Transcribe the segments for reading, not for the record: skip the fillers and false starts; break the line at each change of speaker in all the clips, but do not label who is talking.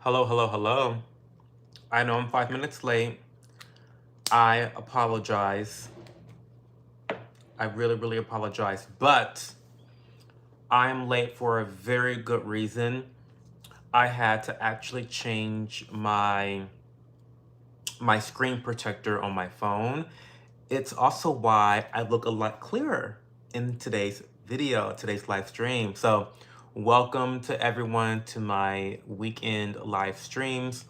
Hello, hello, hello. I know I'm 5 minutes late. I apologize. I really apologize. But I am late for a very good reason. I had to actually change my screen protector on my phone. It's also why I look a lot clearer in today's video, today's live stream. So welcome to everyone to my weekend live streams.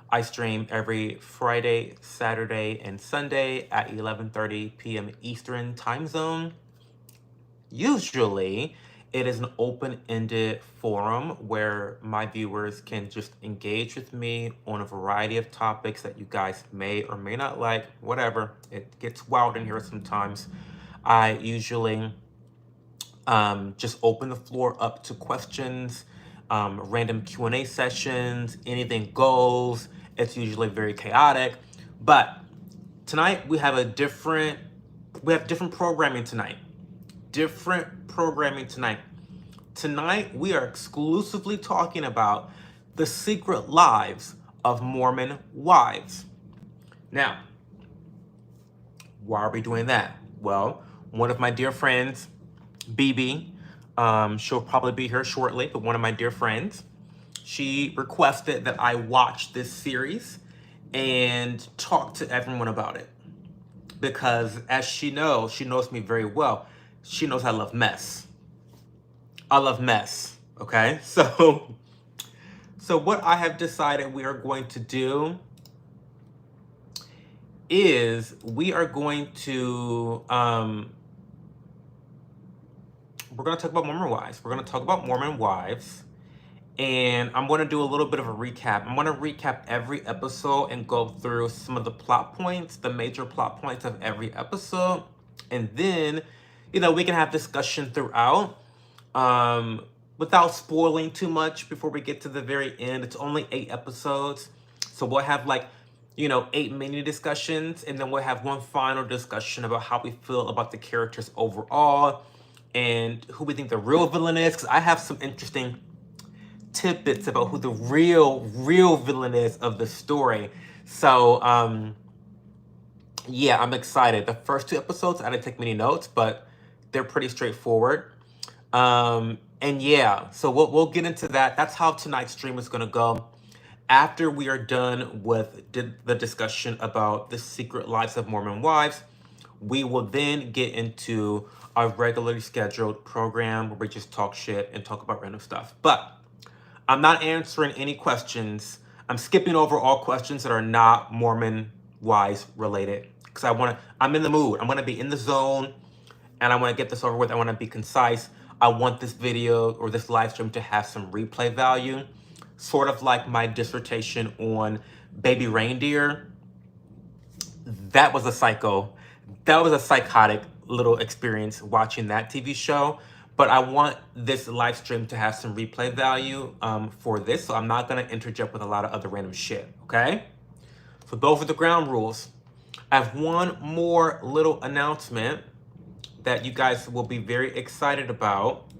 I stream every Friday, Saturday, and Sunday at 11:30 p.m. Eastern time zone. Usually, it is an open-ended forum where my viewers can just engage with me on a variety of topics that you guys may or may not like, whatever. It gets wild in here sometimes. I usually just open the floor up to questions, random Q&A sessions, anything goes. It's usually very chaotic, but tonight we have different programming tonight. Different programming tonight. Tonight we are exclusively talking about the secret lives of Mormon wives. Now, why are we doing that? Well, one of my dear friends, BB, she'll probably be here shortly, but one of my dear friends, she requested that I watch this series and talk to everyone about it. Because as she knows me very well. She knows I love mess. I love mess, okay? So what I have decided we are going to do is we are going to we're going to talk about Mormon wives. We're going to talk about Mormon wives. And I'm going to do a little bit of a recap. I'm going to recap every episode and go through some of the plot points, the major plot points of every episode. And then, we can have discussion throughout without spoiling too much before we get to the very end. It's only 8 episodes. So we'll have 8 mini discussions. And then we'll have one final discussion about how we feel about the characters overall and who we think the real villain is. Because I have some interesting tidbits about who the real villain is of the story. So yeah, I'm excited. The first 2 episodes I didn't take many notes, but they're pretty straightforward. And yeah, so we'll get into that. That's how tonight's stream is going to go. After we are done with the discussion about the secret lives of Mormon wives, we will then get into our regularly scheduled program where we just talk shit and talk about random stuff. But I'm not answering any questions. I'm skipping over all questions that are not Mormon wives related because I'm in the mood. I'm going to be in the zone and I want to get this over with. I want to be concise. I want this video or this live stream to have some replay value, sort of like my dissertation on baby reindeer. That was a psychotic little experience watching that TV show. But I want this live stream to have some replay value for this, so I'm not going to interject with a lot of other random shit, okay? So those are the ground rules. I have one more little announcement that you guys will be very excited about.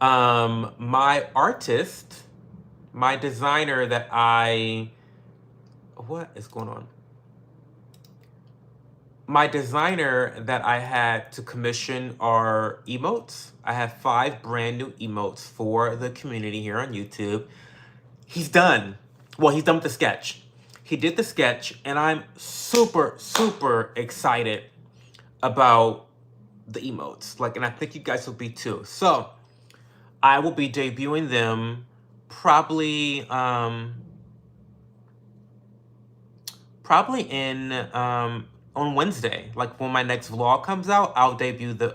My artist, my designer that what is going on? My designer that I had to commission are emotes. I have 5 brand new emotes for the community here on YouTube. He's done. Well, he's done with the sketch. He did the sketch, and I'm super excited about the emotes. And I think you guys will be too. So I will be debuting them probably on Wednesday. When my next vlog comes out, I'll debut the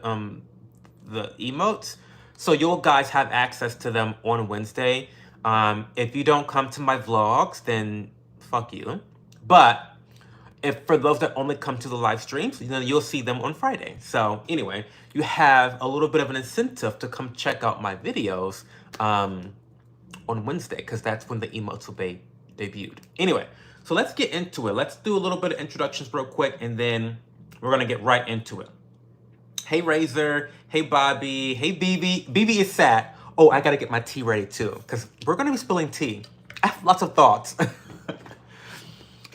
emotes. So you guys have access to them on Wednesday. If you don't come to my vlogs, then fuck you. But if for those that only come to the live streams, then you'll see them on Friday. So anyway, you have a little bit of an incentive to come check out my videos on Wednesday, because that's when the emotes will be debuted. Anyway, so let's get into it. Let's do a little bit of introductions real quick, and then we're going to get right into it. Hey, Razor. Hey, Bobby. Hey, BB. BB is sad. Oh, I gotta get my tea ready too, because we're gonna be spilling tea. I have lots of thoughts.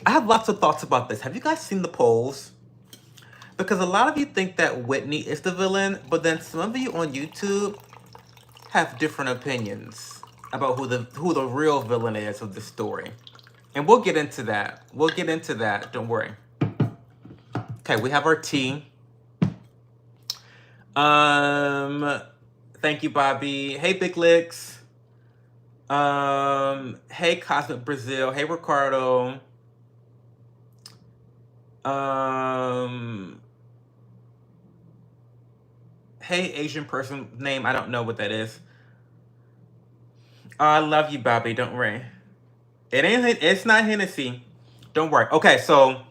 I have lots of thoughts about this. Have you guys seen the polls? Because a lot of you think that Whitney is the villain, but then some of you on YouTube have different opinions about who the real villain is of this story. And we'll get into that. We'll get into that. Don't worry. Okay, we have our tea. Thank you, Bobby. Hey, Big Licks. Hey, Cosmic Brazil. Hey, Ricardo. Hey, Asian person name. I don't know what that is. I love you, Bobby. Don't worry. It's not Hennessy. Don't worry. Okay, so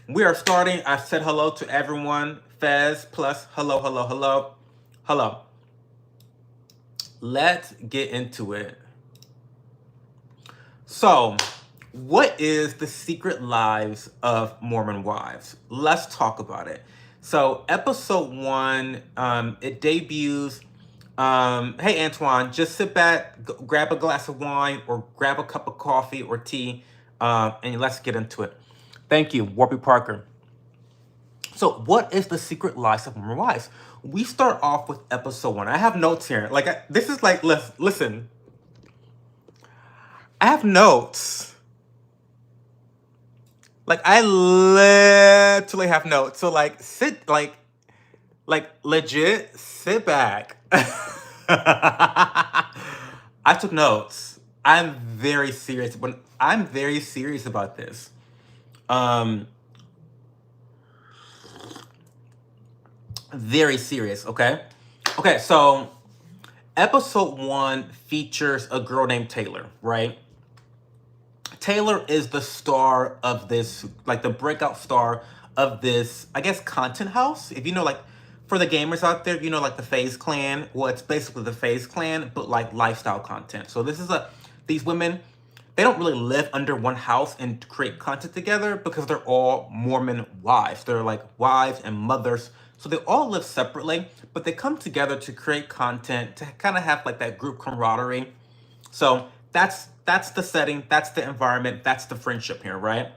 we are starting. I said hello to everyone. Fez plus hello, hello, hello, hello. Let's get into it. So, what is the secret lives of Mormon wives? Let's talk about it. So, episode 1, it debuts. Hey, Antoine, just sit back, grab a glass of wine, or grab a cup of coffee or tea, and let's get into it. Thank you, Warby Parker. So, what is the secret lives of Mormon wives? We start off with episode 1. I have notes here. This is like, listen. I have notes. I literally have notes. So legit, sit back. I took notes. I'm very serious. I'm very serious about this. Very serious, okay? Okay, so episode 1 features a girl named Taylor, right? Taylor is the star of this, the breakout star of this, I guess, content house. If you know, for the gamers out there, you know, the FaZe Clan. Well, it's basically the FaZe Clan, but lifestyle content. So this is these women, they don't really live under one house and create content together because they're all Mormon wives. They're wives and mothers. So they all live separately, but they come together to create content, to kind of have that group camaraderie. So that's the setting, that's the environment, that's the friendship here, right?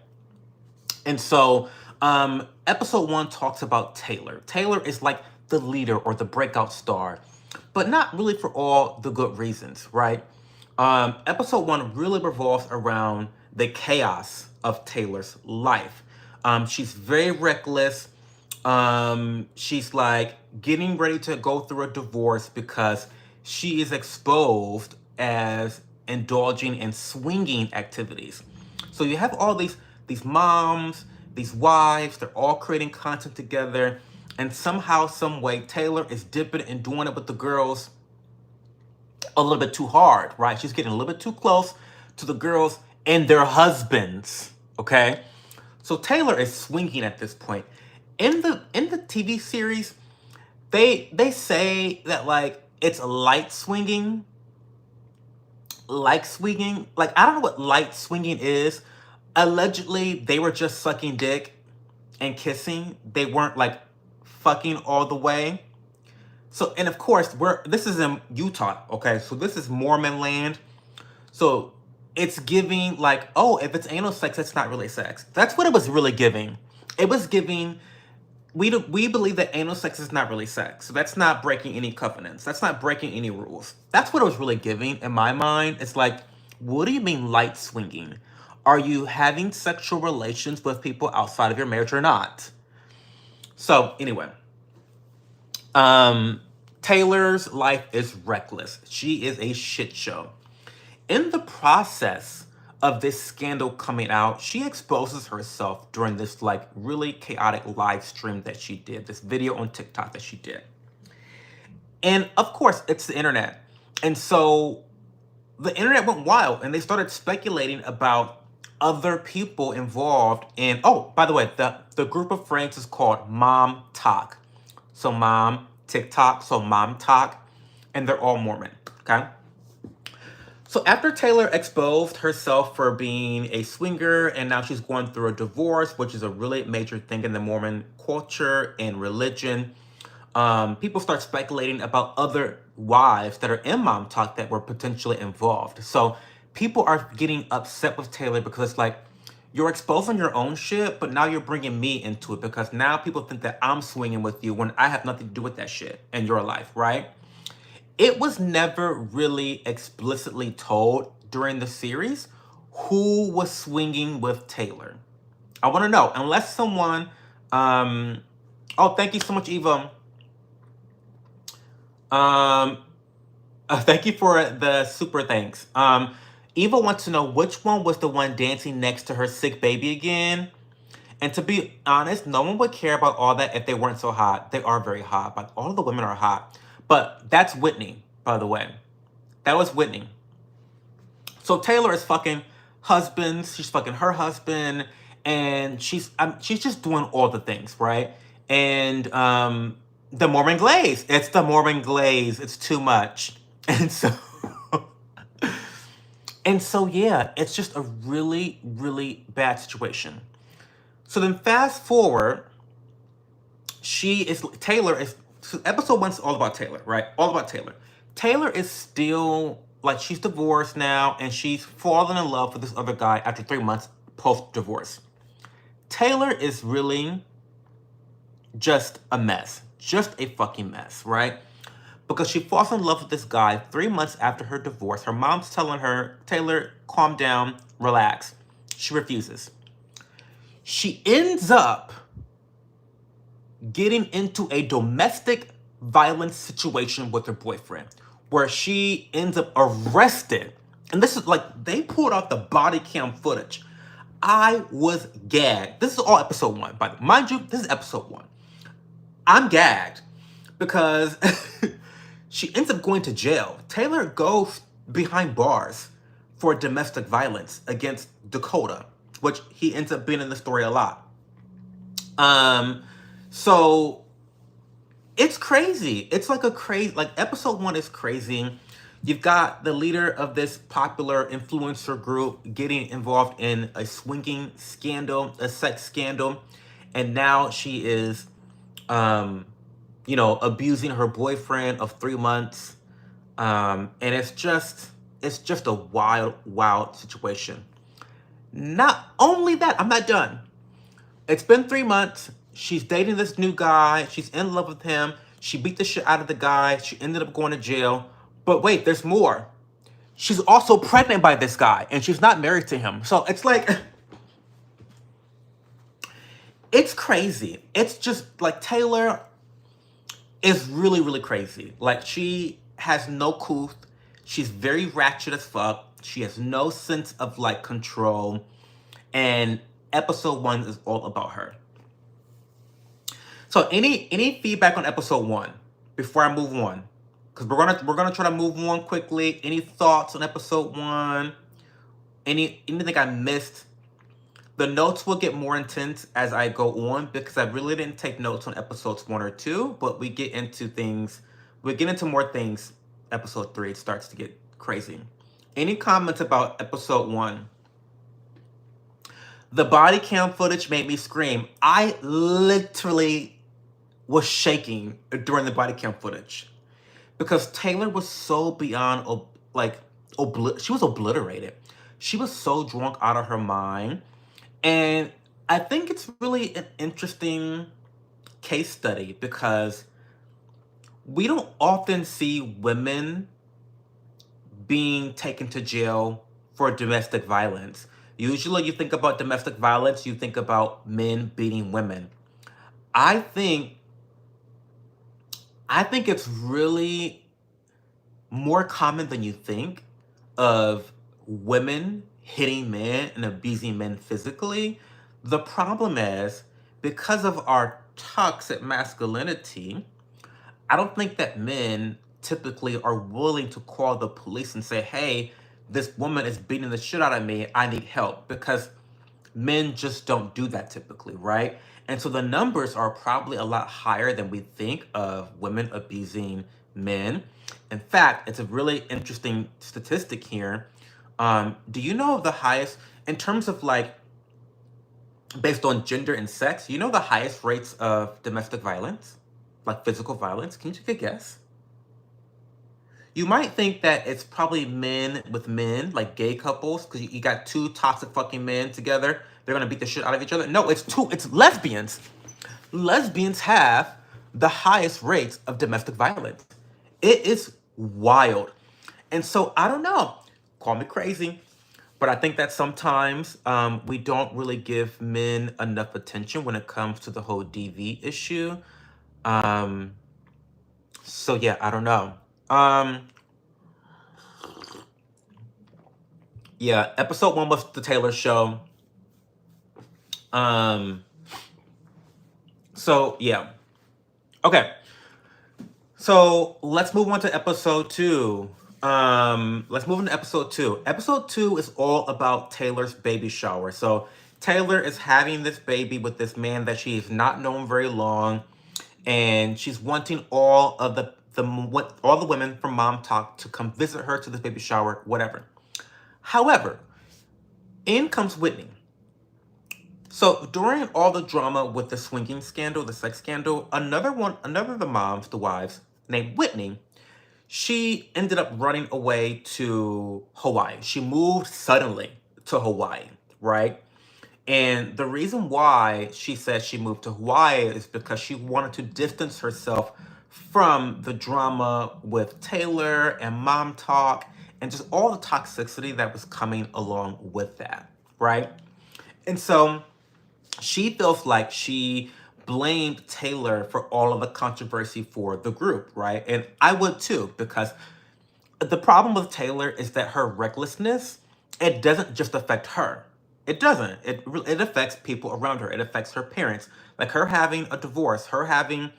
And so episode 1 talks about Taylor. Taylor is the leader or the breakout star, but not really for all the good reasons, right? Episode 1 really revolves around the chaos of Taylor's life. She's very reckless. She's getting ready to go through a divorce because she is exposed as indulging in swinging activities. So you have all these moms, these wives, they're all creating content together, and somehow, some way, Taylor is dipping and doing it with the girls a little bit too hard, right? She's getting a little bit too close to the girls and their husbands, okay? So Taylor is swinging at this point. In the TV series, they say that it's light swinging. I don't know what light swinging is. Allegedly, they were just sucking dick and kissing. They weren't fucking all the way. So, and of course, this is in Utah, okay? So this is Mormon land. So it's giving oh, if it's anal sex, it's not really sex. That's what it was really giving. It was giving, we believe that anal sex is not really sex. So that's not breaking any covenants. That's not breaking any rules. That's what it was really giving in my mind. It's what do you mean light swinging? Are you having sexual relations with people outside of your marriage or not? So anyway, Taylor's life is reckless. She is a shit show. In the process of this scandal coming out, she exposes herself during this really chaotic live stream that she did, this video on TikTok that she did. And of course, it's the internet. And so the internet went wild and they started speculating about other people involved in, oh, by the way, the group of friends is called Mom Talk. So Mom, TikTok, so Mom Talk, and they're all Mormon, okay? So after Taylor exposed herself for being a swinger, and now she's going through a divorce, which is a really major thing in the Mormon culture and religion, people start speculating about other wives that are in Mom Talk that were potentially involved. So people are getting upset with Taylor because it's like, you're exposing your own shit, but now you're bringing me into it because now people think that I'm swinging with you when I have nothing to do with that shit in your life, right? It was never really explicitly told during the series who was swinging with Taylor. I want to know, unless someone, oh, thank you so much, Eva. Thank you for the super thanks. Eva wants to know which one was the one dancing next to her sick baby again. And to be honest, no one would care about all that if they weren't so hot. They are very hot, but all of the women are hot. But that's Whitney, by the way. That was Whitney. So Taylor is fucking husbands. She's fucking her husband, and she's just doing all the things, right? And the Mormon glaze. It's the Mormon glaze. It's too much, and so. And so, yeah, it's just a really, really bad situation. So then fast forward, Taylor is, so episode 1's all about Taylor, right? All about Taylor. Taylor is still, like, she's divorced now, and she's fallen in love with this other guy after 3 months post-divorce. Taylor is really just a mess. Just a fucking mess, right? Because she falls in love with this guy 3 months after her divorce. Her mom's telling her, Taylor, calm down, relax. She refuses. She ends up getting into a domestic violence situation with her boyfriend, where she ends up arrested. And this is like, they pulled out the body cam footage. I was gagged. This is all episode 1, by the way. Mind you, this is episode 1. I'm gagged because she ends up going to jail. Taylor goes behind bars for domestic violence against Dakota, which he ends up being in the story a lot. So it's crazy. It's like episode 1 is crazy. You've got the leader of this popular influencer group getting involved in a swinging scandal, a sex scandal, and now she is, abusing her boyfriend of 3 months. And it's just a wild, wild situation. Not only that, I'm not done. It's been 3 months. She's dating this new guy. She's in love with him. She beat the shit out of the guy. She ended up going to jail. But wait, there's more. She's also pregnant by this guy, and she's not married to him. So it's like, it's crazy. It's just like Taylor is really, really crazy. Like, she has no couth. She's very ratchet as fuck. She has no sense of like control. And episode 1 is all about her. So any feedback on episode 1 before I move on? Because we're gonna try to move on quickly. Any thoughts on episode 1? Anything I missed? The notes will get more intense as I go on because I really didn't take notes on episodes 1 or 2, but we get into more things. Episode 3, it starts to get crazy. Any comments about episode 1? The body cam footage made me scream. I literally was shaking during the body cam footage because Taylor was so beyond, she was obliterated. She was so drunk out of her mind. And I think it's really an interesting case study because we don't often see women being taken to jail for domestic violence. Usually you think about domestic violence, you think about men beating women. I think it's really more common than you think of women hitting men and abusing men physically. The problem is, because of our toxic masculinity, I don't think that men typically are willing to call the police and say, hey, this woman is beating the shit out of me, I need help, because men just don't do that typically, right? And so the numbers are probably a lot higher than we think of women abusing men. In fact, it's a really interesting statistic here. Do you know the highest, in terms of like, based on gender and sex, you know the highest rates of domestic violence? like physical violence? Can you take a guess? You might think that it's probably men with men, like gay couples, because you got two toxic fucking men together. They're gonna beat the shit out of each other. No, it's lesbians. Lesbians have the highest rates of domestic violence. It is wild. And so I don't know. Call me crazy. But I think that sometimes we don't really give men enough attention when it comes to the whole DV issue. Um, so yeah, I don't know. Yeah, episode 1 was the Taylor show. So yeah. Okay. So let's move on to episode 2. Let's move into episode 2. Episode 2 is all about Taylor's baby shower. So Taylor is having this baby with this man that she's not known very long, and she's wanting all of all the women from Mom Talk to come visit her to this baby shower, whatever. However, in comes Whitney. So during all the drama with the swinging scandal, the sex scandal, another of the moms, the wives, named Whitney, she ended up running away to Hawaii. She moved suddenly to Hawaii, right? And the reason why she said she moved to Hawaii is because she wanted to distance herself from the drama with Taylor and Mom Talk and just all the toxicity that was coming along with that, right? And so she feels like she blamed Taylor for all of the controversy for the group, right? And I would too, because the problem with Taylor is that her recklessness, it doesn't just affect her. It doesn't. It affects people around her. It affects her parents. Like her having a divorce, her having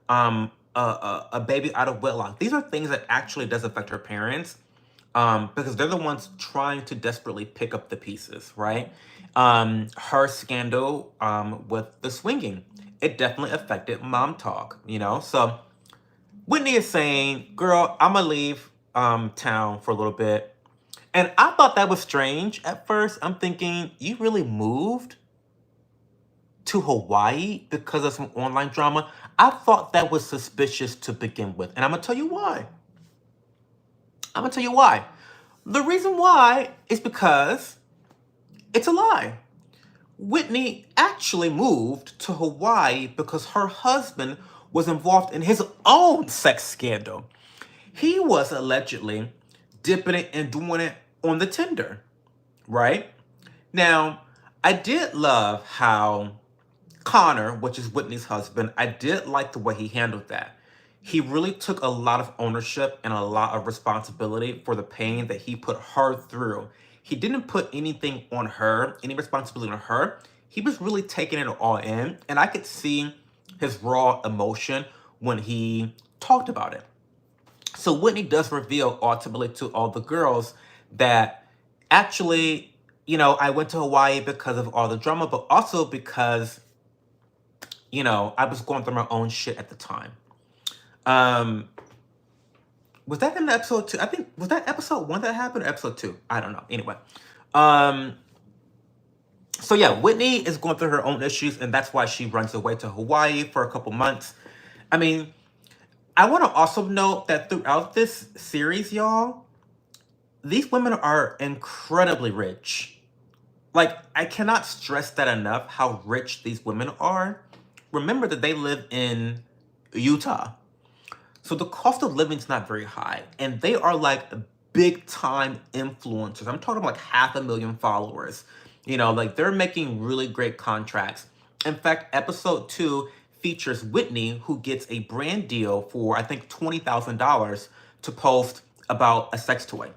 a baby out of wedlock. These are things that actually does affect her parents, because they're the ones trying to desperately pick up the pieces, right? Her scandal with the swinging, it definitely affected Mom Talk, you know? So Whitney is saying, girl, I'm gonna leave town for a little bit. And I thought that was strange at first. I'm thinking, you really moved to Hawaii because of some online drama? I thought that was suspicious to begin with. And I'm gonna tell you why. I'm gonna tell you why. The reason why is because it's a lie. Whitney actually moved to Hawaii because her husband was involved in his own sex scandal. He was allegedly dipping it and doing it on the Tinder, right? Now, I did love how Connor, which is Whitney's husband, I did like the way he handled that. He really took a lot of ownership and a lot of responsibility for the pain that he put her through. He didn't put anything on her, any responsibility on her. He was really taking it all in, and I could see his raw emotion when he talked about it. So Whitney does reveal ultimately to all the girls that actually, you know, I went to Hawaii because of all the drama, but also because, you know, I was going through my own shit at the time. Was that in episode 2? I think, was that episode 1 that happened or episode 2? I don't know. Anyway. So yeah, Whitney is going through her own issues, and that's why she runs away to Hawaii for a couple months. I mean, I want to also note that throughout this series, y'all, these women are incredibly rich. Like, I cannot stress that enough, how rich these women are. Remember that they live in Utah. So the cost of living is not very high. And they are like big time influencers. I'm talking like 500,000 followers. You know, like they're making really great contracts. In fact, episode 2 features Whitney, who gets a brand deal for, I think, $20,000 to post about a sex toy.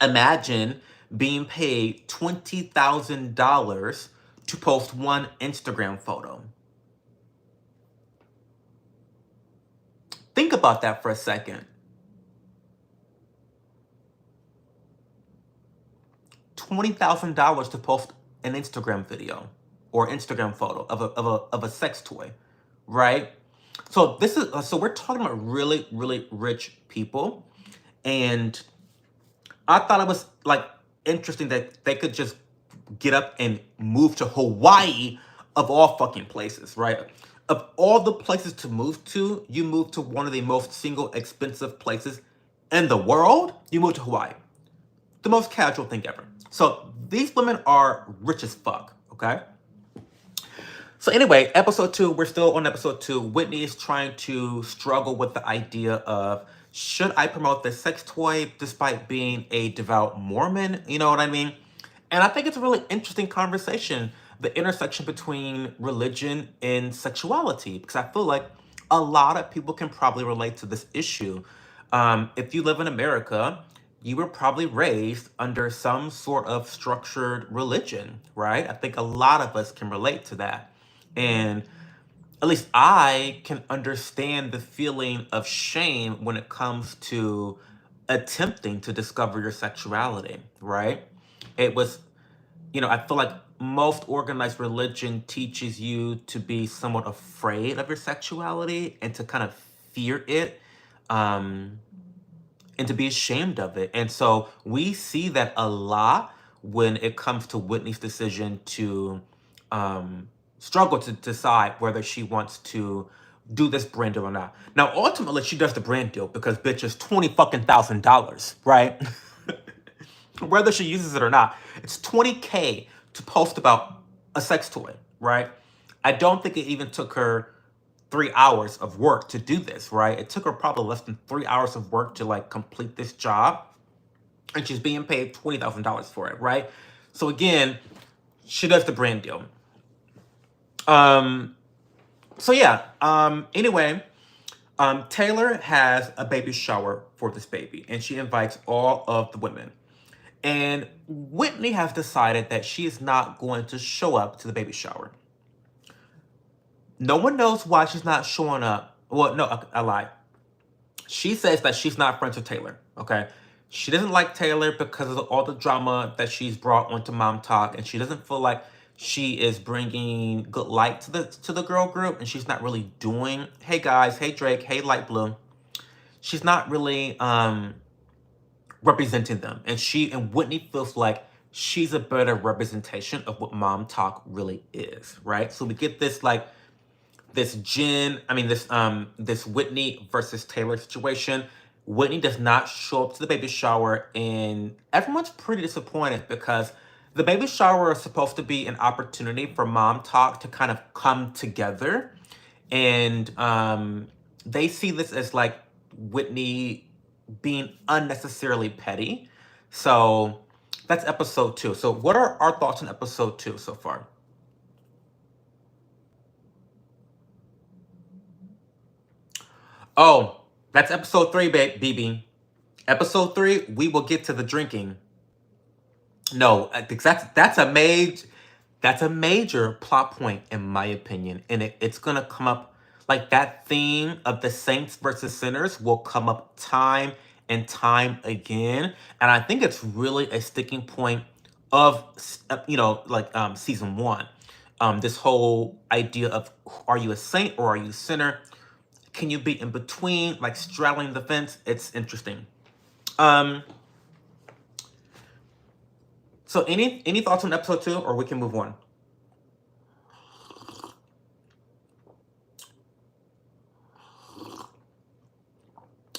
Imagine being paid $20,000 to post one Instagram photo. Think about that for a second. $20,000 to post an Instagram video or Instagram photo of a sex toy, right? So we're talking about really, really rich people, and I thought it was like interesting that they could just get up and move to Hawaii of all fucking places, right? Of all the places to move to, you move to one of the most single expensive places in the world. You move to Hawaii. The most casual thing ever. So these women are rich as fuck, okay? So anyway, episode 2, we're still on episode 2. Whitney is trying to struggle with the idea of, should I promote this sex toy despite being a devout Mormon? You know what I mean? And I think it's a really interesting conversation, the intersection between religion and sexuality, because I feel like a lot of people can probably relate to this issue. If you live in America, you were probably raised under some sort of structured religion, right? I think a lot of us can relate to that. And at least I can understand the feeling of shame when it comes to attempting to discover your sexuality, right? It was, I feel like most organized religion teaches you to be somewhat afraid of your sexuality and to kind of fear it. Um, and to be ashamed of it. And so we see that a lot when it comes to Whitney's decision to um, struggle to decide whether she wants to do this brand deal or not. Now, ultimately, she does the brand deal because bitch is $20,000, right? Whether she uses it or not, it's $20K to post about a sex toy, right? I don't think it even took her 3 hours of work to do this, right? It took her probably less than 3 hours of work to like complete this job, and she's being paid $20,000 for it, right? So again, she does the brand deal. So yeah. Anyway, Taylor has a baby shower for this baby, and she invites all of the women. And Whitney has decided that she is not going to show up to the baby shower. No one knows why she's not showing up. Well, no, I lied. She says that she's not friends with Taylor, okay? She doesn't like Taylor because of all the drama that she's brought onto Mom Talk, and she doesn't feel like she is bringing good light to the girl group, and she's not really doing, hey guys, hey Drake, hey Light Blue. She's not really representing them, and Whitney feels like she's a better representation of what Mom Talk really is, right? So we get this like this Whitney versus Taylor situation. Whitney does not show up to the baby shower, and everyone's pretty disappointed because the baby shower is supposed to be an opportunity for Mom Talk to kind of come together, and they see this as like Whitney being unnecessarily petty. So that's episode 2. So what are our thoughts on episode 2 so far? Oh, that's episode 3, BB. Episode 3, we will get to the drinking. No, that's a major plot point in my opinion, and it's gonna come up like that theme of the saints versus sinners will come up time and time again, and I think it's really a sticking point of season 1. This whole idea of, are you a saint or are you a sinner? Can you be in between, like straddling the fence? It's interesting. So any thoughts on episode 2, or we can move on?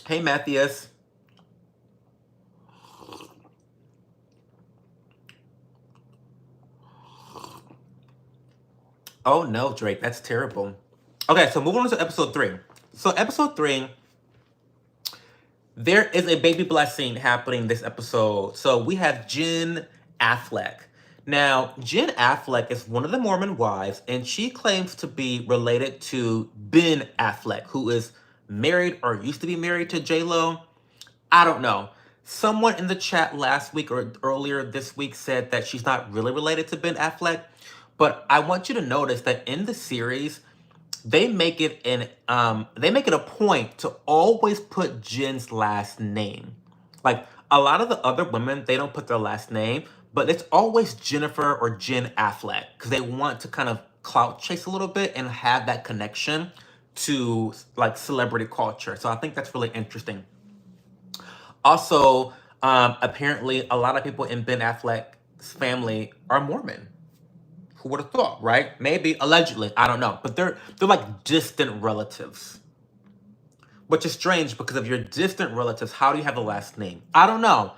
Hey, Matthias. Oh no, Drake, that's terrible. Okay, so moving on to episode 3. So episode 3, there is a baby blessing happening this episode. So we have Jen Affleck. Now, Jen Affleck is one of the Mormon wives, and she claims to be related to Ben Affleck, who is married or used to be married to J-Lo. I don't know. Someone in the chat last week or earlier this week said that she's not really related to Ben Affleck. But I want you to notice that in the series, they make it a point to always put Jen's last name. Like a lot of the other women, they don't put their last name, but it's always Jennifer or Jen Affleck because they want to kind of clout chase a little bit and have that connection to like celebrity culture. So I think that's really interesting. Also, apparently a lot of people in Ben Affleck's family are Mormon, Who would have thought, right? Maybe, allegedly, I don't know. But they're like distant relatives. Which is strange because if you're distant relatives, how do you have the last name? I don't know.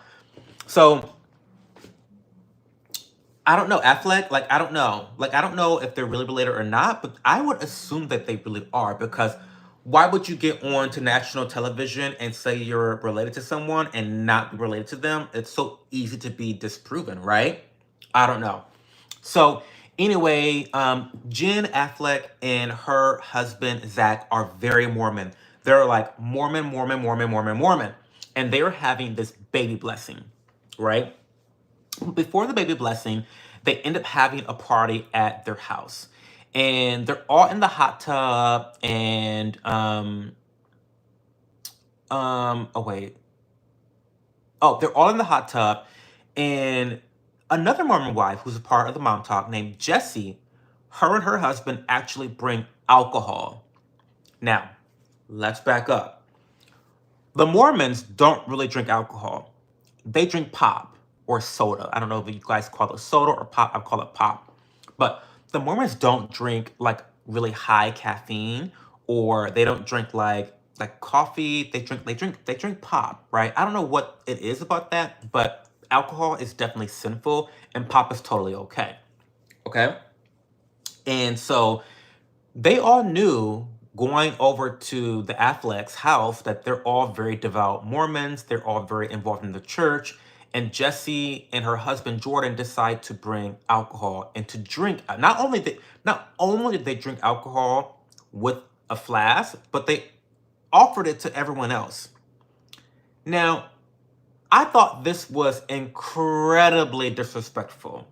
So I don't know. Affleck, like, I don't know. Like, I don't know if they're really related or not, but I would assume that they really are because why would you get on to national television and say you're related to someone and not be related to them? It's so easy to be disproven, right? I don't know. So anyway, Jen Affleck and her husband Zach are very Mormon. They're like Mormon, Mormon, Mormon, Mormon, Mormon, and they are having this baby blessing, right? Before the baby blessing, they end up having a party at their house, and they're all in the hot tub. And oh wait, oh, they're all in the hot tub, and another Mormon wife who's a part of the mom talk named Jessi, her and her husband actually bring alcohol. Now, let's back up. The Mormons don't really drink alcohol. They drink pop or soda. I don't know if you guys call it soda or pop. I call it pop. But the Mormons don't drink like really high caffeine, or they don't drink like coffee. They drink pop, right? I don't know what it is about that, but alcohol is definitely sinful and pop is totally okay. Okay? And so they all knew going over to the Affleck's house that they're all very devout Mormons. They're all very involved in the church. And Jessi and her husband Jordan decide to bring alcohol and to drink. Not only did they drink alcohol with a flask, but they offered it to everyone else. Now, I thought this was incredibly disrespectful.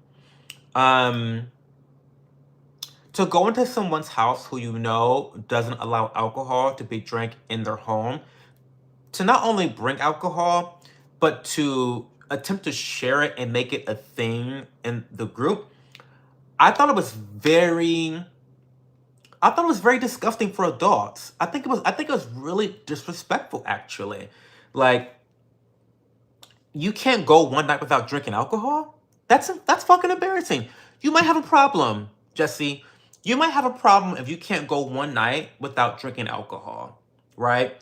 Um, to go into someone's house who you know doesn't allow alcohol to be drank in their home, to not only bring alcohol, but to attempt to share it and make it a thing in the group, I thought it was very disgusting for adults. I think it was really disrespectful actually. Like, you can't go one night without drinking alcohol? That's fucking embarrassing. You might have a problem, Jesse. You might have a problem if you can't go one night without drinking alcohol, right?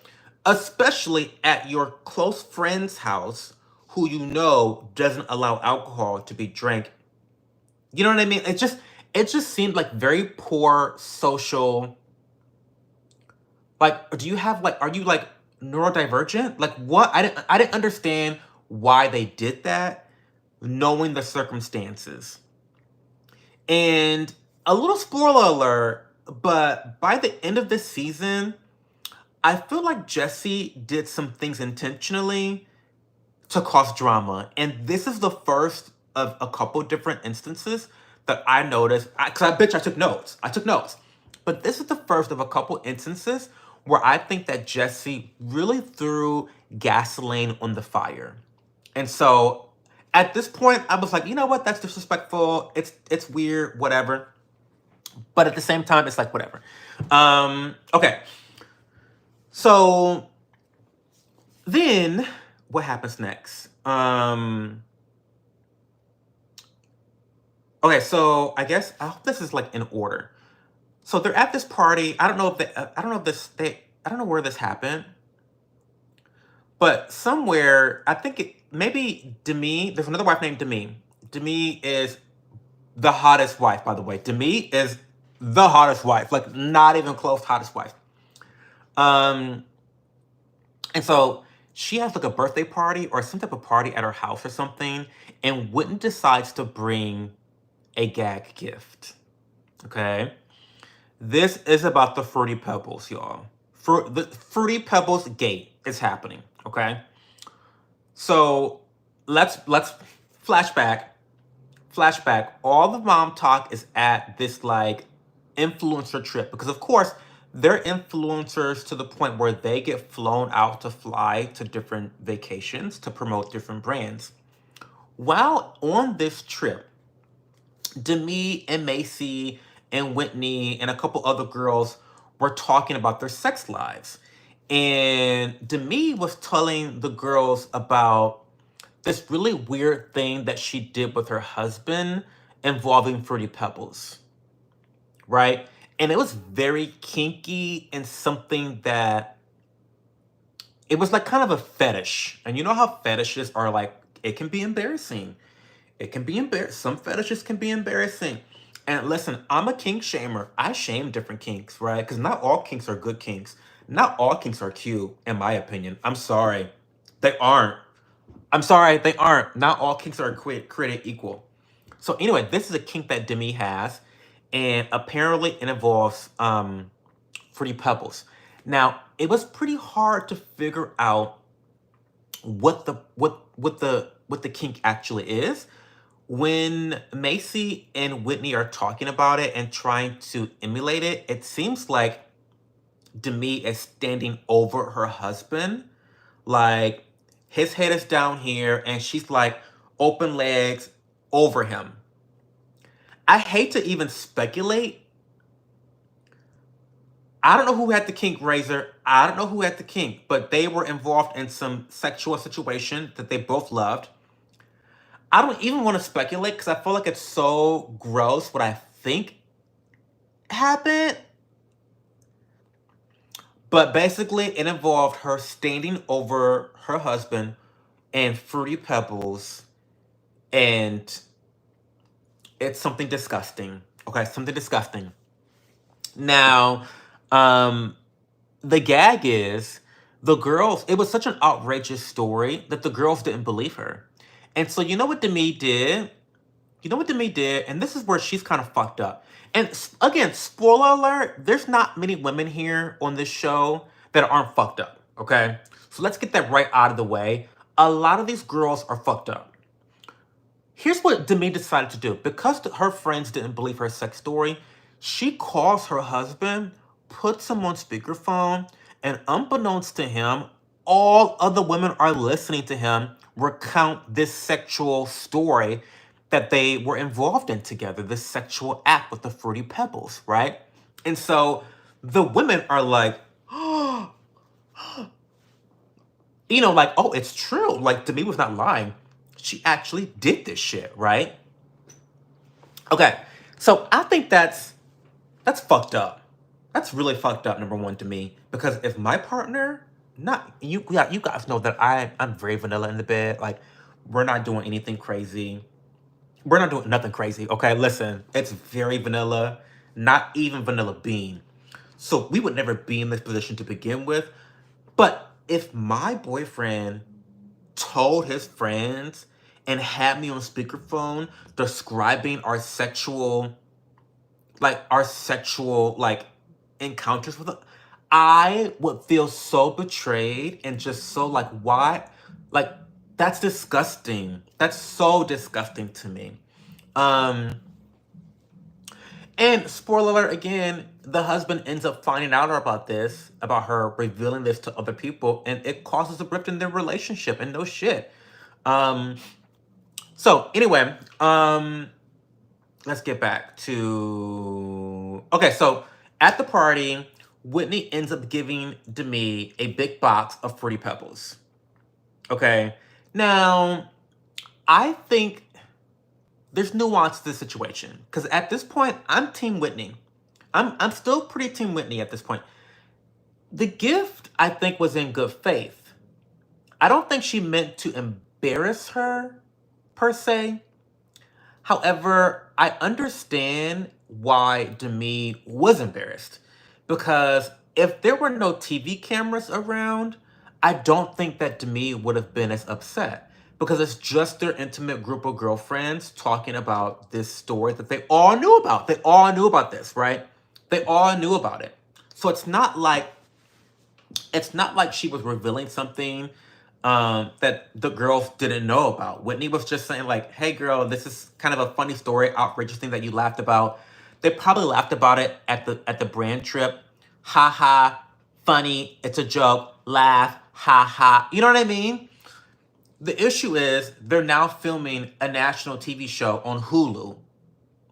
Especially at your close friend's house who you know doesn't allow alcohol to be drank. You know what I mean? It just seemed like very poor social. Like, do you have like, are you like neurodivergent? Like, what? I didn't understand why they did that, knowing the circumstances. And a little spoiler alert, but by the end of this season, I feel like Jessi did some things intentionally to cause drama. And this is the first of a couple different instances that I noticed. I took notes. I took notes. But this is the first of a couple instances where I think that Jessi really threw gasoline on the fire. And so at this point, I was like, you know what? That's disrespectful. It's weird, whatever. But at the same time, it's like whatever. Okay. So then what happens next? Okay, so I hope this is like in order. So they're at this party. I don't know where this happened, but somewhere, I think maybe Demi, there's another wife named Demi. Demi is the hottest wife, by the way. Demi is the hottest wife, like not even close hottest wife. Um, and so she has like a birthday party or some type of party at her house or something, and Whitney decides to bring a gag gift. Okay. This is about the Fruity Pebbles, y'all. The Fruity Pebbles gate is happening. Okay. So let's flashback. Flashback. All the mom talk is at this like influencer trip because of course they're influencers to the point where they get flown out to fly to different vacations to promote different brands. While on this trip, Demi and Macy and Whitney and a couple other girls were talking about their sex lives. And Demi was telling the girls about this really weird thing that she did with her husband involving Fruity Pebbles, right? And it was very kinky and something that it was like kind of a fetish. And you know how fetishes are like, it can be embarrassing. It can be embarrassing. Some fetishes can be embarrassing. And listen, I'm a kink shamer. I shame different kinks, right? Because not all kinks are good kinks. Not all kinks are cute, in my opinion. I'm sorry. They aren't. I'm sorry, they aren't. Not all kinks are created equal. So anyway, this is a kink that Demi has, and apparently it involves Fruity Pebbles. Now, it was pretty hard to figure out what the kink actually is. When Macy and Whitney are talking about it and trying to emulate it, it seems like Demi is standing over her husband. Like his head is down here and she's like open legs over him. I hate to even speculate. I don't know who had the kink, Razor. I don't know who had the kink, but they were involved in some sexual situation that they both loved. I don't even want to speculate because I feel like it's so gross what I think happened. But basically, it involved her standing over her husband and Fruity Pebbles, and it's something disgusting. Okay, something disgusting. Now, the gag is the girls, it was such an outrageous story that the girls didn't believe her. And so, you know what Demi did? You know what Demi did? And this is where she's kind of fucked up. And again, spoiler alert, there's not many women here on this show that aren't fucked up, okay? So let's get that right out of the way. A lot of these girls are fucked up. Here's what Demi decided to do. Because her friends didn't believe her sex story, she calls her husband, puts him on speakerphone, and unbeknownst to him, all other women are listening to him recount this sexual story that they were involved in together, this sexual act with the Fruity Pebbles, right? And so the women are like, you know, like, oh, it's true. Like, Demi was not lying. She actually did this shit, right? Okay, so I think that's fucked up. That's really fucked up, number one, to me. Because if my partner, not you, yeah, you guys know that I'm very vanilla in the bed. Like, we're not doing anything crazy. We're not doing nothing crazy. Okay, listen, it's very vanilla, not even vanilla bean. So we would never be in this position to begin with. But if my boyfriend told his friends and had me on speakerphone describing our sexual like encounters with him, I would feel so betrayed and just so like, why? Like, that's disgusting. That's so disgusting to me. And spoiler alert again, the husband ends up finding out about this, about her revealing this to other people, and it causes a rift in their relationship, and no shit. So anyway, let's get back to, okay, so at the party, Whitney ends up giving Demi a big box of Fruity Pebbles. Okay, now I think there's nuance to this situation because at this point I'm Team Whitney. I'm still pretty Team Whitney at this point. The gift I think was in good faith. I don't think she meant to embarrass her per se. However, I understand why Demi was embarrassed because if there were no TV cameras around, I don't think that Demi would have been as upset because it's just their intimate group of girlfriends talking about this story that they all knew about. They all knew about this, right? They all knew about it. So it's not like she was revealing something that the girls didn't know about. Whitney was just saying like, hey girl, this is kind of a funny story, outrageous thing that you laughed about. They probably laughed about it at the brand trip. Ha ha, funny, it's a joke, laugh, ha ha. You know what I mean? The issue is they're now filming a national TV show on Hulu,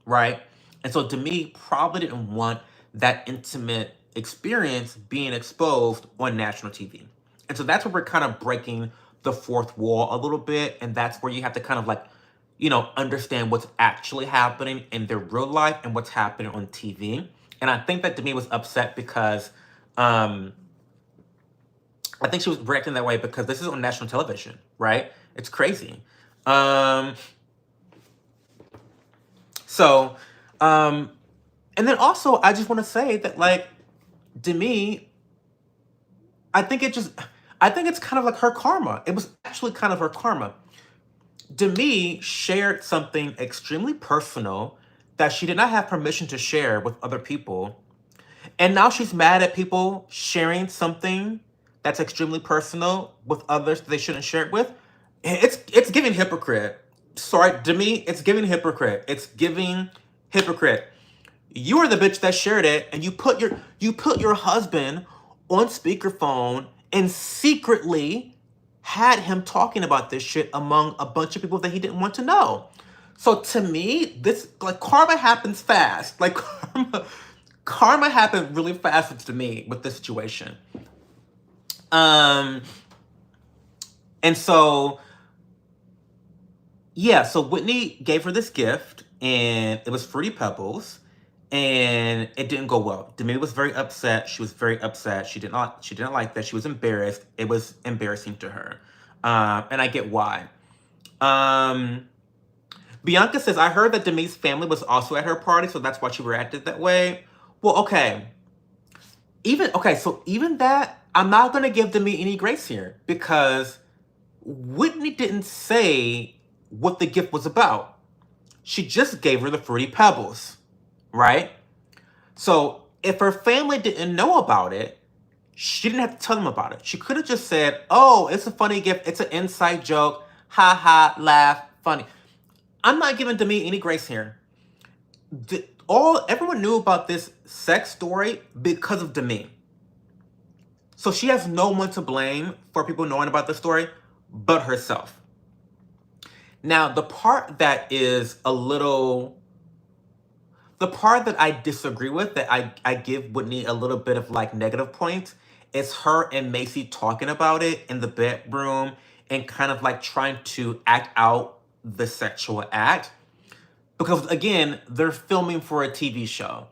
right? And so Demi probably didn't want that intimate experience being exposed on national TV. And so that's where we're kind of breaking the fourth wall a little bit. And that's where you have to kind of like understand what's actually happening in their real life and what's happening on TV. And I think that Demi was upset because um, I think she was reacting that way because this is on national television, right? It's crazy. Um, so, um, and then also, I just want to say that, like, Demi, I think I think it's kind of like her karma. It was actually kind of her karma. Demi shared something extremely personal that she did not have permission to share with other people. And now she's mad at people sharing something that's extremely personal with others that they shouldn't share it with. It's giving hypocrite. Sorry, Demi, it's giving hypocrite. It's giving hypocrite. You are the bitch that shared it, and you put your husband on speakerphone and secretly had him talking about this shit among a bunch of people that he didn't want to know. So to me, this, like, karma happens fast. Like, karma happened really fast to me with this situation. Um, and so yeah, so Whitney gave her this gift, and it was Fruity Pebbles, and it didn't go well. Demi was very upset. She was very upset. She didn't like that. She was embarrassed. It was embarrassing to her. And I get why. Um, Bianca says, I heard that Demi's family was also at her party, so that's why she reacted that way. Well, okay. So even that, I'm not gonna give Demi any grace here because Whitney didn't say what the gift was about. She just gave her the Fruity Pebbles, right? So if her family didn't know about it, she didn't have to tell them about it. She could have just said, oh, it's a funny gift. It's an inside joke. Ha ha, laugh, funny. I'm not giving Demi any grace here. Everyone knew about this sex story because of Demi. So she has no one to blame for people knowing about the story but herself. Now, the part that I disagree with, that I give Whitney a little bit of, like, negative points, is her and Macy talking about it in the bedroom and kind of, like, trying to act out the sexual act. Because, again, they're filming for a TV show.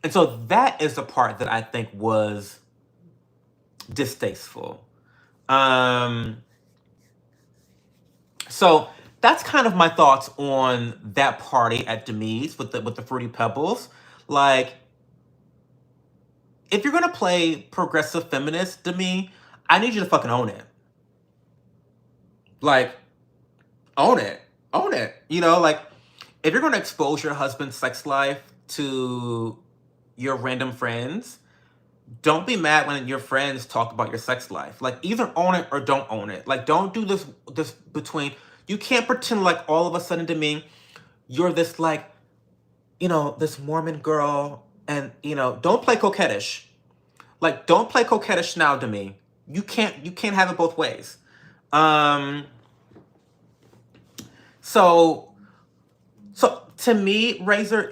And so that is the part that I think was distasteful. So that's kind of my thoughts on that party at Demi's with the Fruity Pebbles. Like, if you're gonna play progressive feminist, Demi, I need you to fucking own it. Like, own it. Own it. Like, if you're gonna expose your husband's sex life to your random friends, don't be mad when your friends talk about your sex life. Like, either own it or don't own it. Like, don't do this between. You can't pretend like all of a sudden, Demi, you're this, like, this Mormon girl, and don't play coquettish. Like, don't play coquettish now, Demi. You can't have it both ways. So to me, Razor,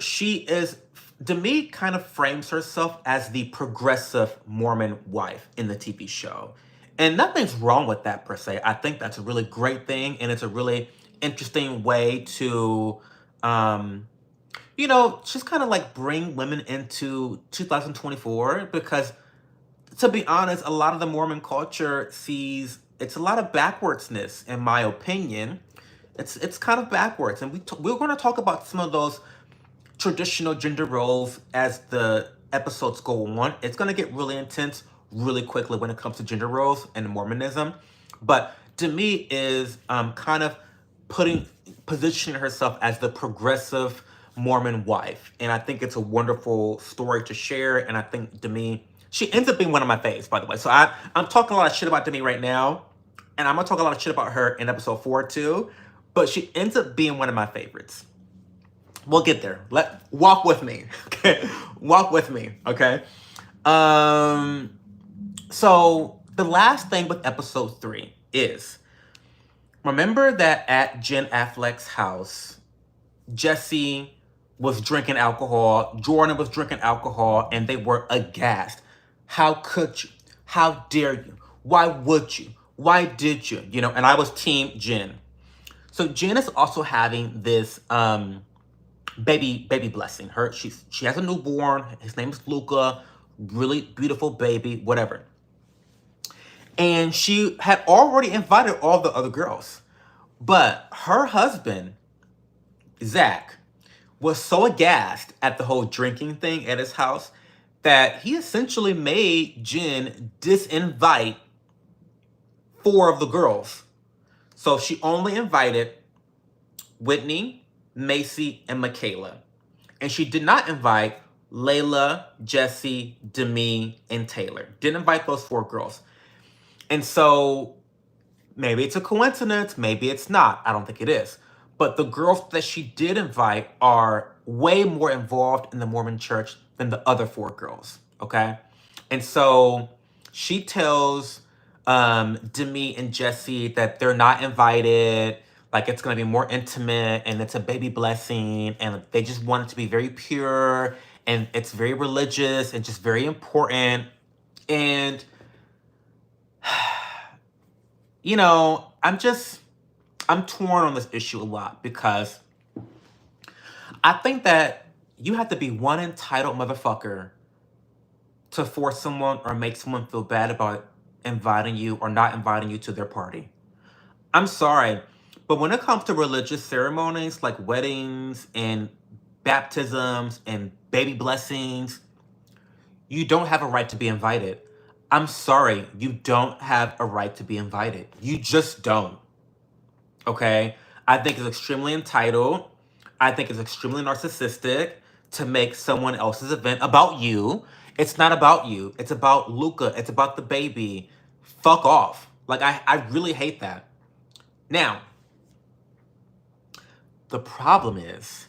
Demi kind of frames herself as the progressive Mormon wife in the TV show. And nothing's wrong with that, per se. I think that's a really great thing, and it's a really interesting way to, just kind of, like, bring women into 2024, because, to be honest, a lot of the Mormon culture it's a lot of backwardsness, in my opinion. It's kind of backwards, and we're going to talk about some of those traditional gender roles as the episodes go on. It's going to get really intense really quickly when it comes to gender roles and Mormonism. But Demi is kind of positioning herself as the progressive Mormon wife. And I think it's a wonderful story to share. And I think Demi, she ends up being one of my faves, by the way. So I'm talking a lot of shit about Demi right now. And I'm going to talk a lot of shit about her in episode 4 too. But she ends up being one of my favorites. We'll get there. Walk with me. Okay. Walk with me. Okay. So the last thing with episode 3 is, remember that at Jen Affleck's house, Jessi was drinking alcohol, Jordan was drinking alcohol, and they were aghast. How could you? How dare you? Why would you? Why did you? And I was team Jen. So Jen is also having this baby blessing. She has a newborn. His name is Luca. Really beautiful baby, whatever. And she had already invited all the other girls. But her husband, Zach, was so aghast at the whole drinking thing at his house that he essentially made Jen disinvite 4 of the girls. So she only invited Whitney, Macy, and Michaela. And she did not invite Layla, Jessi, Demi, and Taylor. Didn't invite those 4 girls. And so maybe it's a coincidence, maybe it's not. I don't think it is. But the girls that she did invite are way more involved in the Mormon church than the other 4 girls, okay? And so she tells Demi and Jessi that they're not invited, like it's gonna be more intimate and it's a baby blessing and they just want it to be very pure and it's very religious and just very important. And you know, I'm torn on this issue a lot because I think that you have to be one entitled motherfucker to force someone or make someone feel bad about inviting you or not inviting you to their party. I'm sorry, but when it comes to religious ceremonies like weddings and baptisms and baby blessings, you don't have a right to be invited. I'm sorry, you don't have a right to be invited. You just don't. Okay? I think it's extremely entitled. I think it's extremely narcissistic to make someone else's event about you. It's not about you. It's about Luca. It's about the baby. Fuck off. Like, I really hate that. Now, the problem is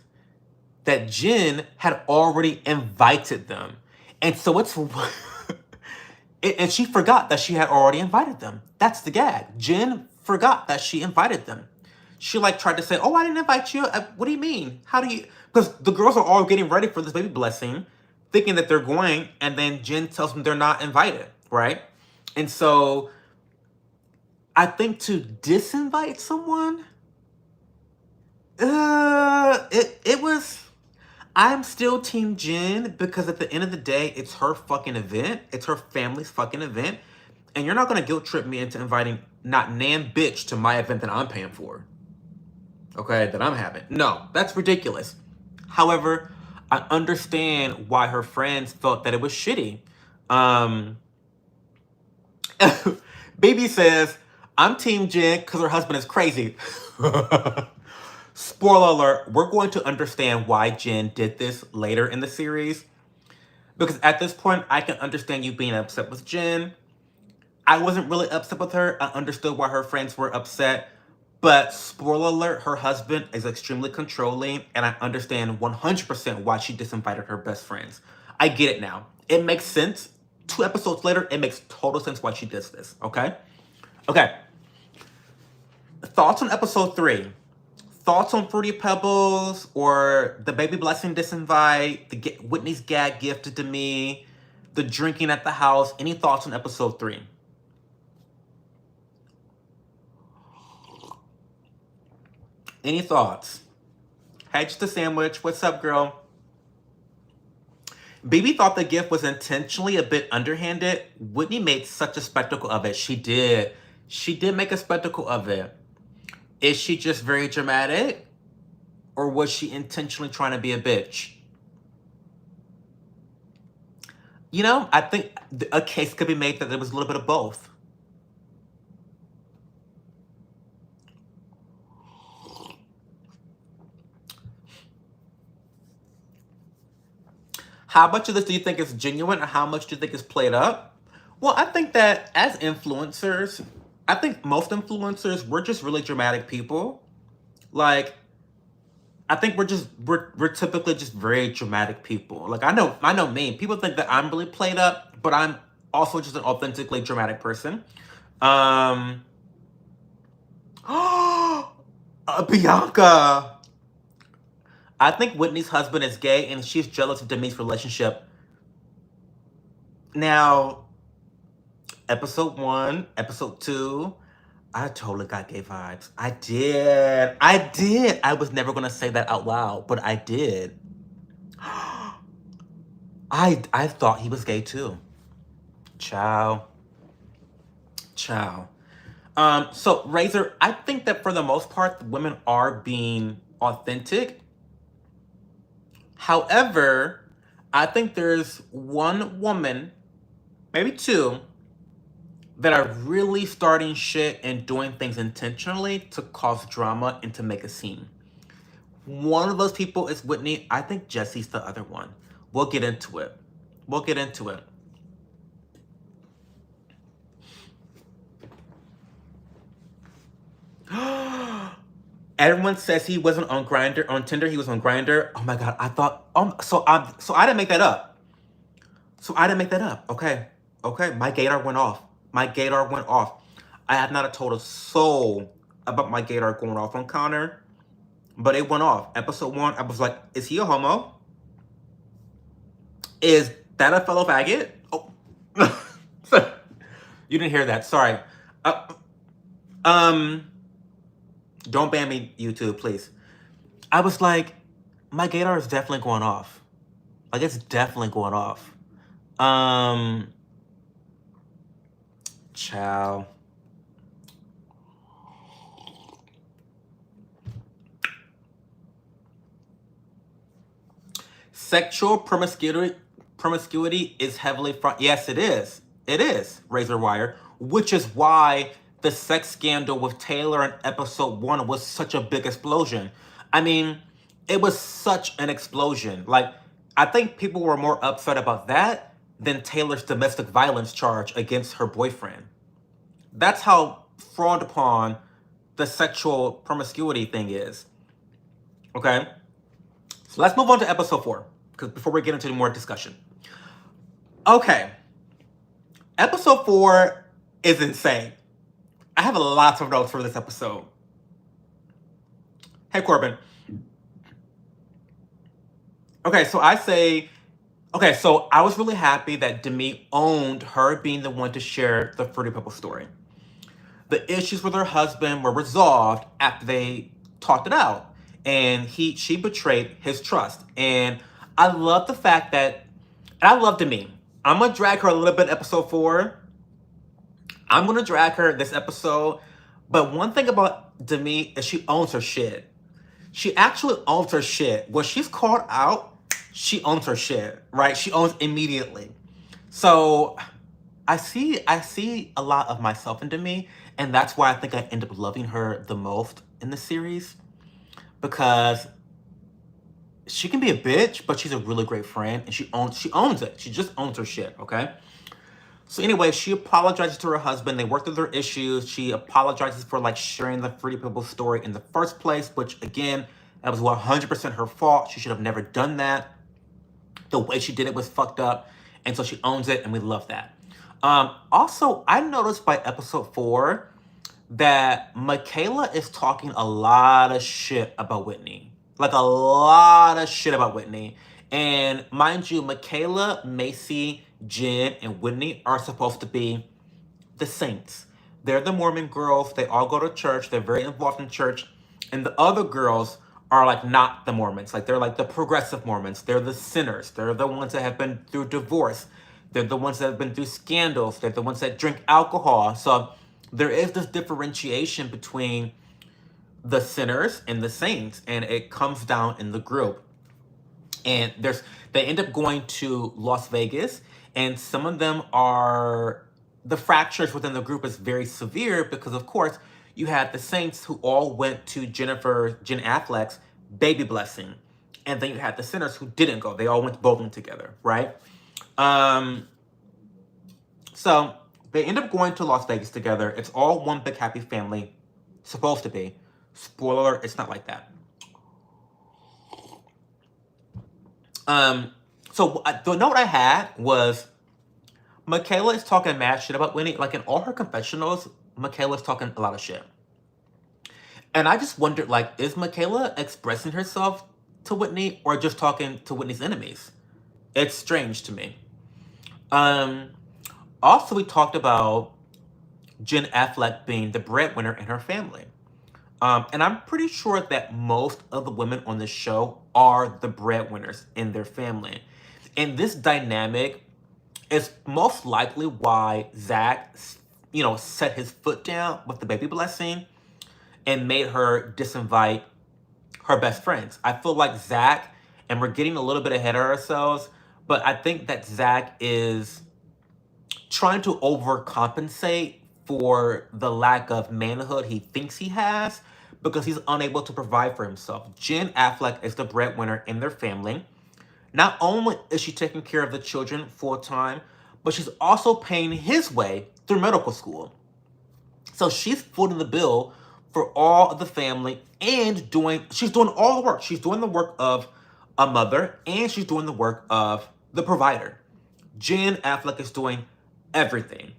that Jen had already invited them. And so it's... and she forgot that she had already invited them. That's the gag. Jen forgot that she invited them. She like tried to say, "Oh, I didn't invite you. What do you mean? How do you?" Because the girls are all getting ready for this baby blessing, thinking that they're going, and then Jen tells them they're not invited, right? And so, I think to disinvite someone, it was. I'm still Team Jen because at the end of the day, it's her fucking event. It's her family's fucking event. And you're not going to guilt trip me into inviting not nan bitch to my event that I'm paying for. Okay, that I'm having. No, that's ridiculous. However, I understand why her friends felt that it was shitty. Baby says, I'm Team Jen because her husband is crazy. Spoiler alert, we're going to understand why Jen did this later in the series. Because at this point, I can understand you being upset with Jen. I wasn't really upset with her. I understood why her friends were upset. But spoiler alert, her husband is extremely controlling. And I understand 100% why she disinvited her best friends. I get it now. It makes sense. 2 episodes later, it makes total sense why she does this. Okay? Okay. Thoughts on episode 3. Thoughts on Fruity Pebbles or the baby blessing disinvite, Whitney's gag gift to me, the drinking at the house. Any thoughts on episode 3? Any thoughts? Hey, just a sandwich. What's up, girl? Baby thought the gift was intentionally a bit underhanded. Whitney made such a spectacle of it. She did. She did make a spectacle of it. Is she just very dramatic? Or was she intentionally trying to be a bitch? You know, I think a case could be made that there was a little bit of both. How much of this do you think is genuine and how much do you think is played up? Well, I think that as influencers, I think most influencers, we're just really dramatic people. Like, I think we're typically just very dramatic people. Like, I know me. People think that I'm really played up, but I'm also just an authentically dramatic person. Bianca. I think Whitney's husband is gay and she's jealous of Demi's relationship. Now, episode 1, episode 2, I totally got gay vibes. I did. I did. I was never gonna say that out loud, but I did. I thought he was gay too. Ciao. Ciao. So Razor, I think that for the most part, the women are being authentic. However, I think there's one woman, maybe two, that are really starting shit and doing things intentionally to cause drama and to make a scene. One of those people is Whitney. I think Jessi's the other one. We'll get into it. We'll get into it. Everyone says he wasn't on Grindr, on Tinder. He was on Grindr. Oh my god! I thought. So I didn't make that up. Okay. Okay. My gaydar went off. My gaydar went off. I have not told a soul about my gaydar going off on Connor, but it went off. Episode 1, I was like, is he a homo? Is that a fellow faggot? Oh. You didn't hear that. Sorry. Don't ban me, YouTube, please. I was like, my gaydar is definitely going off. Like, it's definitely going off. Ciao. Sexual promiscuity is heavily yes, it is. It is, Razor Wire, which is why the sex scandal with Taylor in episode 1 was such a big explosion. I mean, it was such an explosion. Like, I think people were more upset about that than Taylor's domestic violence charge against her boyfriend. That's how frowned upon the sexual promiscuity thing is. Okay? So let's move on to episode 4, because before we get into more discussion. Okay. Episode 4 is insane. I have lots of notes for this episode. Hey, Corbin. Okay, so I was really happy that Demi owned her being the one to share the Fruity Pebble story. The issues with her husband were resolved after they talked it out, and she betrayed his trust. And I love the fact that, and I love Demi. I'm gonna drag her a little bit episode 4. I'm gonna drag her this episode, but one thing about Demi is she owns her shit. She actually owns her shit. When she's called out, she owns her shit, right? She owns immediately. So I see a lot of myself in Demi, and that's why I think I end up loving her the most in the series, because she can be a bitch, but she's a really great friend, and she owns it. She just owns her shit, okay? So anyway, she apologizes to her husband. They work through their issues. She apologizes for like sharing the Fruity Pebble story in the first place, which again, that was 100% her fault. She should have never done that. The way she did it was fucked up. And so she owns it, and we love that. Also, I noticed by episode 4 that Michaela is talking a lot of shit about Whitney. Like a lot of shit about Whitney. And mind you, Michaela, Macy, Jen, and Whitney are supposed to be the saints. They're the Mormon girls. They all go to church. They're very involved in church. And the other girls are like not the Mormons. Like they're like the progressive Mormons. They're the sinners. They're the ones that have been through divorce. They're the ones that have been through scandals. They're the ones that drink alcohol. So there is this differentiation between the sinners and the saints, and it comes down in the group. And they end up going to Las Vegas, and some of them are, the fractures within the group is very severe because, of course, you had the saints who all went to Jen Affleck's baby blessing, and then you had the sinners who didn't go. They all went bowling together, right? So they end up going to Las Vegas together. It's all one big happy family, supposed to be. Spoiler alert, it's not like that. So the note I had was Michaela is talking mad shit about Whitney. Like in all her confessionals, Michaela's talking a lot of shit. And I just wondered, like, is Michaela expressing herself to Whitney or just talking to Whitney's enemies? It's strange to me. Also, we talked about Jen Affleck being the breadwinner in her family. And I'm pretty sure that most of the women on this show are the breadwinners in their family. And this dynamic is most likely why Zach, set his foot down with the baby blessing and made her disinvite her best friends. I feel like Zach, and we're getting a little bit ahead of ourselves, but I think that Zach is trying to overcompensate for the lack of manhood he thinks he has because he's unable to provide for himself. Jen Affleck is the breadwinner in their family. Not only is she taking care of the children full time, but she's also paying his way through medical school. So she's footing the bill for all of the family and she's doing all the work. She's doing the work of a mother and she's doing the work of the provider. Jen Affleck is doing everything.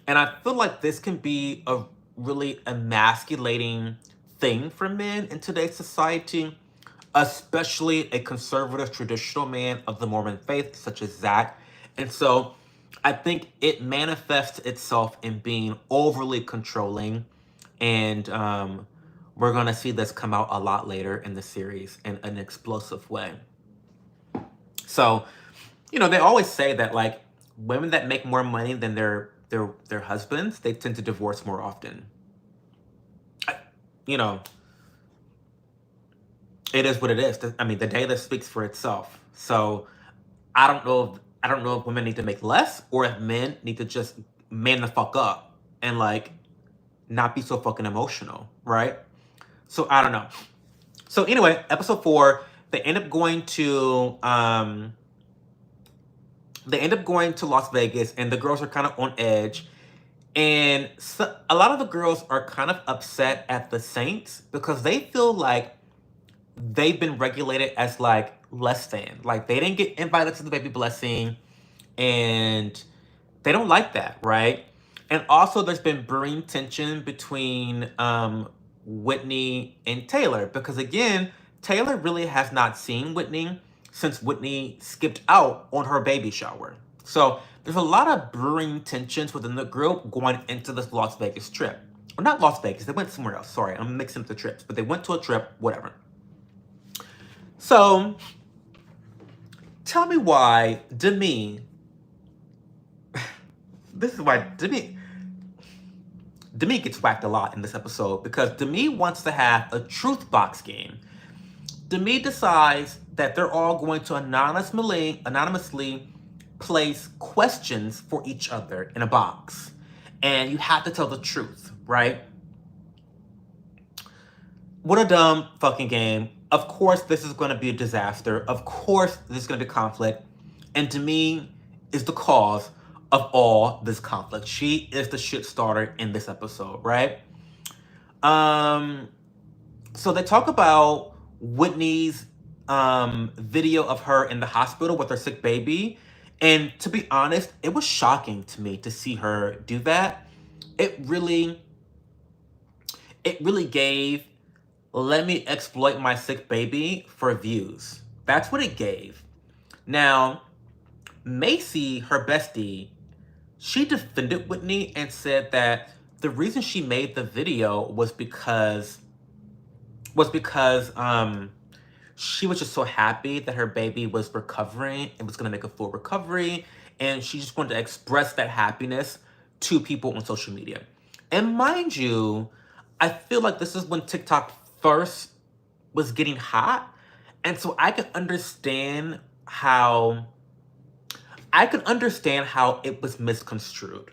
And I feel like this can be a really emasculating thing for men in today's society, especially a conservative, traditional man of the Mormon faith, such as Zach. And so I think it manifests itself in being overly controlling. And we're going to see this come out a lot later in the series in an explosive way. So, they always say that, like, women that make more money than their husbands, they tend to divorce more often. It is what it is. I mean, the data speaks for itself. So I don't know if women need to make less or if men need to just man the fuck up and, like, not be so fucking emotional, right? So I don't know. So anyway, episode 4, they end up going to Las Vegas, and the girls are kind of on edge. And so, a lot of the girls are kind of upset at the Saints because they feel like they've been regulated as, like, less than. Like, they didn't get invited to the baby blessing, and they don't like that, right? And also, there's been brewing tension between Whitney and Taylor because, again, Taylor really has not seen Whitney since Whitney skipped out on her baby shower. So there's a lot of brewing tensions within the group going into this Las Vegas trip. Or not Las Vegas, they went somewhere else. Sorry, I'm mixing up the trips. But they went to a trip, whatever. So, tell me why Demi... This is why Demi gets whacked a lot in this episode because Demi wants to have a truth box game. Demi decides that they're all going to anonymously place questions for each other in a box. And you have to tell the truth, right? What a dumb fucking game. Of course, this is going to be a disaster. Of course, there's going to be conflict. And Demi is the cause of all this conflict. She is the shit starter in this episode, right? So they talk about Whitney's video of her in the hospital with her sick baby. And to be honest, it was shocking to me to see her do that. It really gave, let me exploit my sick baby for views. That's what it gave. Now, Macy, her bestie, she defended Whitney and said that the reason she made the video was because she was just so happy that her baby was recovering and was going to make a full recovery, and she just wanted to express that happiness to people on social media. And mind you, I feel like this is when TikTok first was getting hot, and so I can understand how it was misconstrued.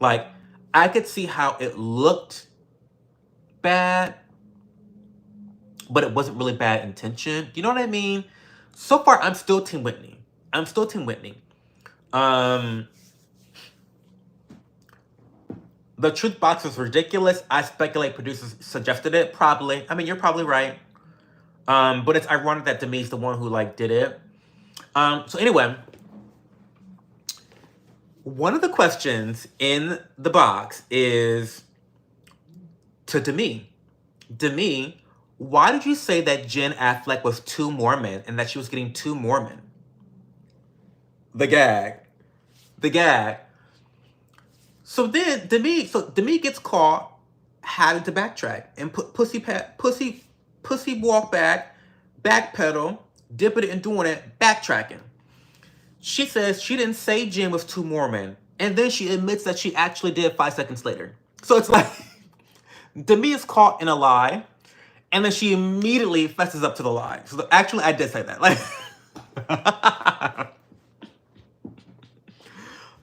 Like, I could see how it looked bad, but it wasn't really bad intention. You know what I mean? So far, I'm still Team Whitney. The truth box is ridiculous. I speculate producers suggested it. Probably. I mean, you're probably right. But it's ironic that Demi's the one who, like, did it. So anyway, one of the questions in the box is to Demi. Demi, why did you say that Jen Affleck was too Mormon and that she was getting too Mormon? The gag. So then Demi gets caught having to backtrack and put pussy walk back, backpedal, dipping it and doing it, backtracking. She says she didn't say Jen was too Mormon, and then she admits that she actually did 5 seconds later. So it's like Demi is caught in a lie, and then she immediately fesses up to the lie. So actually, I did say that.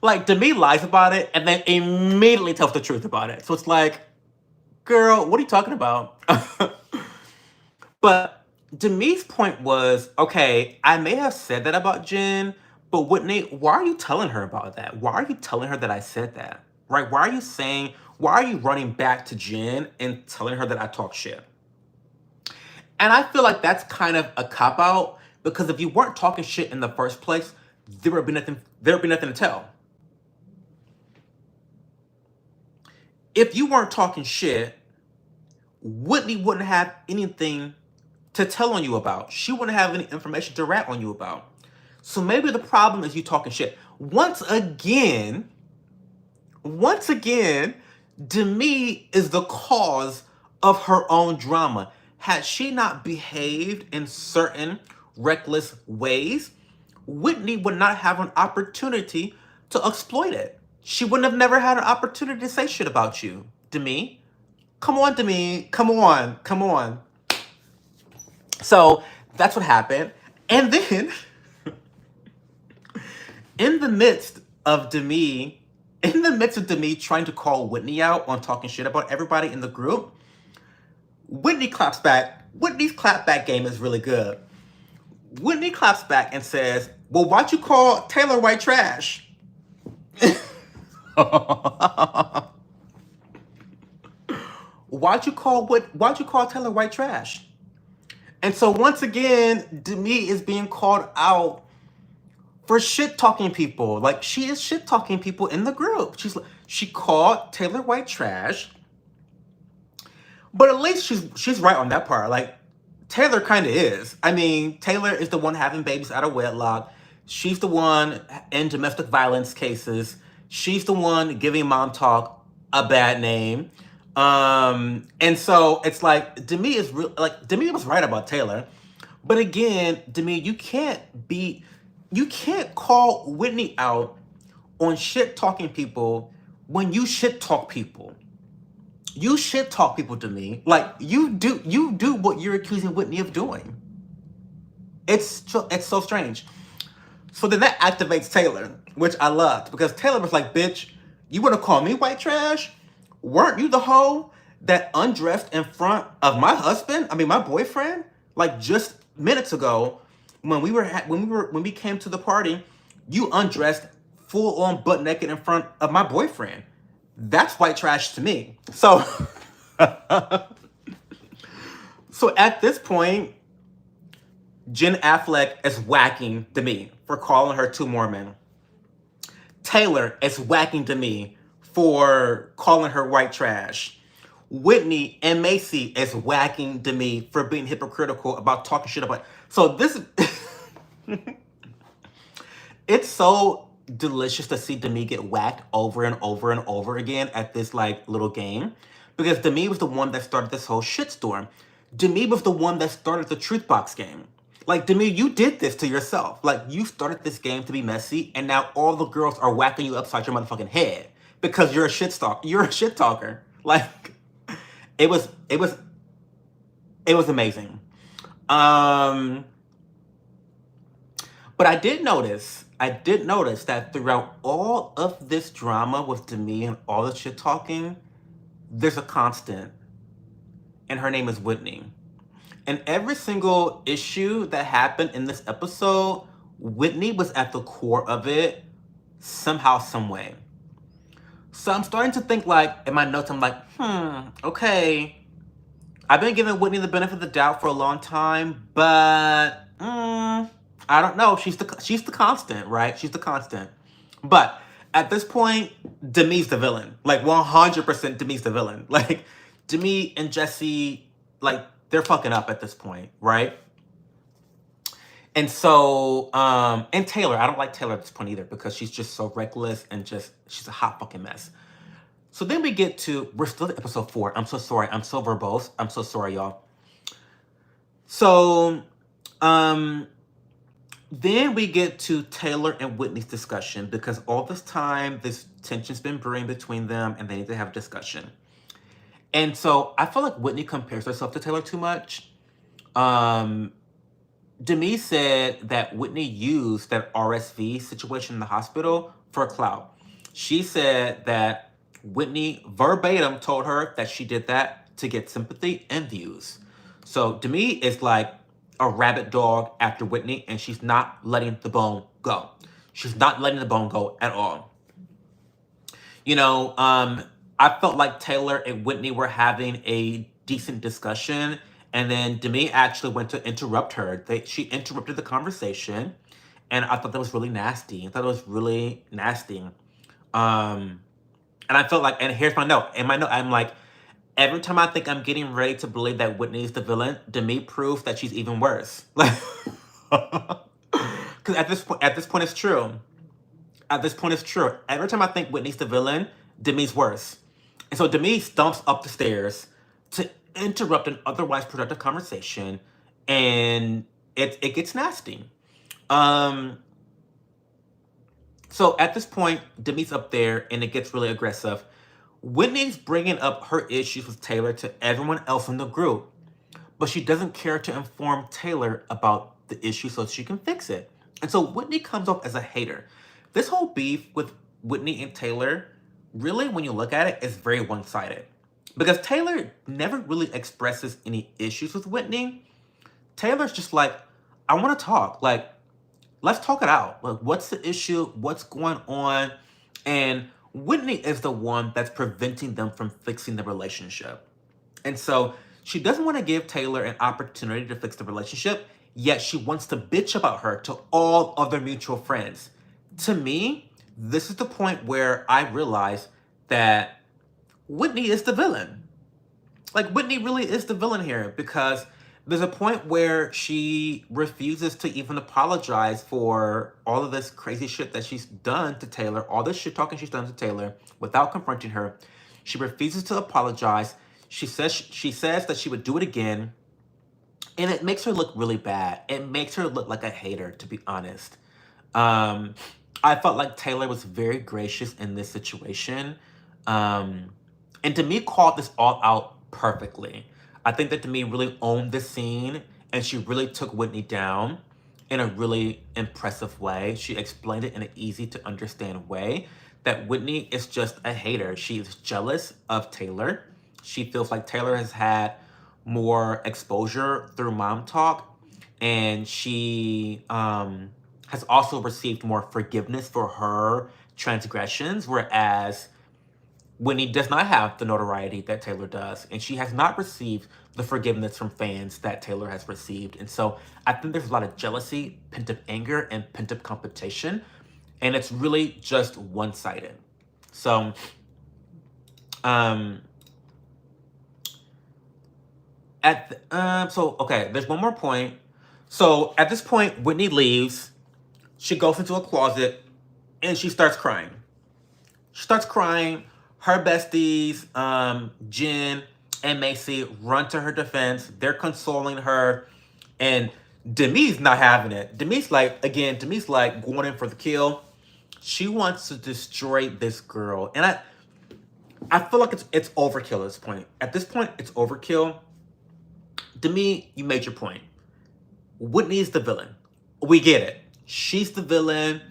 Like Demi lies about it, and then immediately tells the truth about it. So it's like, girl, what are you talking about? But Demi's point was, okay, I may have said that about Jen, but Whitney, why are you telling her about that? Why are you telling her that I said that? Right? Why are you running back to Jen and telling her that I talk shit? And I feel like that's kind of a cop-out, because if you weren't talking shit in the first place, there would be nothing to tell. If you weren't talking shit, Whitney wouldn't have anything to tell on you about. She wouldn't have any information to rat on you about. So maybe the problem is you talking shit. Once again, Demi is the cause of her own drama. Had she not behaved in certain reckless ways, Whitney would not have an opportunity to exploit it. She wouldn't have never had an opportunity to say shit about you, Demi. Come on, Demi. Come on. So that's what happened. And then, in the midst of Demi trying to call Whitney out on talking shit about everybody in the group, Whitney claps back. Whitney's clapback game is really good. Whitney claps back and says, well, why'd you call Taylor white trash? Why'd you call Taylor white trash? And so once again, Demi is being called out for shit talking people. Like, she is shit talking people in the group. She called Taylor white trash, but at least she's right on that part. Like, Taylor kind of is. I mean, Taylor is the one having babies out of wedlock. She's the one in domestic violence cases. She's the one giving Mom Talk a bad name. And so it's like Demi was right about Taylor. But again, Demi, you can't call Whitney out on shit talking people when you shit talk people. You shit talk people, Demi. Like, you do what you're accusing Whitney of doing. It's so strange. So then that activates Taylor, which I loved, because Taylor was like, bitch, you want to call me white trash? Weren't you the hoe that undressed in front of my my boyfriend? Like, just minutes ago, when we came to the party, you undressed full on butt naked in front of my boyfriend. That's white trash to me. So, so at this point, Jen Affleck is whacking Demi for calling her too Mormon. Taylor is whacking Demi for calling her white trash. Whitney and Macy is whacking Demi for being hypocritical about talking shit about. So this, it's so delicious to see Demi get whacked over and over and over again at this like little game, because Demi was the one that started this whole shitstorm. Demi was the one that started the truth box game. Like, Demi, you did this to yourself. Like, you started this game to be messy, and now all the girls are whacking you upside your motherfucking head because you're a shit talker. Like, it was amazing. But I did notice that throughout all of this drama with Demi and all the shit talking, there's a constant, and her name is Whitney. And every single issue that happened in this episode, Whitney was at the core of it somehow, some way. So I'm starting to think, like, in my notes, I'm like, okay, I've been giving Whitney the benefit of the doubt for a long time, but I don't know. She's the constant, right? She's the constant. But at this point, Demi's the villain. Like, 100% Demi's the villain. Like, Demi and Jessi, like, they're fucking up at this point, right? And so, and Taylor, I don't like Taylor at this point either, because she's just so reckless and she's a hot fucking mess. So then we get to, we're still at episode 4. I'm so sorry. I'm so verbose. I'm so sorry, y'all. So, then we get to Taylor and Whitney's discussion because all this time, this tension's been brewing between them and they need to have a discussion. And so I feel like Whitney compares herself to Taylor too much. Demi said that Whitney used that RSV situation in the hospital for clout. She said that Whitney verbatim told her that she did that to get sympathy and views. So Demi is like a rabid dog after Whitney, and she's not letting the bone go. She's not letting the bone go at all. You know, I felt like Taylor and Whitney were having a decent discussion, and then Demi actually went to interrupt her. She interrupted the conversation, and I thought that was really nasty. I thought it was really nasty. And I felt like, and here's my note. In my note, I'm like, every time I think I'm getting ready to believe that Whitney is the villain, Demi proves that she's even worse. Like, because at this point, it's true. At this point, it's true. Every time I think Whitney's the villain, Demi's worse. And so Demi stomps up the stairs to interrupt an otherwise productive conversation, and it gets nasty. So at this point, Demi's up there, and it gets really aggressive. Whitney's bringing up her issues with Taylor to everyone else in the group, but she doesn't care to inform Taylor about the issue so she can fix it. And so Whitney comes off as a hater. This whole beef with Whitney and Taylor, really, when you look at it, is very one-sided. Because Taylor never really expresses any issues with Whitney. Taylor's just like, I want to talk. Like, let's talk it out. Like, what's the issue? What's going on? And Whitney is the one that's preventing them from fixing the relationship. And so she doesn't want to give Taylor an opportunity to fix the relationship, yet she wants to bitch about her to all other mutual friends. To me, this is the point where I realize that Whitney is the villain. Like, Whitney really is the villain here, because there's a point where she refuses to even apologize for all of this crazy shit that she's done to Taylor, all this shit talking she's done to Taylor without confronting her. She refuses to apologize. She says that she would do it again, and it makes her look really bad. It makes her look like a hater, to be honest. I felt like Taylor was very gracious in this situation. And Demi called this all out perfectly. I think that Demi really owned the scene, and she really took Whitney down in a really impressive way. She explained it in an easy to understand way that Whitney is just a hater. She is jealous of Taylor. She feels like Taylor has had more exposure through Mom Talk, and she has also received more forgiveness for her transgressions, whereas Whitney does not have the notoriety that Taylor does, and she has not received the forgiveness from fans that Taylor has received. And so I think there's a lot of jealousy, pent-up anger, and pent-up competition, and it's really just one-sided. So, okay, there's one more point. So at this point, Whitney leaves. She goes into a closet, and she starts crying. She starts crying. Her besties, Jen and Macy, run to her defense. They're consoling her. And Demi's not having it. Demi's like going in for the kill. She wants to destroy this girl. And I feel like it's overkill at this point. At this point, it's overkill. Demi, you made your point. Whitney's the villain. We get it. She's the villain.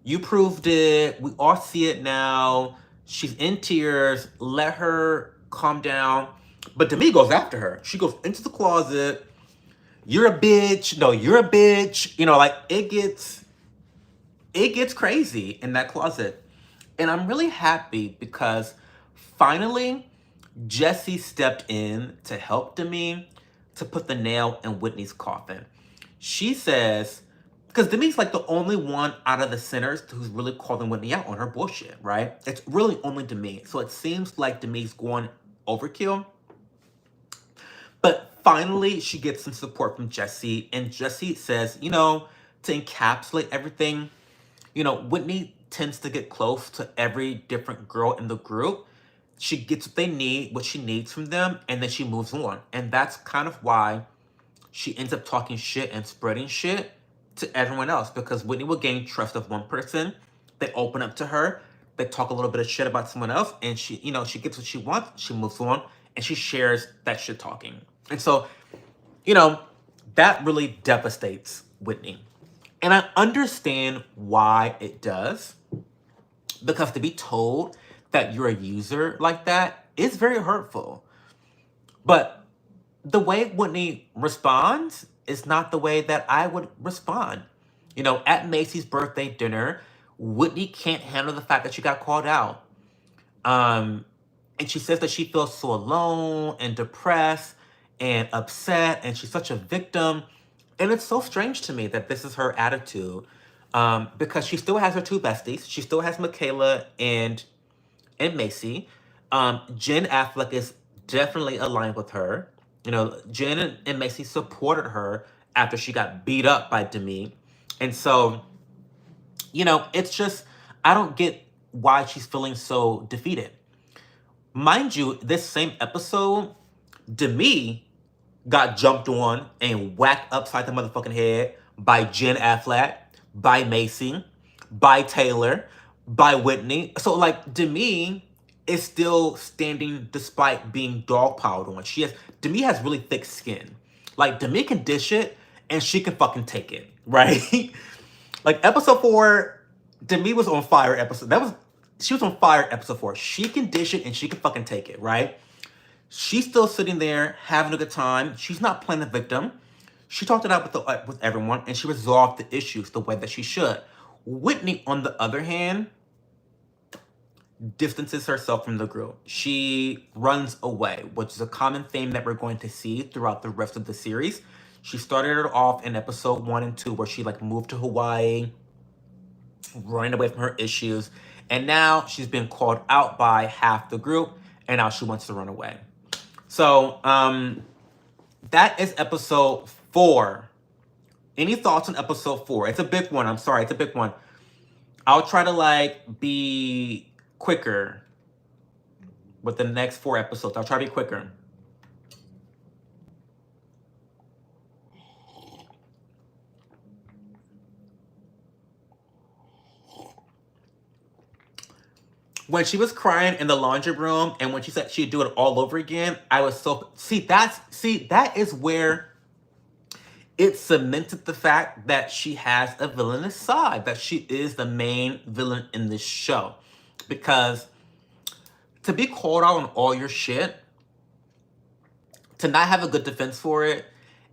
You proved it. We all see it now. She's in tears. Let her calm down. But Demi goes after her. She goes into the closet. You're a bitch. No, you're a bitch. You know, like, it gets crazy in that closet. And I'm really happy because finally Jessi stepped in to help Demi to put the nail in Whitney's coffin. She says, because Demi's like the only one out of the sinners who's really calling Whitney out on her bullshit, right? It's really only Demi. So it seems like Demi's going overkill. But finally, she gets some support from Jessi. And Jessi says, you know, to encapsulate everything, you know, Whitney tends to get close to every different girl in the group. She gets what she needs from them, and then she moves on. And that's kind of why she ends up talking shit and spreading shit to everyone else, because Whitney will gain trust of one person. They open up to her. They talk a little bit of shit about someone else, and she, she gets what she wants. She moves on, and she shares that shit talking. And so, that really devastates Whitney. And I understand why it does, because to be told that you're a user like that is very hurtful. But the way Whitney responds is not the way that I would respond. At Macy's birthday dinner, Whitney can't handle the fact that she got called out. And she says that she feels so alone and depressed and upset, and she's such a victim. And it's so strange to me that this is her attitude, because she still has her two besties. She still has Michaela and Macy. Jen Affleck is definitely aligned with her. Jen and Macy supported her after she got beat up by Demi. And so, it's just, I don't get why she's feeling so defeated. Mind you, this same episode, Demi got jumped on and whacked upside the motherfucking head by Jen Affleck, by Macy, by Taylor, by Whitney. So, like, Demi is still standing despite being dogpiled on. Demi has really thick skin. Like, Demi can dish it, and she can fucking take it, right? Like, episode 4, Demi was on fire she was on fire episode 4. She can dish it, and she can fucking take it, right? She's still sitting there having a good time. She's not playing the victim. She talked it out with everyone, and she resolved the issues the way that she should. Whitney, on the other hand, distances herself from the group. She runs away, which is a common theme that we're going to see throughout the rest of the series. She started it off in episode 1 and 2, where she moved to Hawaii, running away from her issues, and now she's been called out by half the group, and now she wants to run away. So, that is episode 4. Any thoughts on episode 4? It's a big one. I'm sorry, it's a big one. I'll try to be quicker with the next 4 episodes. I'll try to be quicker. When she was crying in the laundry room, and when she said she'd do it all over again, I was so... that is where it cemented the fact that she has a villainous side, that she is the main villain in this show. Because to be called out on all your shit, to not have a good defense for it,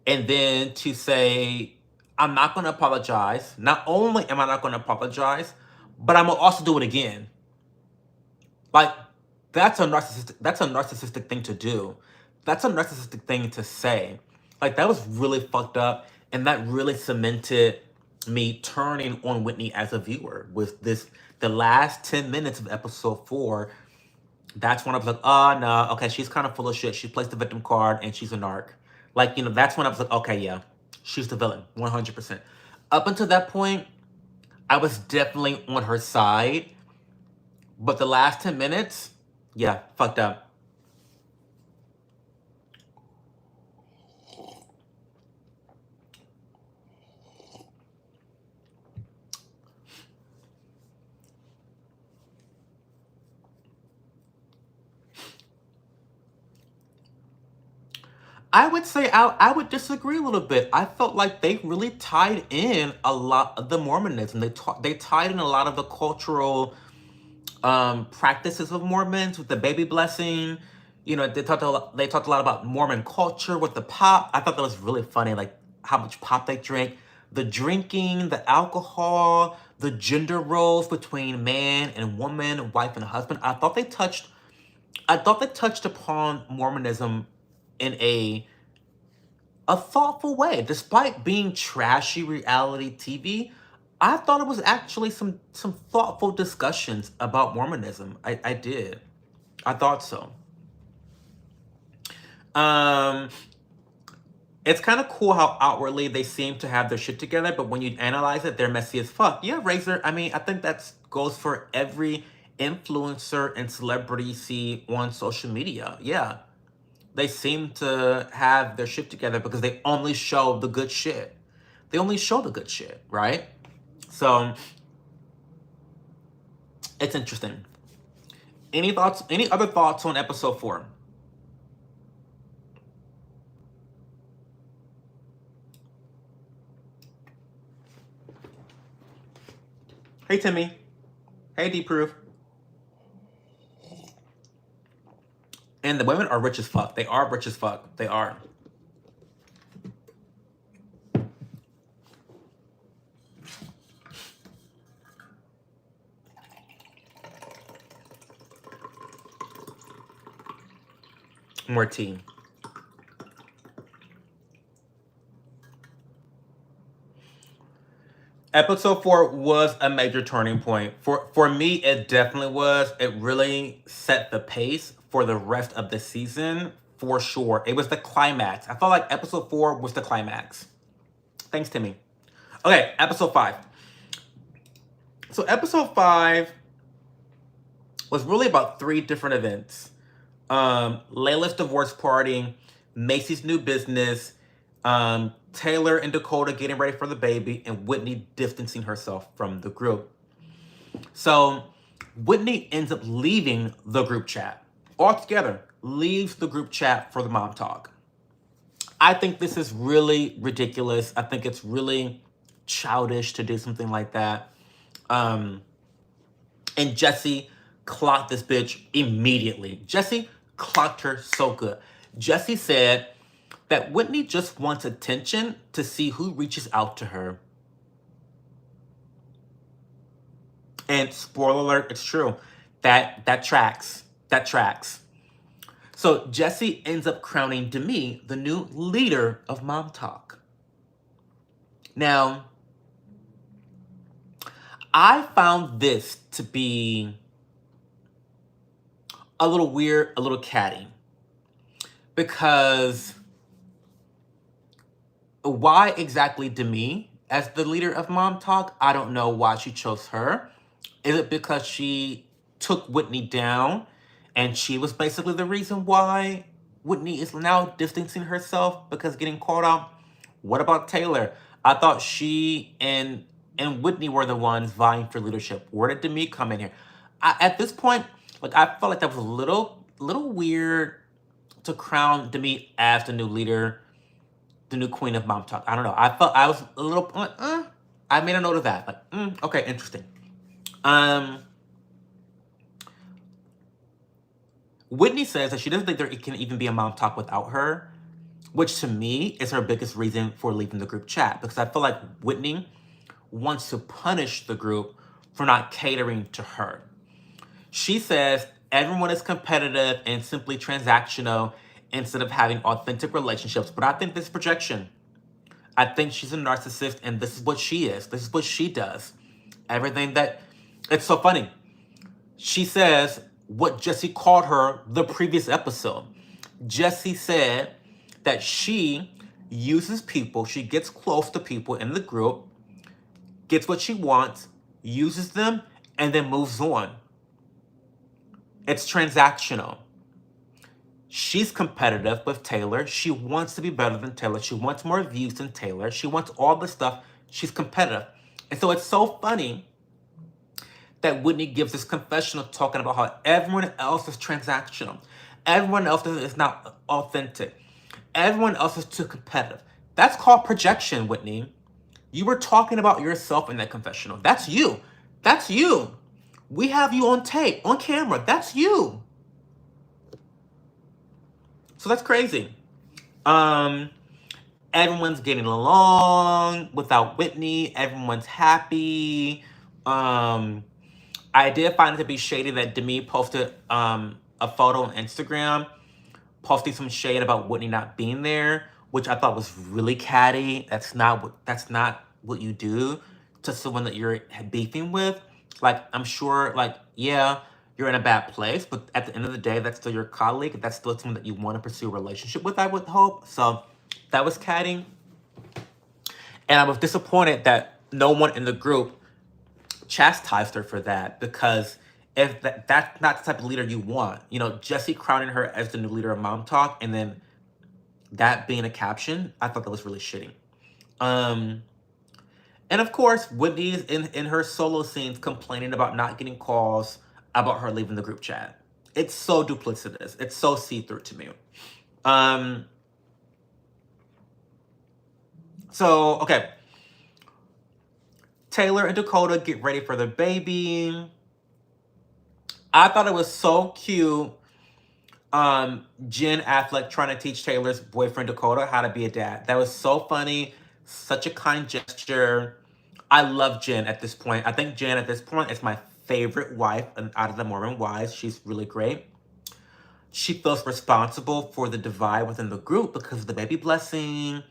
and then to say, I'm not going to apologize. Not only am I not going to apologize, but I'm going to also do it again. That's a narcissistic thing to do. That's a narcissistic thing to say. That was really fucked up, and that really cemented me turning on Whitney as a viewer. With the last 10 minutes of episode 4, that's when I was like, oh, no, okay, she's kind of full of shit. She plays the victim card, and she's a narc. That's when I was like, okay, yeah, she's the villain, 100%. Up until that point, I was definitely on her side. But the last 10 minutes, yeah, fucked up. I would say I would disagree a little bit. I felt like they really tied in a lot of the Mormonism. They tied in a lot of the cultural practices of Mormons with the baby blessing. They talked a lot about Mormon culture with the pop. I thought that was really funny, how much pop they drink, the drinking, the alcohol, the gender roles between man and woman, wife and husband. I thought they touched upon Mormonism in a thoughtful way. Despite being trashy reality TV, I thought it was actually some thoughtful discussions about Mormonism. I did. I thought so. it's kind of cool how outwardly they seem to have their shit together, but when you analyze it, they're messy as fuck. Yeah, Razor. I mean, I think that goes for every influencer and celebrity you see on social media. Yeah, they seem to have their shit together because they only show the good shit. They only show the good shit, right? So it's interesting. Any thoughts? Any other thoughts on episode 4? Hey Timmy. Hey D-Proof. And the women are rich as fuck. They are rich as fuck. They are. More tea. Episode 4 was a major turning point. For me, it definitely was. It really set the pace for the rest of the season, for sure. It was the climax. I felt like episode 4 was the climax. Thanks, Timmy. Okay, episode 5. So episode 5 was really about 3 different events. Layla's divorce party, Macy's new business, Taylor and Dakota getting ready for the baby, and Whitney distancing herself from the group. So Whitney ends up leaving the group chat altogether, leaves the group chat for the mom talk. I think this is really ridiculous. I think it's really childish to do something like that. And Jessi clocked this bitch immediately. Jessi clocked her so good. Jessi said that Whitney just wants attention to see who reaches out to her. And spoiler alert, it's true. That tracks. That tracks. So Jessi ends up crowning Demi the new leader of Mom Talk. Now, I found this to be a little weird, a little catty. Because why exactly Demi as the leader of Mom Talk? I don't know why she chose her. Is it because she took Whitney down and she was basically the reason why Whitney is now distancing herself because getting called out? What about Taylor? I thought she and Whitney were the ones vying for leadership. Where did Demi come in here? At this point, like, I felt like that was a little weird to crown Demi as the new leader, the new queen of Mom Talk. I don't know. I was a little I made a note of that. Like, okay, interesting. Whitney says that she doesn't think there can even be a Mom Talk without her, which to me is her biggest reason for leaving the group chat, because I feel like Whitney wants to punish the group for not catering to her. She says everyone is competitive and simply transactional instead of having authentic relationships, but I think this is projection. I think she's a narcissist, and this is what she is. This is what she does. Everything that... It's so funny. She says what Jessi called her the previous episode. Jessi said that she uses people, she gets close to people in the group, gets what she wants, uses them, and then moves on. It's transactional. She's competitive with Taylor. She wants to be better than Taylor. She wants more views than Taylor. She wants all the stuff. She's competitive. And so it's so funny that Whitney gives this confessional talking about how everyone else is transactional. Everyone else is not authentic. Everyone else is too competitive. That's called projection, Whitney. You were talking about yourself in that confessional. That's you. That's you. We have you on tape, on camera. That's you. So that's crazy. Everyone's getting along without Whitney. Everyone's happy. I did find it to be shady that Demi posted a photo on Instagram posting some shade about Whitney not being there, which I thought was really catty. That's not what you do to someone that you're beefing with. Like, I'm sure, like, yeah, you're in a bad place, but at the end of the day, that's still your colleague. That's still someone that you want to pursue a relationship with, I would hope. So that was catty. And I was disappointed that no one in the group chastised her for that, because if that's not the type of leader you want, you know, Jessi crowning her as the new leader of Mom Talk, and then that being a caption, I thought that was really shitty. And of course, Whitney is in her solo scenes complaining about not getting calls about her leaving the group chat. It's so duplicitous. It's so see-through to me. So, okay. Taylor and Dakota get ready for their baby. I thought it was so cute. Jen Affleck trying to teach Taylor's boyfriend Dakota how to be a dad. That was so funny. Such a kind gesture. I love Jen at this point. I think Jen at this point is my favorite wife out of the Mormon wives. She's really great. She feels responsible for the divide within the group because of the baby blessing.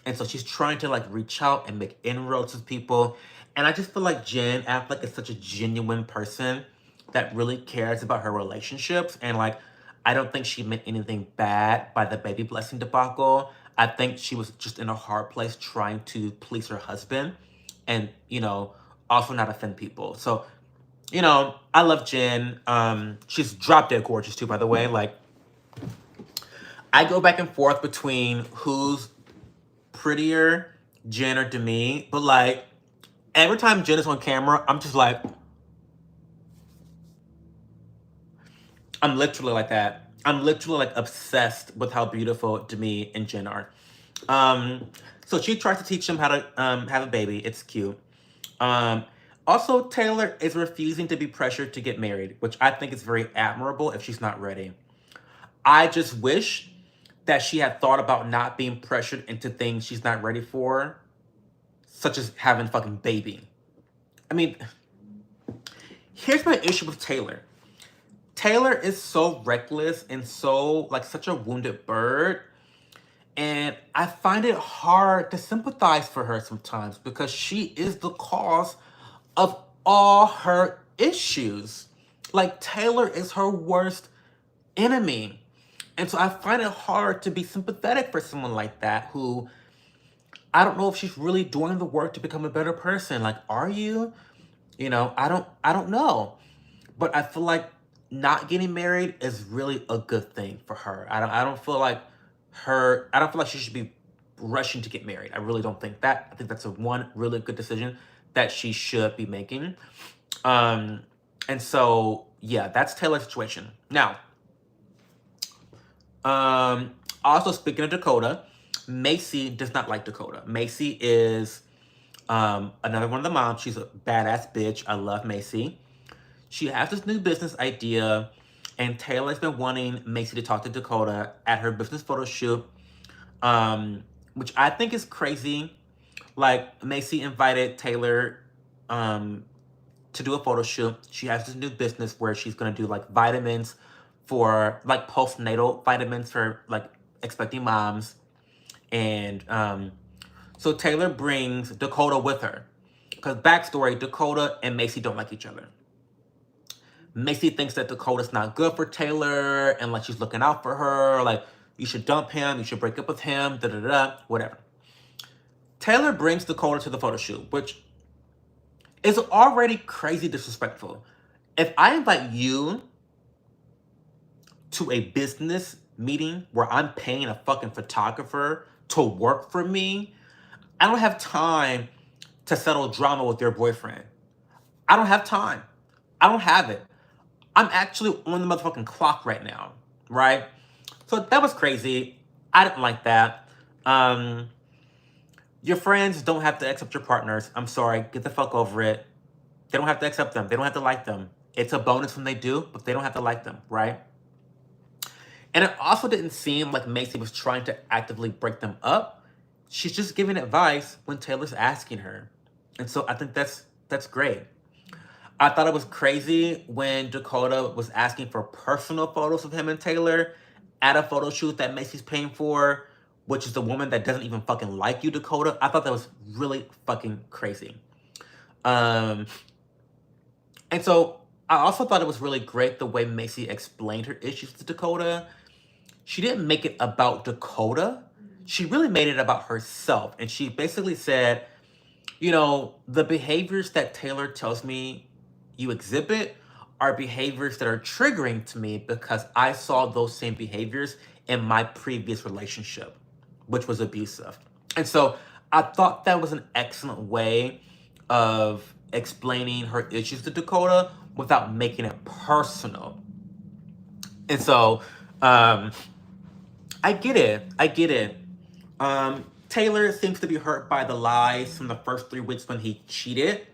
And so she's trying to like reach out and make inroads with people. And I just feel like Jen Affleck is such a genuine person that really cares about her relationships. And like, I don't think she meant anything bad by the baby blessing debacle. I think she was just in a hard place trying to please her husband and, you know, also not offend people. So, you know, I love Jen. She's drop dead gorgeous too, by the way. Like, I go back and forth between who's prettier, Jen or Demi, but like, every time Jen is on camera, I'm just like, I'm literally like that. I'm literally like obsessed with how beautiful Demi and Jen are. So she tries to teach them how to have a baby. It's cute. Also, Taylor is refusing to be pressured to get married, which I think is very admirable if she's not ready. I just wish that she had thought about not being pressured into things she's not ready for, such as having a fucking baby. I mean, here's my issue with Taylor. Taylor is so reckless and so like such a wounded bird. And I find it hard to sympathize for her sometimes because she is the cause of all her issues. Like, Taylor is her worst enemy. And so I find it hard to be sympathetic for someone like that who, I don't know if she's really doing the work to become a better person. Like, are you? You know, I don't know. But I feel like not getting married is really a good thing for her. I don't feel like she should be rushing to get married. I really don't think that. I think that's one really good decision that she should be making. And so, yeah, that's Taylor's situation. Now, also speaking of Dakota, Macy does not like Dakota. Macy is another one of the moms. She's a badass bitch. I love Macy. She has this new business idea, and Taylor's been wanting Macy to talk to Dakota at her business photo shoot, which I think is crazy. Like, Macy invited Taylor to do a photo shoot. She has this new business where she's going to do like vitamins for like postnatal vitamins for like expecting moms. And so Taylor brings Dakota with her. Because backstory, Dakota and Macy don't like each other. Macy thinks that Dakota's not good for Taylor and like she's looking out for her. Like, you should dump him, you should break up with him, whatever. Taylor brings Dakota to the photo shoot, which is already crazy disrespectful. If I invite you to a business meeting where I'm paying a fucking photographer to work for me, I don't have time to settle drama with your boyfriend. I don't have time. I don't have it. I'm actually on the motherfucking clock right now, right? So that was crazy. I didn't like that. Your friends don't have to accept your partners. I'm sorry. Get the fuck over it. They don't have to accept them. They don't have to like them. It's a bonus when they do, but they don't have to like them, right? And it also didn't seem like Macy was trying to actively break them up. She's just giving advice when Taylor's asking her. And so I think that's great. I thought it was crazy when Dakota was asking for personal photos of him and Taylor at a photo shoot that Macy's paying for, which is the woman that doesn't even fucking like you, Dakota. I thought that was really fucking crazy. And so I also thought it was really great the way Macy explained her issues to Dakota. She didn't make it about Dakota. she really made it about herself. And she basically said, you know, the behaviors that Taylor tells me you exhibit are behaviors that are triggering to me because I saw those same behaviors in my previous relationship, which was abusive. And so I thought that was an excellent way of explaining her issues to Dakota without making it personal. And so I get it. I get it. Taylor seems to be hurt by the lies from the first 3 weeks when he cheated.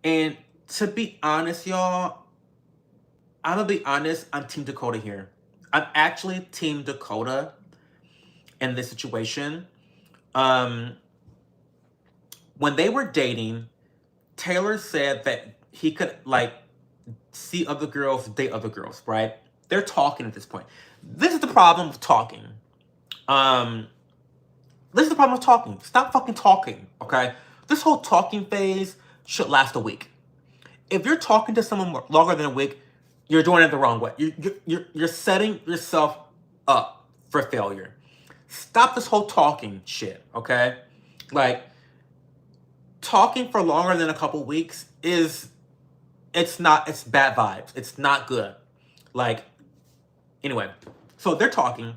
And to be honest, y'all, I'm gonna be honest, I'm Team Dakota here. I'm actually Team Dakota in this situation. When they were dating, Taylor said that he could like see other girls, date other girls, right? They're talking at this point. This is the problem with talking. This is the problem with talking. Stop fucking talking, okay? This whole talking phase should last a week. If you're talking to someone longer than a week, you're doing it the wrong way. You're setting yourself up for failure. Stop this whole talking shit, okay? Like, talking for longer than a couple weeks it's bad vibes. It's not good. Like, anyway, so they're talking.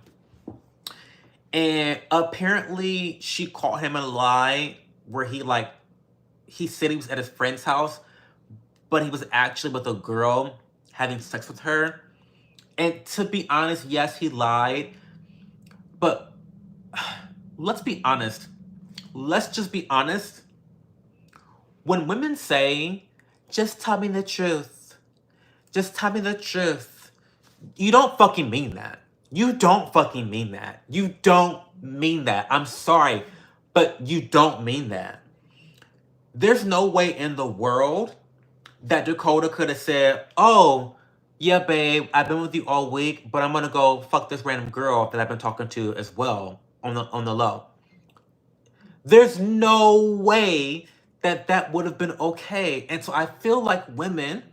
And apparently she caught him in a lie where he said he was at his friend's house, but he was actually with a girl having sex with her. And to be honest, yes, he lied. But let's be honest. Let's just be honest. When women say, just tell me the truth. Just tell me the truth. You don't fucking mean that. You don't fucking mean that. You don't mean that. I'm sorry, but you don't mean that. There's no way in the world that Dakota could have said, oh, yeah, babe, I've been with you all week, but I'm gonna go fuck this random girl that I've been talking to as well on the low. There's no way that would have been okay. And so I feel like women,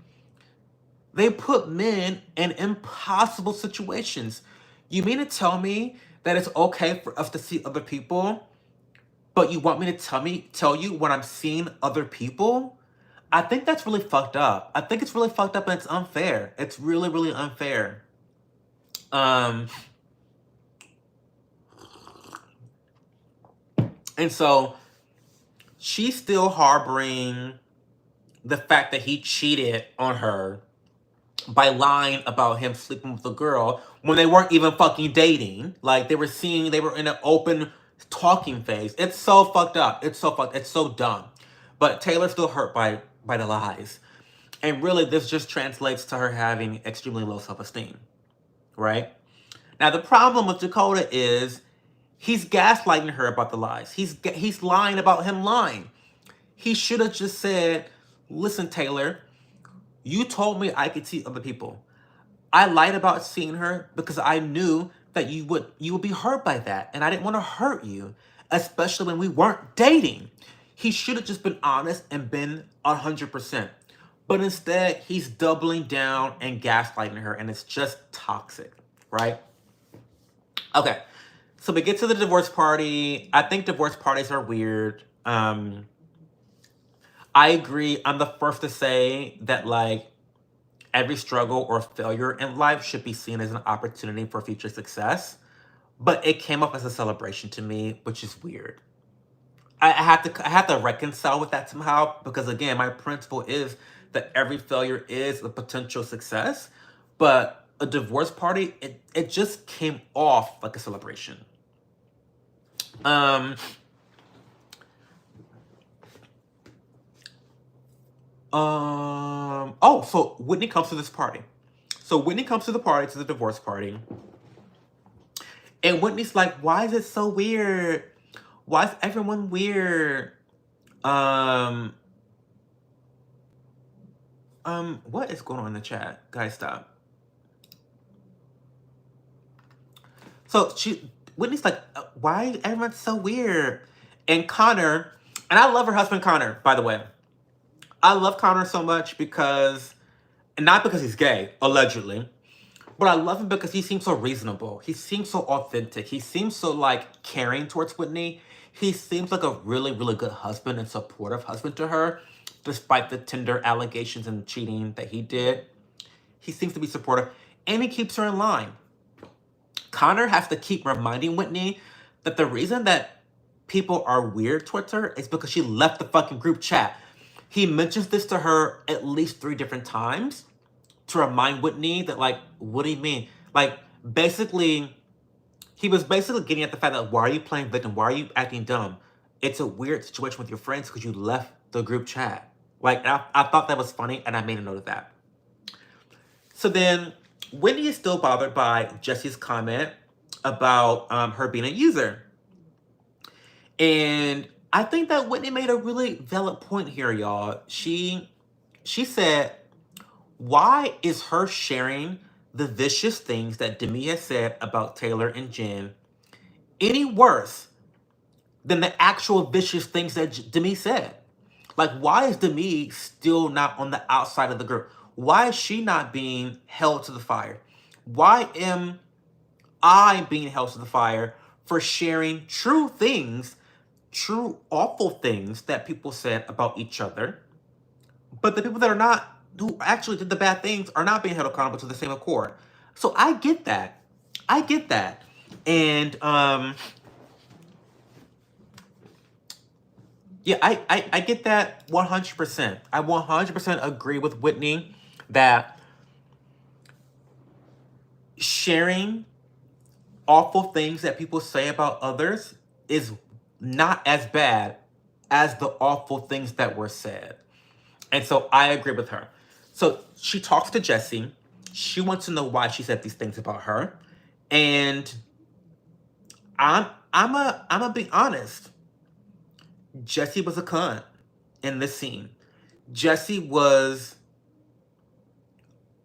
they put men in impossible situations. You mean to tell me that it's okay for us to see other people, but you want me to tell you when I'm seeing other people? I think that's really fucked up. I think it's really fucked up and it's unfair. It's really, really unfair. And so she's still harboring the fact that he cheated on her by lying about him sleeping with a girl when they weren't even fucking dating. Like, they were in an open talking phase. It's so fucked up. It's so dumb. But Taylor's still hurt by the lies. And really, this just translates to her having extremely low self-esteem, right? Now, the problem with Dakota is he's gaslighting her about the lies. He's lying about him lying. He should have just said, listen, Taylor, you told me I could see other people. I lied about seeing her because I knew that you would be hurt by that. And I didn't want to hurt you, especially when we weren't dating. He should have just been honest and been 100%. But instead, he's doubling down and gaslighting her, and it's just toxic, right? Okay, so we get to the divorce party. I think divorce parties are weird. I agree. I'm the first to say that, like, every struggle or failure in life should be seen as an opportunity for future success. But it came up as a celebration to me, which is weird. I have to reconcile with that somehow, because again, my principle is that every failure is a potential success. But a divorce party, it just came off like a celebration. Oh, so Whitney comes to this party. So Whitney comes to the party, to the divorce party. And Whitney's like, why is it so weird? Why is everyone weird? What is going on in the chat? Guys, stop. So Whitney's like, why is everyone so weird? And Connor, and I love her husband Connor, by the way. I love Connor so much because, and not because he's gay, allegedly, But I love him because he seems so reasonable. He seems so authentic. He seems so like caring towards Whitney. He seems like a really, really good husband and supportive husband to her, despite the Tinder allegations and cheating that he did. He seems to be supportive, and he keeps her in line. Connor has to keep reminding Whitney that the reason that people are weird towards her is because she left the fucking group chat. He mentions this to her at least 3 different times to remind Whitney that, like, what do you mean? Like, basically, he was basically getting at the fact that, why are you playing victim? Why are you acting dumb? It's a weird situation with your friends because you left the group chat. Like, I thought that was funny, and I made a note of that. So then, Whitney is still bothered by Jessi's comment about her being a user. And I think that Whitney made a really valid point here, y'all. She said, why is her sharing the vicious things that Demi has said about Taylor and Jen any worse than the actual vicious things that Demi said? Like, why is Demi still not on the outside of the group? Why is she not being held to the fire? Why am I being held to the fire for sharing true things, true awful things that people said about each other, but the people that are not, who actually did the bad things, are not being held accountable to the same accord? So I get that. I get that. And yeah, I get that 100%. I 100% agree with Whitney that sharing awful things that people say about others is not as bad as the awful things that were said. And so I agree with her. So she talks to Jessi. She wants to know why she said these things about her. And I'm a be honest. Jessi was a cunt in this scene. Jessi was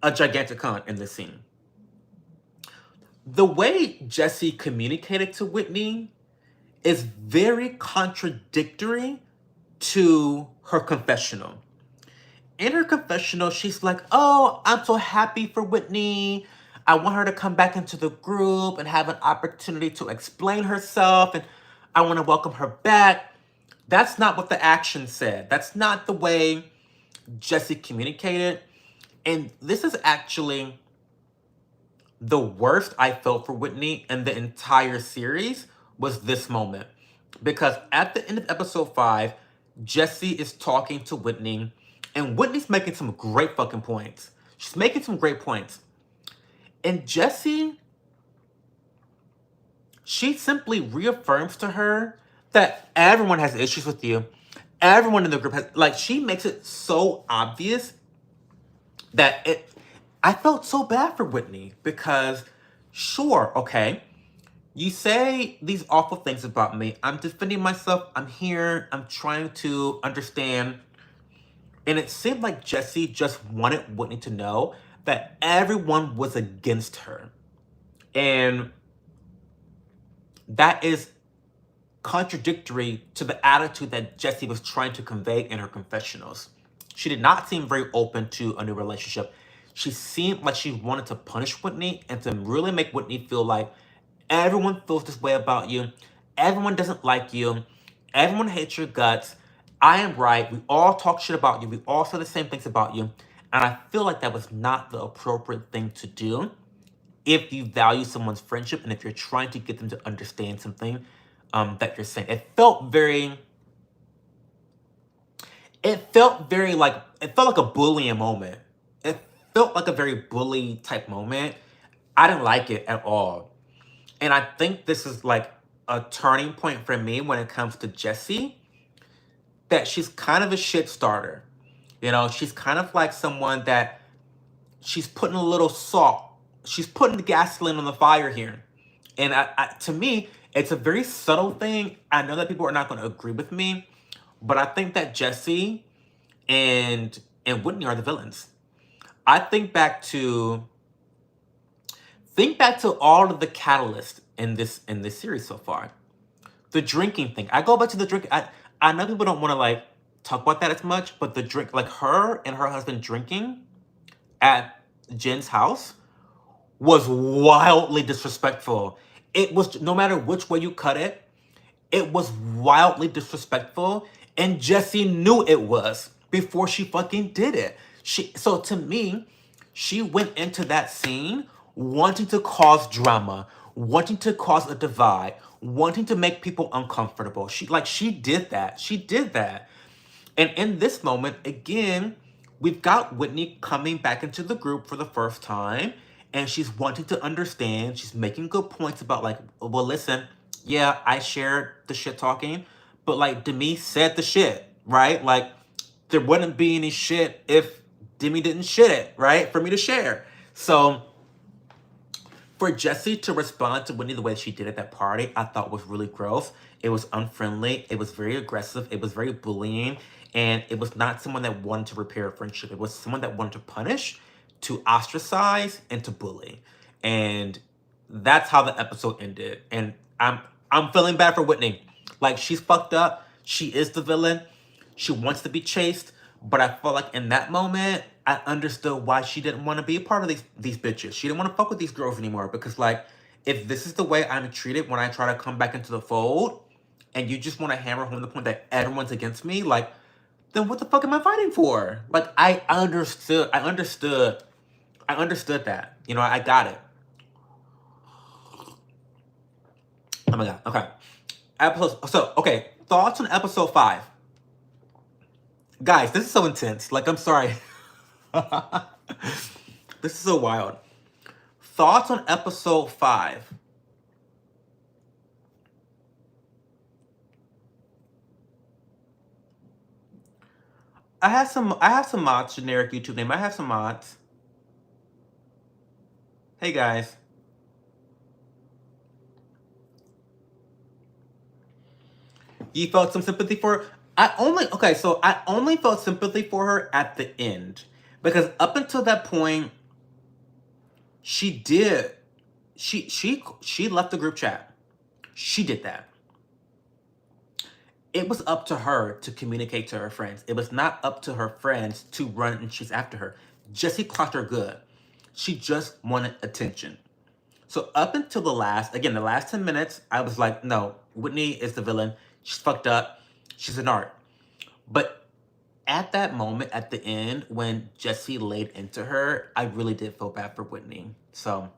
a gigantic cunt in this scene. The way Jessi communicated to Whitney is very contradictory to her confessional. In her confessional, she's like, oh, I'm so happy for Whitney. I want her to come back into the group and have an opportunity to explain herself, and I want to welcome her back. That's not what the action said. That's not the way Jessi communicated. And this is actually the worst I felt for Whitney in the entire series was this moment. Because at the end of episode 5, Jessi is talking to Whitney, and Whitney's making some great fucking points. She's making some great points. And Jessi, she simply reaffirms to her that everyone has issues with you. Everyone in the group has, like, she makes it so obvious that I felt so bad for Whitney because, sure, okay, you say these awful things about me. I'm defending myself. I'm here. I'm trying to understand. And it seemed like Jessi just wanted Whitney to know that everyone was against her. And that is contradictory to the attitude that Jessi was trying to convey in her confessionals. She did not seem very open to a new relationship. She seemed like she wanted to punish Whitney and to really make Whitney feel like everyone feels this way about you. Everyone doesn't like you. Everyone hates your guts. I am right. We all talk shit about you. We all say the same things about you. And I feel like that was not the appropriate thing to do if you value someone's friendship and if you're trying to get them to understand something that you're saying. It felt like a bullying moment. It felt like a very bully type moment. I didn't like it at all. And I think this is like a turning point for me when it comes to Jessi, that she's kind of a shit starter. You know, she's kind of like someone that she's putting a little salt. She's putting the gasoline on the fire here. And to me, it's a very subtle thing. I know that people are not going to agree with me, but I think that Jessi and Whitney are the villains. I think back to all of the catalysts in this series so far. The drinking thing. I go back to the drink. I know people don't want to like talk about that as much, but the drink, like her and her husband drinking at Jen's house, was wildly disrespectful. It was, no matter which way you cut it, it was wildly disrespectful, and Jessi knew it was before she fucking did it. So to me, she went into that scene wanting to cause drama, wanting to cause a divide, wanting to make people uncomfortable. She did that. She did that. And in this moment, again, we've got Whitney coming back into the group for the first time, and she's wanting to understand. She's making good points about, like, well, listen, yeah, I shared the shit talking, but like Demi said the shit, right? Like, there wouldn't be any shit if Demi didn't shit it, right? For me to share. So for Jessi to respond to Whitney the way she did at that party, I thought was really gross. It was unfriendly. It was very aggressive. It was very bullying. And it was not someone that wanted to repair a friendship. It was someone that wanted to punish, to ostracize, and to bully. And that's how the episode ended. And I'm feeling bad for Whitney. Like, she's fucked up. She is the villain. She wants to be chased. But I felt like in that moment, I understood why she didn't want to be a part of these bitches. She didn't want to fuck with these girls anymore. Because, like, if this is the way I'm treated when I try to come back into the fold, and you just want to hammer home the point that everyone's against me, like, then what the fuck am I fighting for? Like, I understood that. You know, I got it. Oh my god. Okay. Okay. Thoughts on episode 5. Guys, this is so intense. Like, I'm sorry. This is so wild. Thoughts on episode 5. I have some mods, generic YouTube name. I have some mods. Hey guys. You felt some sympathy for her? I only felt sympathy for her at the end. Because up until that point, she left the group chat. She did that. It was up to her to communicate to her friends. It was not up to her friends to run and chase after her. Jessi clocked her good. She just wanted attention. So up until the last 10 minutes, I was like, no, Whitney is the villain. She's fucked up. She's an art. But at that moment, at the end, when Jessi laid into her, I really did feel bad for Whitney. So,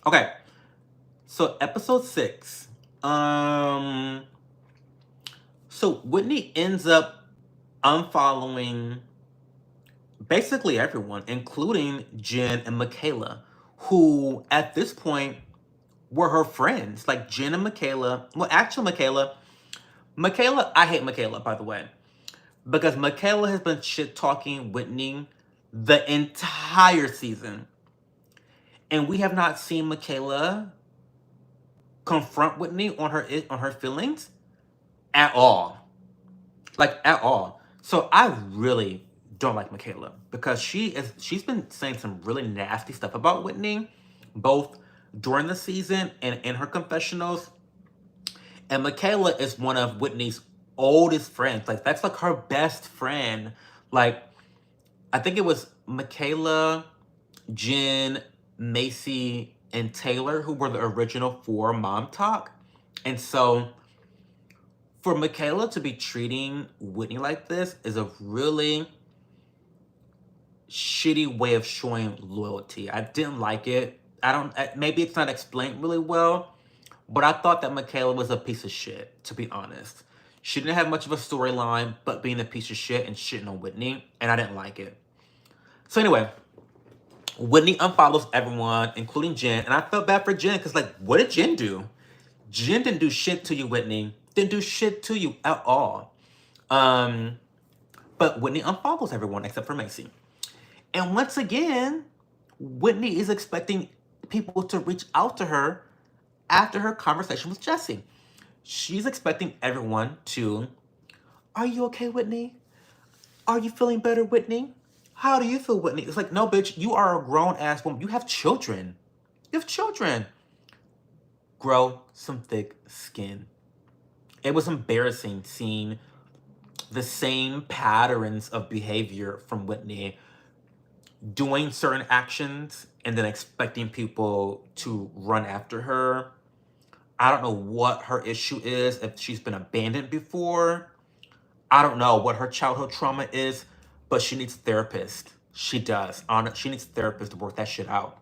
okay. So episode 6. So Whitney ends up unfollowing basically everyone, including Jen and Michaela, who at this point were her friends. Like, Jen and Michaela, well, actually Michaela, I hate Michaela, by the way, because Michaela has been shit-talking Whitney the entire season. And we have not seen Michaela confront Whitney on her feelings at all. Like, at all. So I really don't like Michaela, because she's been saying some really nasty stuff about Whitney, both during the season and in her confessionals. And Michaela is one of Whitney's oldest friends. Like, that's like her best friend. Like, I think it was Michaela, Jen, Macy, and Taylor who were the original 4 Mom Talk. And so for Michaela to be treating Whitney like this is a really shitty way of showing loyalty. I didn't like it. Maybe it's not explained really well, but I thought that Michaela was a piece of shit, to be honest. She didn't have much of a storyline, but being a piece of shit and shitting on Whitney, and I didn't like it. So anyway, Whitney unfollows everyone, including Jen, and I felt bad for Jen, because, like, what did Jen do? Jen didn't do shit to you, Whitney. Didn't do shit to you at all. But Whitney unfollows everyone except for Macy. And once again, Whitney is expecting people to reach out to her after her conversation with Jessi. She's expecting everyone to, are you okay, Whitney? Are you feeling better, Whitney? How do you feel, Whitney? It's like, no, bitch, you are a grown-ass woman. You have children. You have children. Grow some thick skin. it was embarrassing seeing the same patterns of behavior from Whitney, doing certain actions and then expecting people to run after her. I don't know what her issue is, if she's been abandoned before. I don't know what her childhood trauma is, but she needs a therapist. She does. She needs a therapist to work that shit out.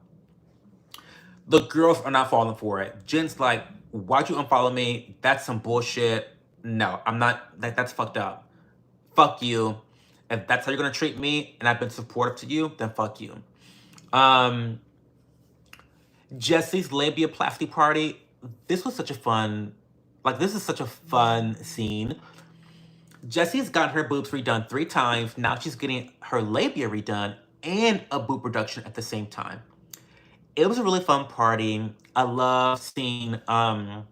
The girls are not falling for it. Jen's like, why'd you unfollow me? That's some bullshit. No, I'm not. That's fucked up. Fuck you. If that's how you're gonna treat me and I've been supportive to you, then fuck you. Jessi's labiaplasty party. This was such a fun, this is such a fun scene. Jessi's gotten her boobs redone 3 times. Now she's getting her labia redone and a boob reduction at the same time. It was a really fun party. I love seeing them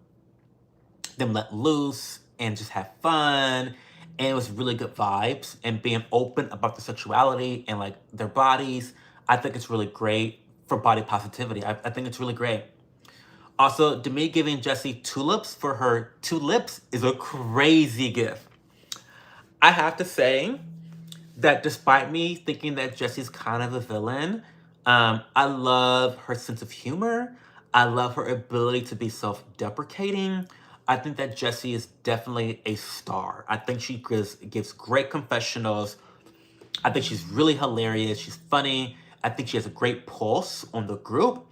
let loose and just have fun. And it was really good vibes and being open about their sexuality and like their bodies. I think it's really great for body positivity. I think it's really great. Also, Demi giving Jessi tulips for her 2 lips is a crazy gift. I have to say that despite me thinking that Jessi's kind of a villain, I love her sense of humor. I love her ability to be self-deprecating. I think that Jessi is definitely a star. I think she gives great confessionals. I think she's really hilarious. She's funny. I think she has a great pulse on the group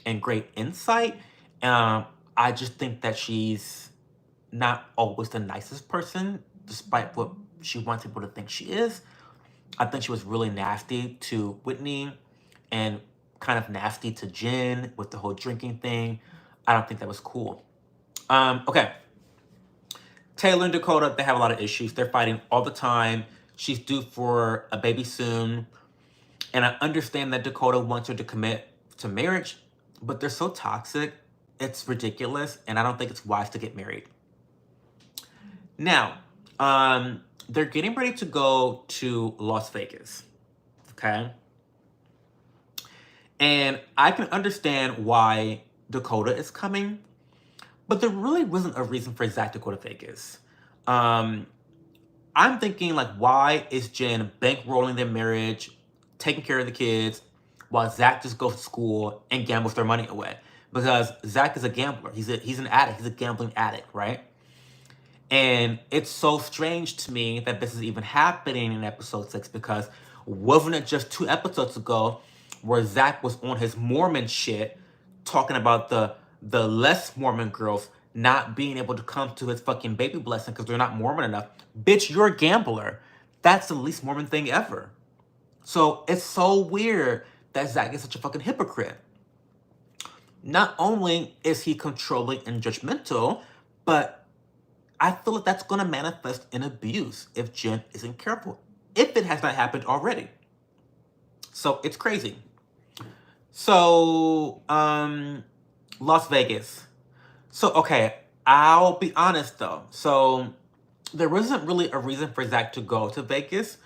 and great insight. I just think that she's not always the nicest person, despite what she wants people to think she is. I think she was really nasty to Whitney and kind of nasty to Jen with the whole drinking thing. I don't think that was cool. Okay. Taylor and Dakota, they have a lot of issues. They're fighting all the time. She's due for a baby soon. And I understand that Dakota wants her to commit to marriage, but they're so toxic. It's ridiculous. And I don't think it's wise to get married. Now, they're getting ready to go to Las Vegas. Okay. And I can understand why Dakota is coming, but there really wasn't a reason for Zach to go to Vegas. I'm thinking, like, why is Jen bankrolling their marriage, taking care of the kids, while Zach just goes to school and gambles their money away? Because Zach is a gambler. He's an addict. He's a gambling addict, right? And it's so strange to me that this is even happening in episode 6, because wasn't it just 2 episodes ago where Zach was on his Mormon shit talking about the less Mormon girls not being able to come to his fucking baby blessing because they're not Mormon enough? Bitch, you're a gambler. That's the least Mormon thing ever. So it's so weird that Zach is such a fucking hypocrite. Not only is he controlling and judgmental, but I feel like that's going to manifest in abuse if Jen isn't careful, if it has not happened already. So it's crazy. So, Las Vegas. So, okay, I'll be honest though. So, there isn't really a reason for Zach to go to Vegas,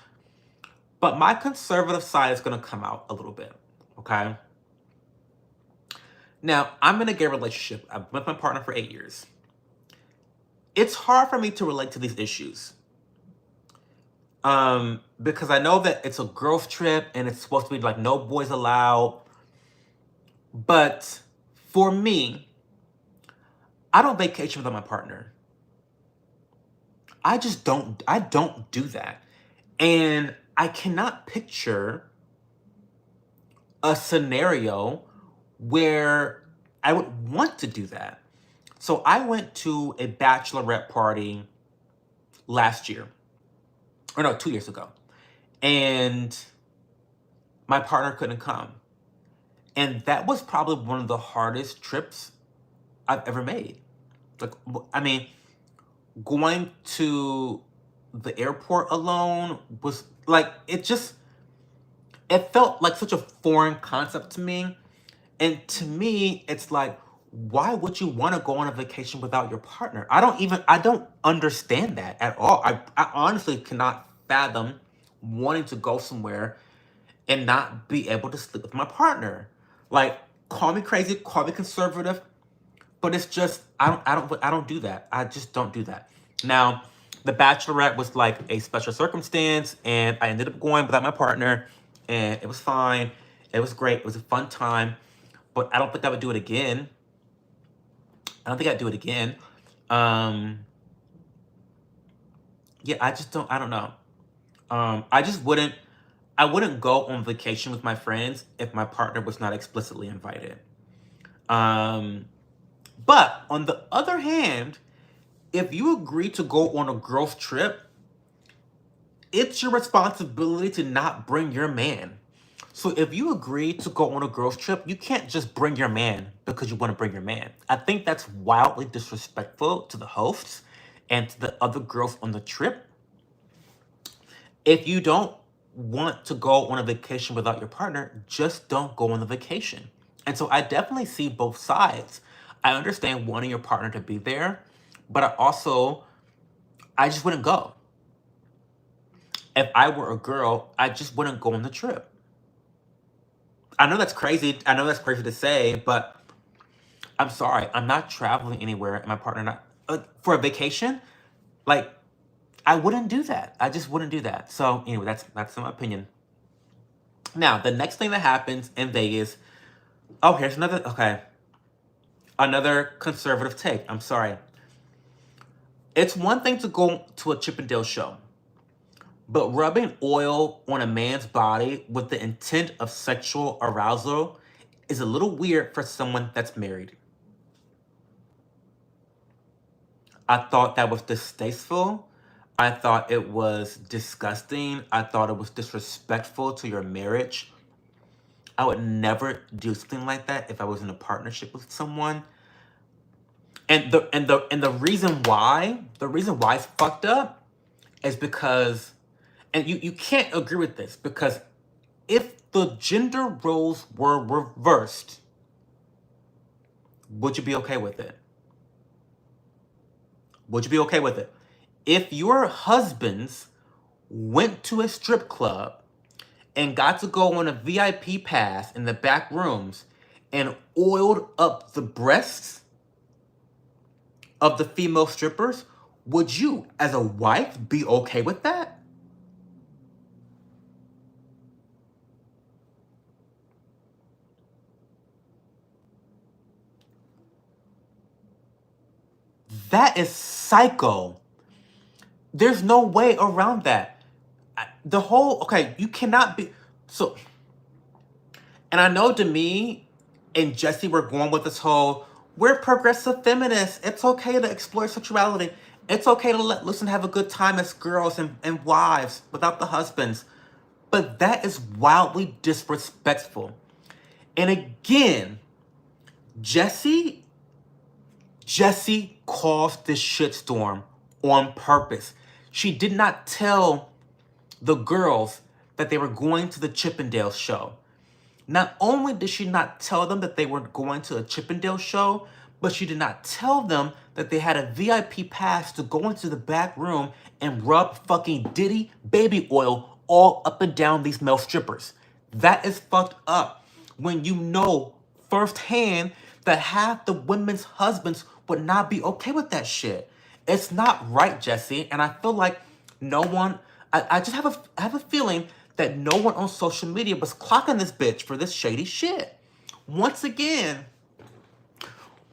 but my conservative side is going to come out a little bit, okay? Now, I'm in a gay relationship. I've been with my partner for 8 years. It's hard for me to relate to these issues. Because I know that it's a girls' trip and it's supposed to be like no boys allowed. But for me, I don't vacation without my partner. I don't do that. And I cannot picture a scenario where I would want to do that. So I went to a bachelorette party last year, or no, 2 years ago, and my partner couldn't come. And that was probably one of the hardest trips I've ever made. Like, I mean, going to the airport alone was like, it felt like such a foreign concept to me. And to me, it's like, why would you want to go on a vacation without your partner? I don't understand that at all. I honestly cannot fathom wanting to go somewhere and not be able to sleep with my partner. Like, call me crazy, call me conservative, but it's just, I don't do that. I just don't do that. Now, the Bachelorette was like a special circumstance, and I ended up going without my partner, and it was fine. It was great. It was a fun time, but I don't think I would do it again. I don't think I'd do it again. Um, yeah, I don't know. I just wouldn't, I wouldn't go on vacation with my friends if my partner was not explicitly invited. Um, but on the other hand, if you agree to go on a girls' trip, it's your responsibility to not bring your man. So if you agree to go on a girls' trip, you can't just bring your man because you want to bring your man. I think that's wildly disrespectful to the hosts and to the other girls on the trip. If you don't want to go on a vacation without your partner, just don't go on the vacation. And so I definitely see both sides. I understand wanting your partner to be there, but I just wouldn't go. If I were a girl, I just wouldn't go on the trip. I know that's crazy. I know that's crazy to say, but I'm sorry. I'm not traveling anywhere and my partner not for a vacation. Like, I wouldn't do that. I just wouldn't do that. So anyway, that's my opinion. Now, the next thing that happens in Vegas. Oh, here's another. Okay, another conservative take. I'm sorry. It's one thing to go to a Chippendale show, but rubbing oil on a man's body with the intent of sexual arousal is a little weird for someone that's married. I thought that was distasteful. I thought it was disgusting. I thought it was disrespectful to your marriage. I would never do something like that if I was in a partnership with someone. And the reason why it's fucked up is because, and you can't agree with this, because if the gender roles were reversed, would you be okay with it? Would you be okay with it? If your husbands went to a strip club and got to go on a VIP pass in the back rooms and oiled up the breasts of the female strippers, would you, as a wife, be okay with that? That is psycho. There's no way around that. Okay, you cannot be, so, and I know Demi and Jessi were going with this whole, we're progressive feminists. It's okay to explore sexuality. It's okay to let loose and have a good time as girls and wives without the husbands. But that is wildly disrespectful. And again, Jessi caused this shitstorm on purpose. She did not tell the girls that they were going to the Chippendale show. Not only did she not tell them that they were going to a Chippendale show, but she did not tell them that they had a VIP pass to go into the back room and rub fucking Diddy baby oil all up and down these male strippers. That is fucked up when you know firsthand that half the women's husbands would not be okay with that shit. It's not right, Jessi, and I feel like no one, I just I have a feeling that no one on social media was clocking this bitch for this shady shit. Once again,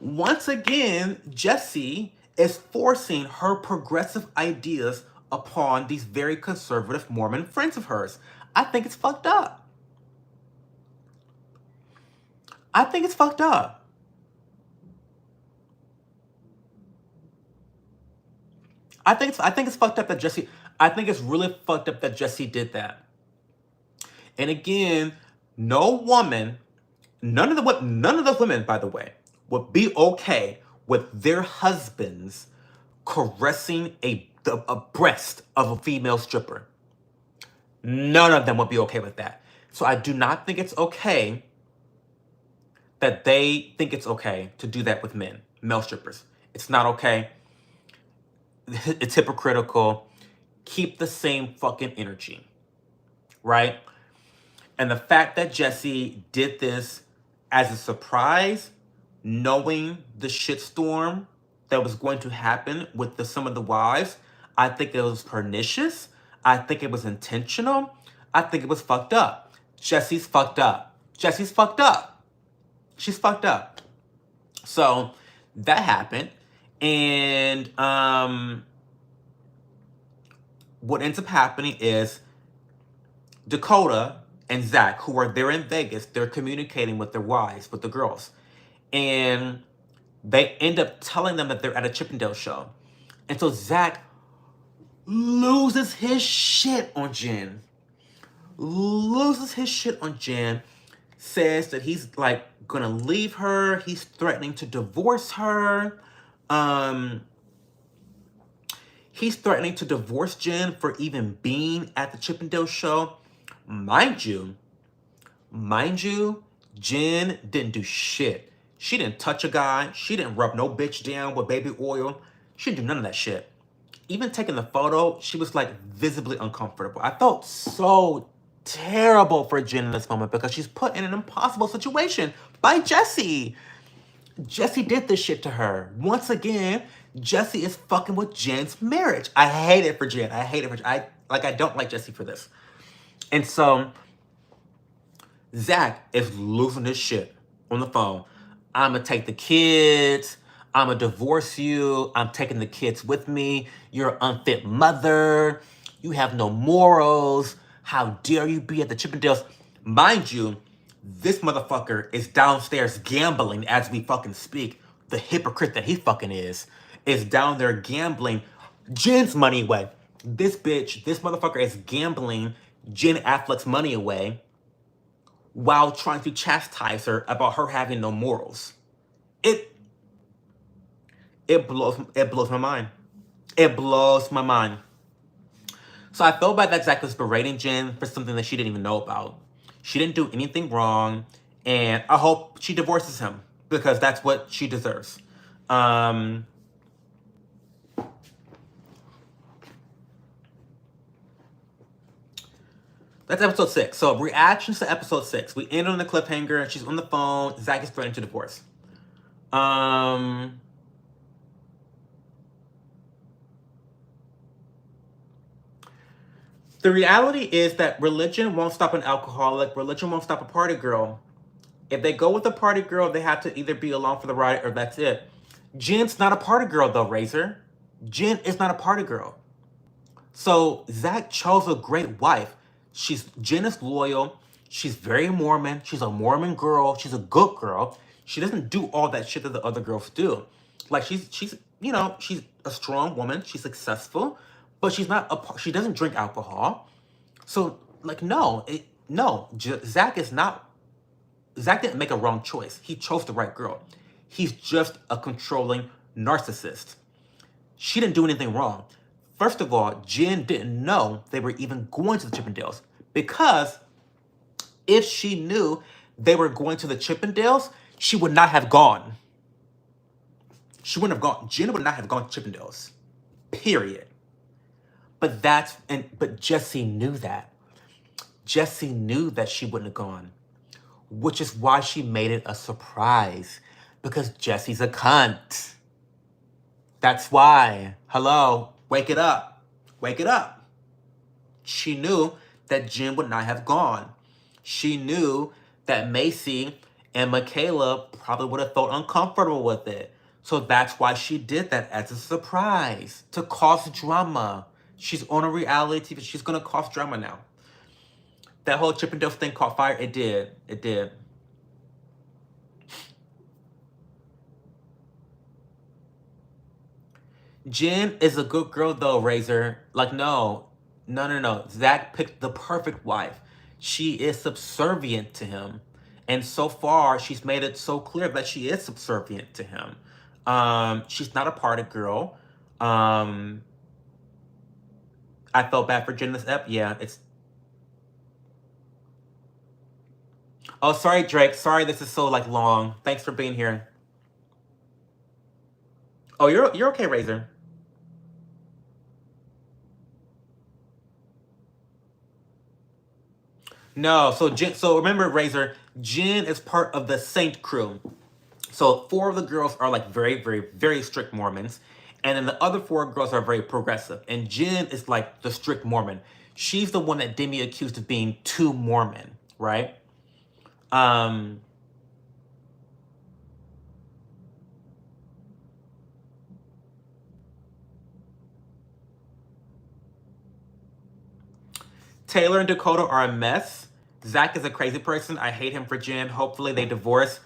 Jessi is forcing her progressive ideas upon these very conservative Mormon friends of hers. I think it's fucked up. I think it's fucked up. I think it's fucked up that Jessi. I think it's really fucked up that Jessi did that. And again, no woman, none of the women, by the way, would be okay with their husbands caressing a breast of a female stripper. None of them would be okay with that. So I do not think it's okay that they think it's okay to do that with men, male strippers. It's not okay. It's hypocritical. Keep the same fucking energy, right? And the fact that Jessi did this as a surprise, knowing the shitstorm that was going to happen with some of the wives. I think it was pernicious. I think it was intentional. I think it was fucked up. Jessi's fucked up. Jessi's fucked up. She's fucked up. So that happened. And what ends up happening is Dakota and Zach, who are there in Vegas, they're communicating with their wives, with the girls. And they end up telling them that they're at a Chippendale show. And so Zach loses his shit on Jen. Loses his shit on Jen. Says that he's like gonna leave her. He's threatening to divorce her. He's threatening to divorce Jen for even being at the Chippendale show. Mind you, Jen didn't do shit. She didn't touch a guy. She didn't rub no bitch down with baby oil. She didn't do none of that shit. Even taking the photo, she was like visibly uncomfortable. I felt so terrible for Jen in this moment because she's put in an impossible situation by Jessi. Jessi did this shit to her. Once again, Jessi is fucking with Jen's marriage. I hate it for Jen. I hate it for Jen. I don't like Jessi for this. And so Zach is losing his shit on the phone. I'm gonna take the kids. I'm gonna divorce you. I'm taking the kids with me. You're an unfit mother. You have no morals. How dare you be at the Chippendales? Mind you, this motherfucker is downstairs gambling as we fucking speak. The hypocrite that he fucking is down there gambling Jen's money away. This motherfucker is gambling Jen Affleck's money away while trying to chastise her about her having no morals. It blows my mind. It blows my mind. So I feel bad that Zach was berating Jen for something that she didn't even know about. She didn't do anything wrong, and I hope she divorces him because that's what she deserves. That's episode 6. So reactions to episode 6. We end on the cliffhanger. She's on the phone. Zach is threatening to divorce. The reality is that religion won't stop an alcoholic. Religion won't stop a party girl. If they go with a party girl, they have to either be along for the ride or that's it. Jen's not a party girl though, Razor. Jen is not a party girl. So Zach chose a great wife. Jen is loyal. She's very Mormon. She's a Mormon girl. She's a good girl. She doesn't do all that shit that the other girls do. Like she's a strong woman. She's successful, but she doesn't drink alcohol. So like Zach didn't make a wrong choice. He chose the right girl. He's just a controlling narcissist. She didn't do anything wrong. First of all, Jen didn't know they were even going to the Chippendales because if she knew they were going to the Chippendales, she would not have gone. Jen would not have gone to Chippendales. Period. But Jessi knew that. Jessi knew that she wouldn't have gone, which is why she made it a surprise because Jessi's a cunt. That's why. Hello, wake it up. Wake it up. She knew that Jen would not have gone. She knew that Macy and Michaela probably would have felt uncomfortable with it. So that's why she did that as a surprise, to cause drama. She's on a reality TV. She's going to cause drama now. That whole Chippendales thing caught fire. It did. It did. Jen is a good girl though, Razor. Like, no. Zach picked the perfect wife. She is subservient to him. And so far, she's made it so clear that she is subservient to him. She's not a party girl. I felt bad for Jen this ep. Yeah, it's... Oh, sorry, Drake. Sorry this is so, like, long. Thanks for being here. Oh, you're okay, Razor. No, so remember, Razor, Jen is part of the Saint crew. So 4 of the girls are like very, very, very strict Mormons. And then the other 4 girls are very progressive. And Jen is like the strict Mormon. She's the one that Demi accused of being too Mormon, right? Taylor and Dakota are a mess. Zach is a crazy person. I hate him for Jen. Hopefully they divorce.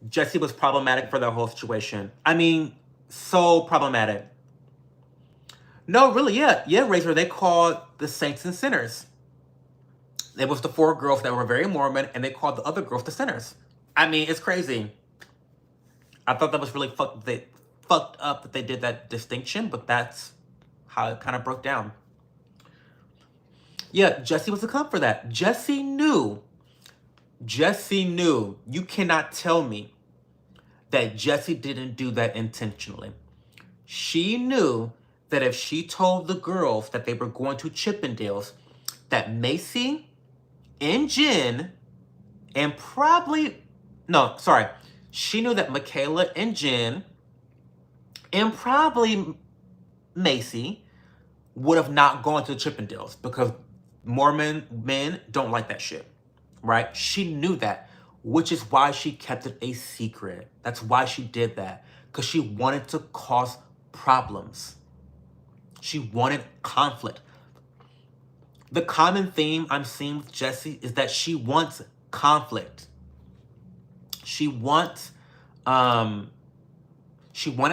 Jessi was problematic for the whole situation. I mean, so problematic. No, really, yeah. Yeah, Razor, they called the saints and sinners. It was the 4 girls that were very Mormon, and they called the other girls the sinners. I mean, it's crazy. I thought that was really fucked up that they did that distinction, but that's how it kind of broke down. Yeah, Jessi was a cunt for that. Jessi knew. You cannot tell me that Jessi didn't do that intentionally. She knew that if she told the girls that they were going to Chippendales, that Macy and Jen, and probably, no, sorry. She knew that Michaela and Jen, and probably Macy, would have not gone to Chippendales because Mormon men don't like that shit, right? She knew that, which is why she kept it a secret. That's why she did that, because she wanted to cause problems. She wanted conflict. The common theme I'm seeing with Jessi is that she wants conflict. She wanted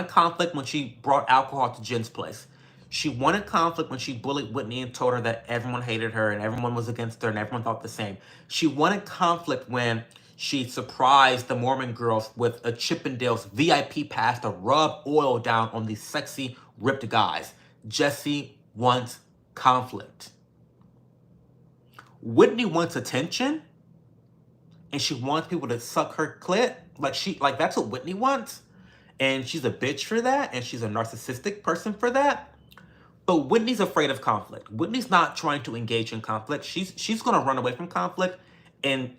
conflict when she brought alcohol to Jen's place. She wanted conflict when she bullied Whitney and told her that everyone hated her and everyone was against her and everyone thought the same. She wanted conflict when she surprised the Mormon girls with a Chippendales VIP pass to rub oil down on these sexy, ripped guys. Jessi wants conflict. Whitney wants attention, and she wants people to suck her clit. Like that's what Whitney wants. And she's a bitch for that, and she's a narcissistic person for that. But Whitney's afraid of conflict. Whitney's not trying to engage in conflict. She's gonna run away from conflict and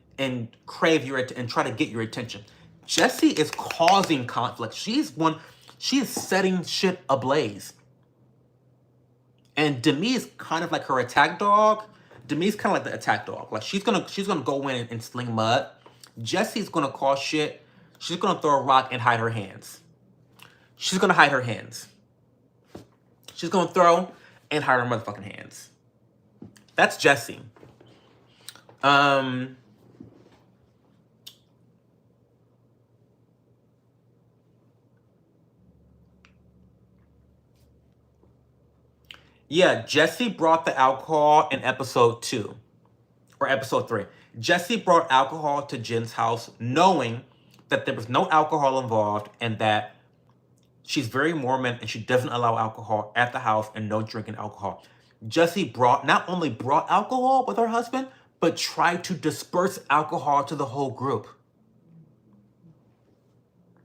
crave your and try to get your attention. Jessi is causing conflict. She is setting shit ablaze. And Demi is kind of like her attack dog. Demi's kind of like the attack dog. Like she's gonna go in and sling mud. Jessi's gonna cause shit. She's gonna throw a rock and hide her hands. She's gonna hide her hands. She's gonna throw and hide her motherfucking hands. That's Jessi. Yeah, Jessi brought the alcohol in episode 2 or episode 3. Jessi brought alcohol to Jen's house knowing that there was no alcohol involved and that she's very Mormon and she doesn't allow alcohol at the house and no drinking alcohol. Jessi not only brought alcohol with her husband, but tried to disperse alcohol to the whole group.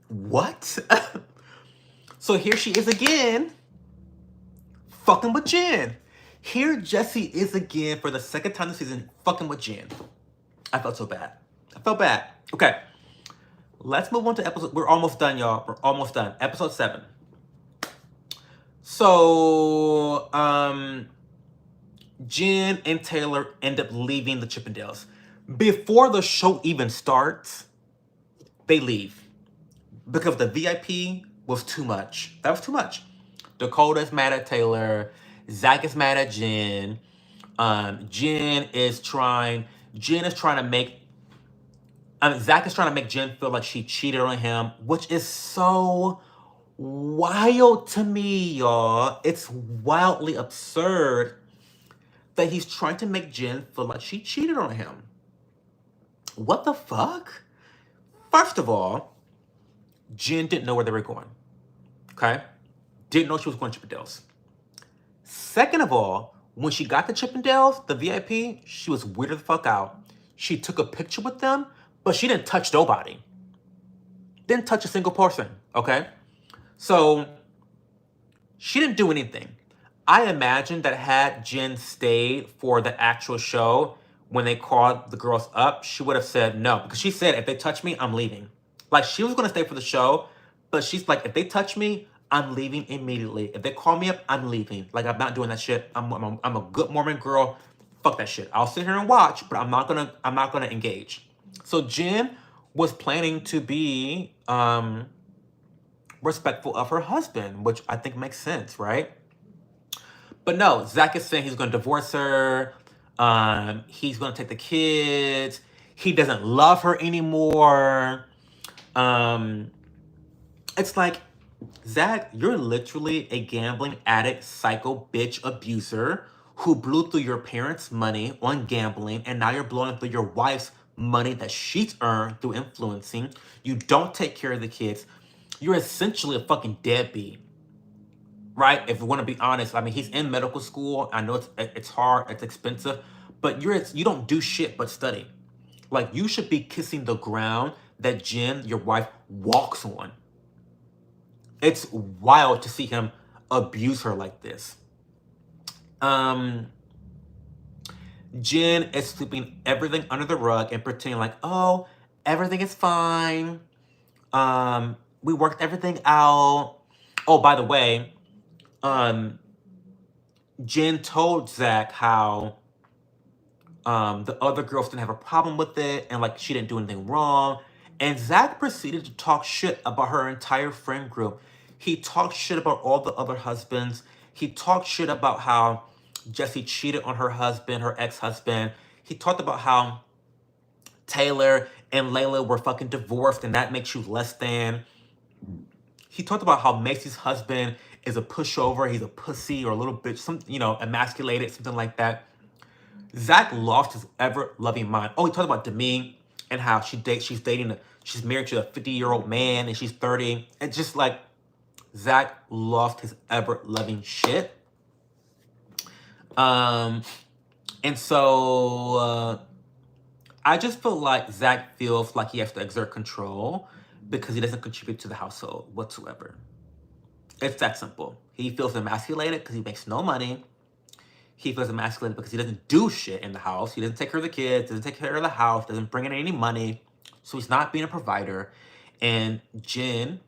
What? So here she is again, fucking with Jen. Here Jessi is again for the second time this season, fucking with Jen. I felt so bad. I felt bad. Okay. Let's move on to episode. We're almost done, y'all. We're almost done. Episode 7. So, Jen and Taylor end up leaving the Chippendales. Before the show even starts, they leave. Because the VIP was too much. That was too much. Dakota's mad at Taylor. Zach is mad at Jen. Jen is trying to make Zach is trying to make Jen feel like she cheated on him, which is so wild to me, y'all. It's wildly absurd that he's trying to make Jen feel like she cheated on him. What the fuck? First of all, Jen didn't know where they were going. Okay? Didn't know she was going to Chippendales. Second of all, when she got to Chippendales, the VIP, she was weirded the fuck out. She took a picture with them, but she didn't touch nobody. Didn't touch a single person, okay? So, she didn't do anything. I imagine that had Jen stayed for the actual show, when they called the girls up, she would have said no. Because she said, if they touch me, I'm leaving. Like, she was gonna stay for the show, but she's like, if they touch me, I'm leaving immediately. If they call me up, I'm leaving. Like, I'm not doing that shit. I'm a good Mormon girl. Fuck that shit. I'll sit here and watch, but I'm not gonna engage. So Jen was planning to be respectful of her husband, which I think makes sense, right? But no, Zach is saying he's gonna divorce her. He's gonna take the kids. He doesn't love her anymore. It's like, Zach, you're literally a gambling addict, psycho bitch abuser who blew through your parents' money on gambling, and now you're blowing through your wife's money that she's earned through influencing. You don't take care of the kids. You're essentially a fucking deadbeat, right? If we want to be honest, I mean, he's in medical school. I know it's hard, it's expensive, but you don't do shit but study. Like, you should be kissing the ground that Jen, your wife, walks on. It's wild to see him abuse her like this. Jen is sweeping everything under the rug and pretending like, oh, everything is fine. We worked everything out. Oh, by the way, Jen told Zach how the other girls didn't have a problem with it and like she didn't do anything wrong. And Zach proceeded to talk shit about her entire friend group. He talked shit about all the other husbands. He talked shit about how Jessi cheated on her husband, her ex-husband. He talked about how Taylor and Layla were fucking divorced and that makes you less than. He talked about how Macy's husband is a pushover, he's a pussy or a little bitch, some, emasculated, something like that. Zach lost his ever-loving mind. Oh, he talked about Demi and how she's married to a 50-year-old man and she's 30. It's just like, Zach lost his ever-loving shit. And so I just feel like Zach feels like he has to exert control because he doesn't contribute to the household whatsoever. It's that simple. He feels emasculated because he makes no money. He feels emasculated because he doesn't do shit in the house. He doesn't take care of the kids, doesn't take care of the house, doesn't bring in any money. So he's not being a provider. And Jen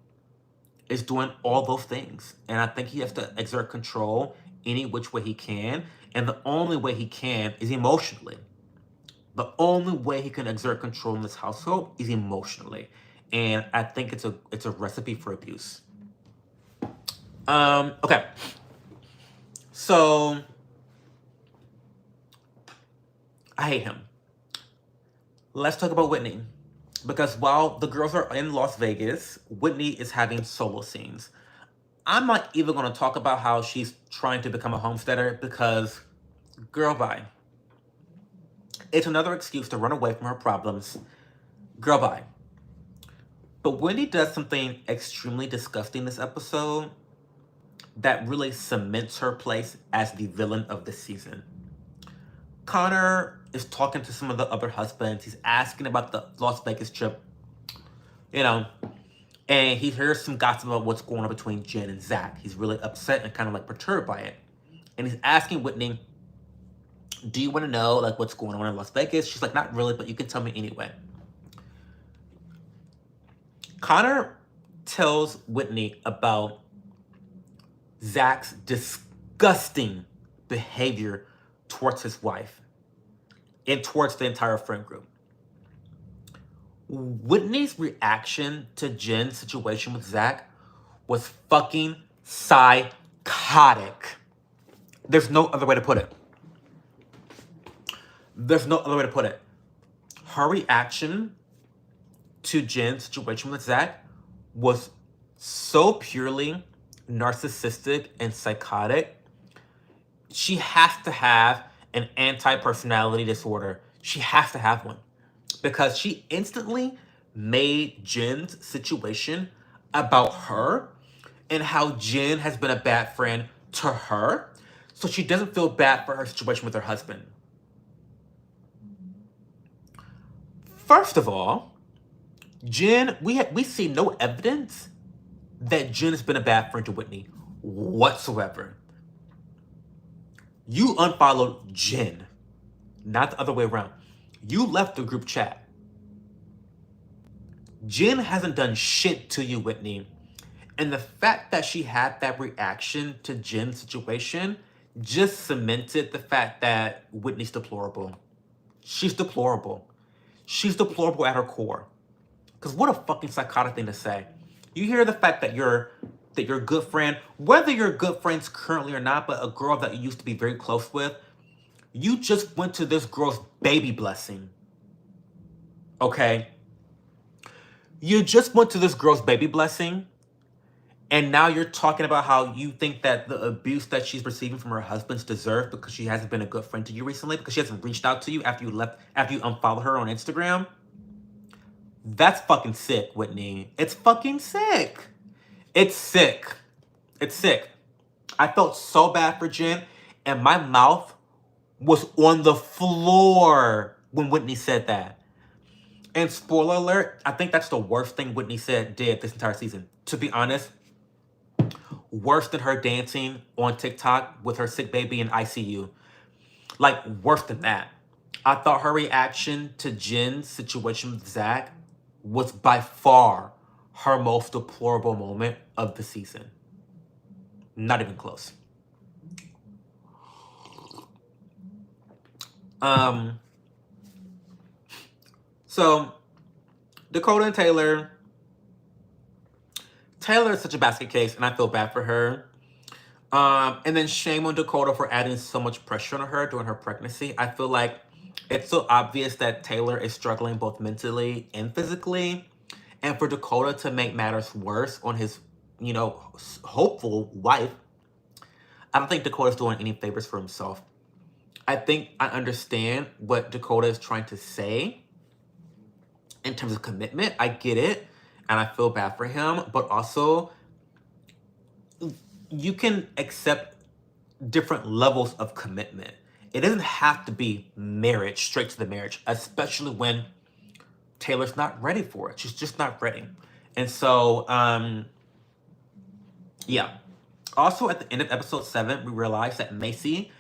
is doing all those things. And I think he has to exert control any which way he can. And the only way he can is emotionally. The only way he can exert control in this household is emotionally. And I think it's a recipe for abuse. Okay. So I hate him. Let's talk about Whitney. Because while the girls are in Las Vegas, Whitney is having solo scenes. I'm not even going to talk about how she's trying to become a homesteader because, girl, bye. It's another excuse to run away from her problems. Girl, bye. But Whitney does something extremely disgusting this episode that really cements her place as the villain of the season. Connor is talking to some of the other husbands. He's asking about the Las Vegas trip, and he hears some gossip about what's going on between Jen and Zach. He's really upset and kind of like perturbed by it. And he's asking Whitney, do you want to know like what's going on in Las Vegas? She's like, not really, but you can tell me anyway. Connor tells Whitney about Zach's disgusting behavior towards his wife and towards the entire friend group. Whitney's reaction to Jen's situation with Zach was fucking psychotic. There's no other way to put it. There's no other way to put it. Her reaction to Jen's situation with Zach was so purely narcissistic and psychotic. She has to have an anti-personality disorder. She has to have one. Because she instantly made Jen's situation about her and how Jen has been a bad friend to her. So she doesn't feel bad for her situation with her husband. First of all, Jen, we see no evidence that Jen has been a bad friend to Whitney whatsoever. You unfollowed Jen, not the other way around. You left the group chat. Jen hasn't done shit to you, Whitney. And the fact that she had that reaction to Jen's situation just cemented the fact that Whitney's deplorable. She's deplorable. She's deplorable at her core. Because what a fucking psychotic thing to say. You hear the fact that your good friend, whether you're good friends currently or not, but a girl that you used to be very close with, you just went to this girl's baby blessing. Okay? You just went to this girl's baby blessing, and now you're talking about how you think that the abuse that she's receiving from her husband's deserved because she hasn't been a good friend to you recently, because she hasn't reached out to you after you unfollowed her on Instagram. That's fucking sick, Whitney. It's fucking sick. It's sick. It's sick. I felt so bad for Jen, and my mouth was on the floor when Whitney said that. And spoiler alert, I think that's the worst thing Whitney did this entire season. To be honest, worse than her dancing on TikTok with her sick baby in ICU. Like, worse than that. I thought her reaction to Jen's situation with Zach was by far her most deplorable moment of the season. Not even close. So Dakota and Taylor is such a basket case, and I feel bad for her. And then shame on Dakota for adding so much pressure on her during her pregnancy. I feel like it's so obvious that Taylor is struggling both mentally and physically. And for Dakota to make matters worse on his, hopeful wife, I don't think Dakota's doing any favors for himself. I think I understand what Dakota is trying to say in terms of commitment. I get it, and I feel bad for him, but also you can accept different levels of commitment. It doesn't have to be marriage, straight to the marriage, especially when Taylor's not ready for it. She's just not ready. And so, yeah. Also, at the end of episode 7, we realized that Macy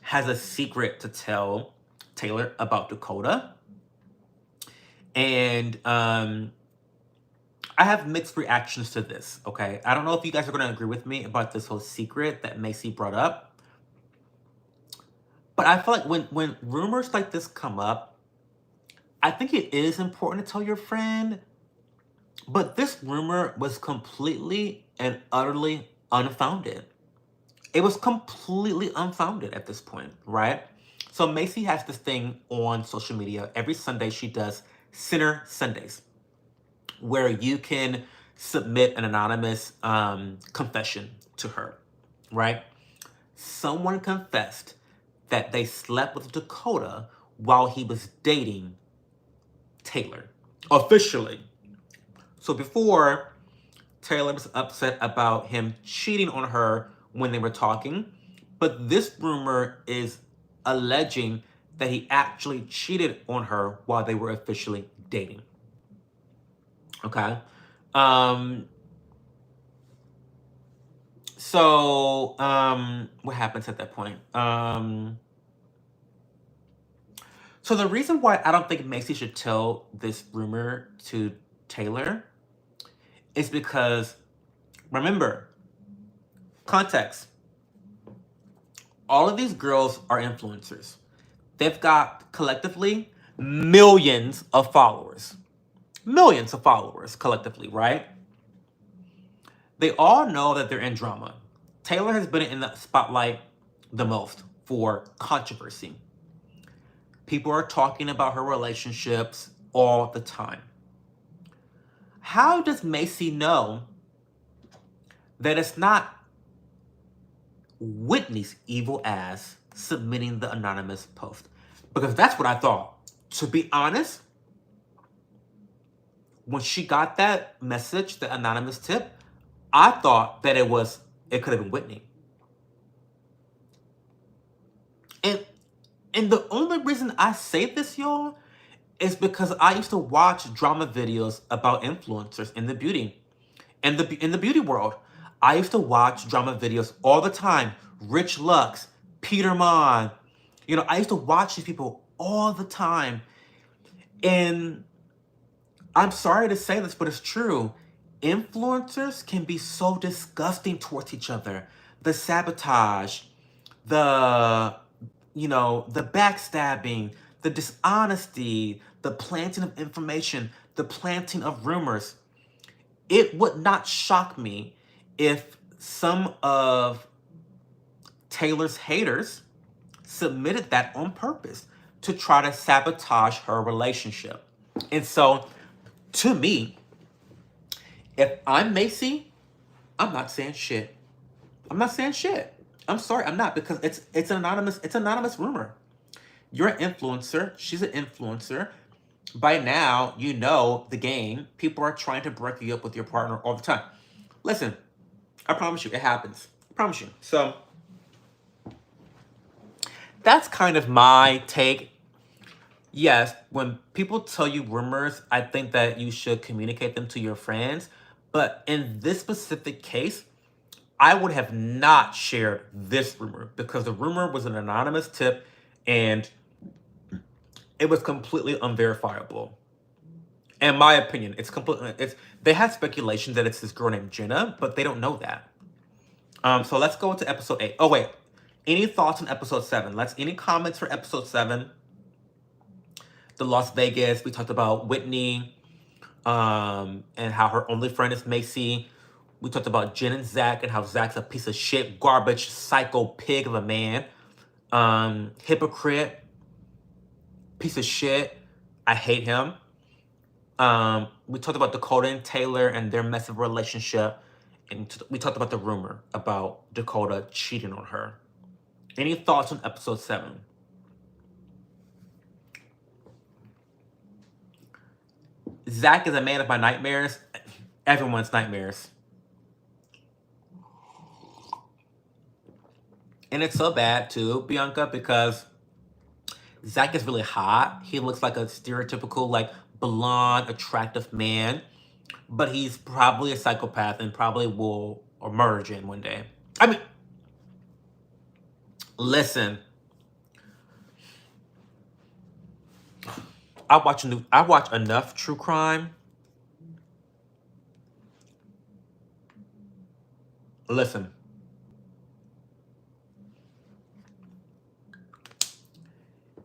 has a secret to tell Taylor about Dakota. And I have mixed reactions to this, okay? I don't know if you guys are going to agree with me about this whole secret that Macy brought up. But I feel like when rumors like this come up, I think it is important to tell your friend. But this rumor was completely and utterly unfounded. It was completely unfounded at this point, right? So Macy has this thing on social media. Every Sunday she does Sinner Sundays, where you can submit an anonymous confession to her, right? Someone confessed that they slept with Dakota while he was dating Taylor, officially. So before, Taylor was upset about him cheating on her when they were talking, but this rumor is alleging that he actually cheated on her while they were officially dating. Okay? So, what happens at that point? So the reason why I don't think Macy should tell this rumor to Taylor is because, remember, context. All of these girls are influencers. They've got, collectively, millions of followers. Millions of followers, collectively, right? They all know that they're in drama. Taylor has been in the spotlight the most for controversy. People are talking about her relationships all the time. How does Macy know that it's not Whitney's evil ass submitting the anonymous post? Because that's what I thought. To be honest, when she got that message, the anonymous tip, I thought that it could have been Whitney. And the only reason I say this, y'all, is because I used to watch drama videos about influencers in the beauty world. I used to watch drama videos all the time. Rich Lux, Peter Mon. I used to watch these people all the time. And I'm sorry to say this, but it's true. Influencers can be so disgusting towards each other. The sabotage, the, the backstabbing, the dishonesty, the planting of information, the planting of rumors. It would not shock me if some of Taylor's haters submitted that on purpose to try to sabotage her relationship. And so, to me, if I'm Macy, I'm not saying shit. I'm not saying shit. I'm sorry, I'm not, because it's an anonymous rumor. You're an influencer. She's an influencer. By now, you know the game. People are trying to break you up with your partner all the time. Listen, I promise you, it happens. I promise you. So, that's kind of my take. Yes, when people tell you rumors, I think that you should communicate them to your friends. But in this specific case, I would have not shared this rumor because the rumor was an anonymous tip and it was completely unverifiable. In my opinion, they had speculation that it's this girl named Jenna, but they don't know that. So let's go into episode 8. Oh wait, any thoughts on episode 7? Any comments for episode 7? The Las Vegas. We talked about Whitney, and how her only friend is Macy. We talked about Jen and Zach and how Zach's a piece of shit, garbage, psycho pig of a man. Hypocrite, piece of shit. I hate him. We talked about Dakota and Taylor and their mess of relationship. And we talked about the rumor about Dakota cheating on her. Any thoughts on episode 7? Zach is a man of my nightmares. Everyone's nightmares. And it's so bad too, Bianca, because Zach is really hot. He looks like a stereotypical, blonde, attractive man. But he's probably a psychopath and probably will emerge in one day. I mean, listen. I watch enough true crime. Listen.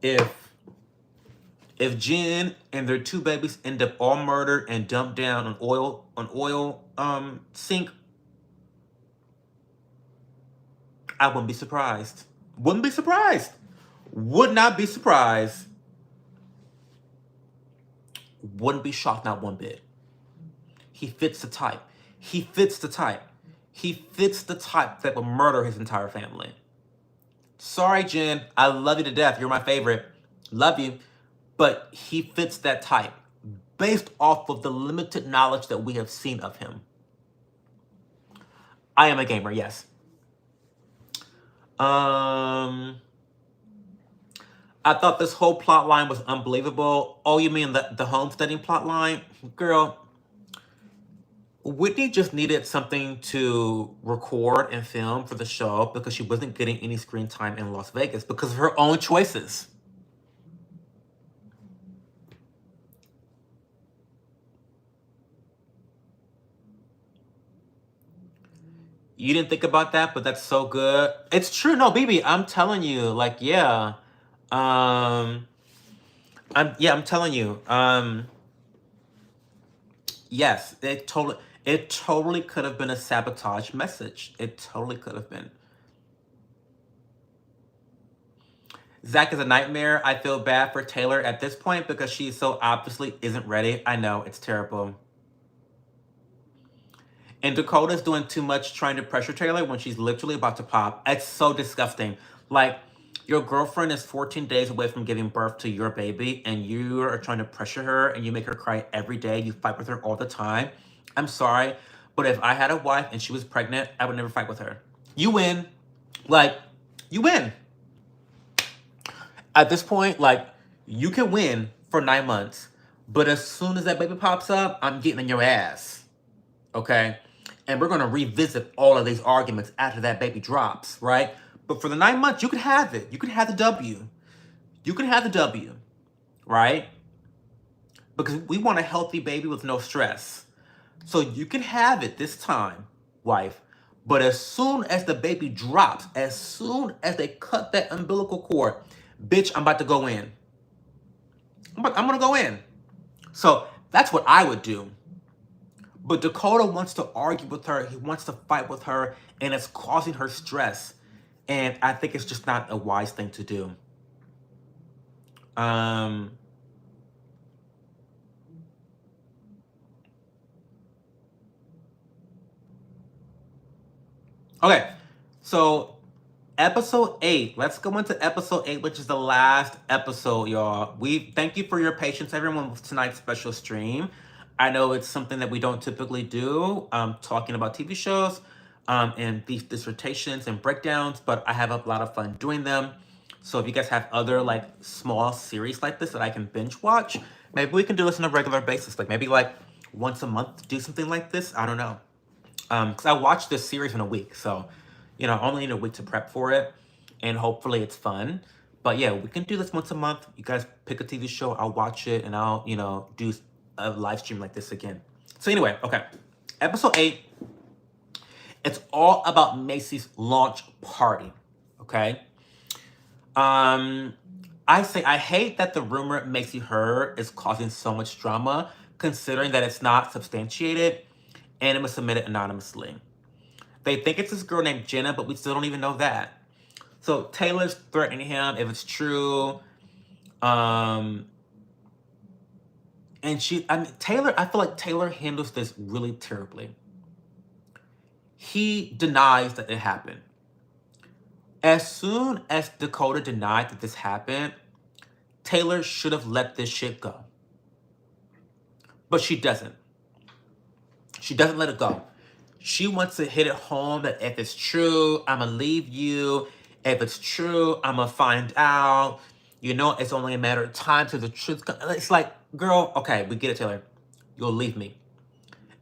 If Jen and their 2 babies end up all murdered and dumped down on oil sink, I wouldn't be surprised. Wouldn't be surprised. Would not be surprised. Wouldn't be shocked, not one bit. He fits the type. He fits the type. He fits the type that would murder his entire family. Sorry, Jen. I love you to death. You're my favorite. Love you. But he fits that type based off of the limited knowledge that we have seen of him. I am a gamer, yes. I thought this whole plot line was unbelievable. Oh, you mean the homesteading plot line? Girl, Whitney just needed something to record and film for the show because she wasn't getting any screen time in Las Vegas because of her own choices. You didn't think about that, but that's so good. It's true. No, BB, I'm telling you, yeah. I'm telling you. Yes, it totally could have been a sabotage message. It totally could have been. Zach is a nightmare. I feel bad for Taylor at this point because she so obviously isn't ready. I know, it's terrible. And Dakota's doing too much trying to pressure Taylor when she's literally about to pop. It's so disgusting. Your girlfriend is 14 days away from giving birth to your baby, and you are trying to pressure her, and you make her cry every day. You fight with her all the time. I'm sorry, but if I had a wife and she was pregnant, I would never fight with her. You win. You win. At this point, you can win for 9 months, but as soon as that baby pops up, I'm getting in your ass. Okay? And we're going to revisit all of these arguments after that baby drops, right? But for the 9 months, you can have it. You can have the W. You can have the W, right? because we want a healthy baby with no stress. So you can have it this time, wife. But as soon as the baby drops, as soon as they cut that umbilical cord, bitch, I'm about to go in. I'm gonna go in. So that's what I would do. But Dakota wants to argue with her. He wants to fight with her, and it's causing her stress. And I think it's just not a wise thing to do. Okay, so episode 8. Let's go into episode 8, which is the last episode, y'all. We thank you for your patience, everyone, with tonight's special stream. I know it's something that we don't typically do, talking about TV shows and these dissertations and breakdowns, but I have a lot of fun doing them. So if you guys have other like small series like this that I can binge watch, maybe we can do this on a regular basis. Like maybe like once a month, do something like this. I don't know. Because I watched this series in a week, so you know, I only need a week to prep for it, and hopefully it's fun. But yeah, we can do this once a month. You guys pick a TV show, I'll watch it, and I'll, you know, do a live stream like this again. So anyway, okay, episode 8. It's all about Macy's launch party. Okay. I say I hate that the rumor Macy heard is causing so much drama, considering that it's not substantiated and it was submitted anonymously. They think it's this girl named Jenna, but we still don't even know that. So Taylor's threatening him if it's true. And Taylor, I feel like Taylor handles this really terribly. He denies that it happened. As soon as Dakota denied that this happened, Taylor should have let this shit go. But she doesn't. She doesn't let it go. She wants to hit it home that if it's true, I'm going to leave you. If it's true, I'm going to find out. You know, it's only a matter of time till the truth comes. It's like, girl, okay, we get it, Taylor. You'll leave me.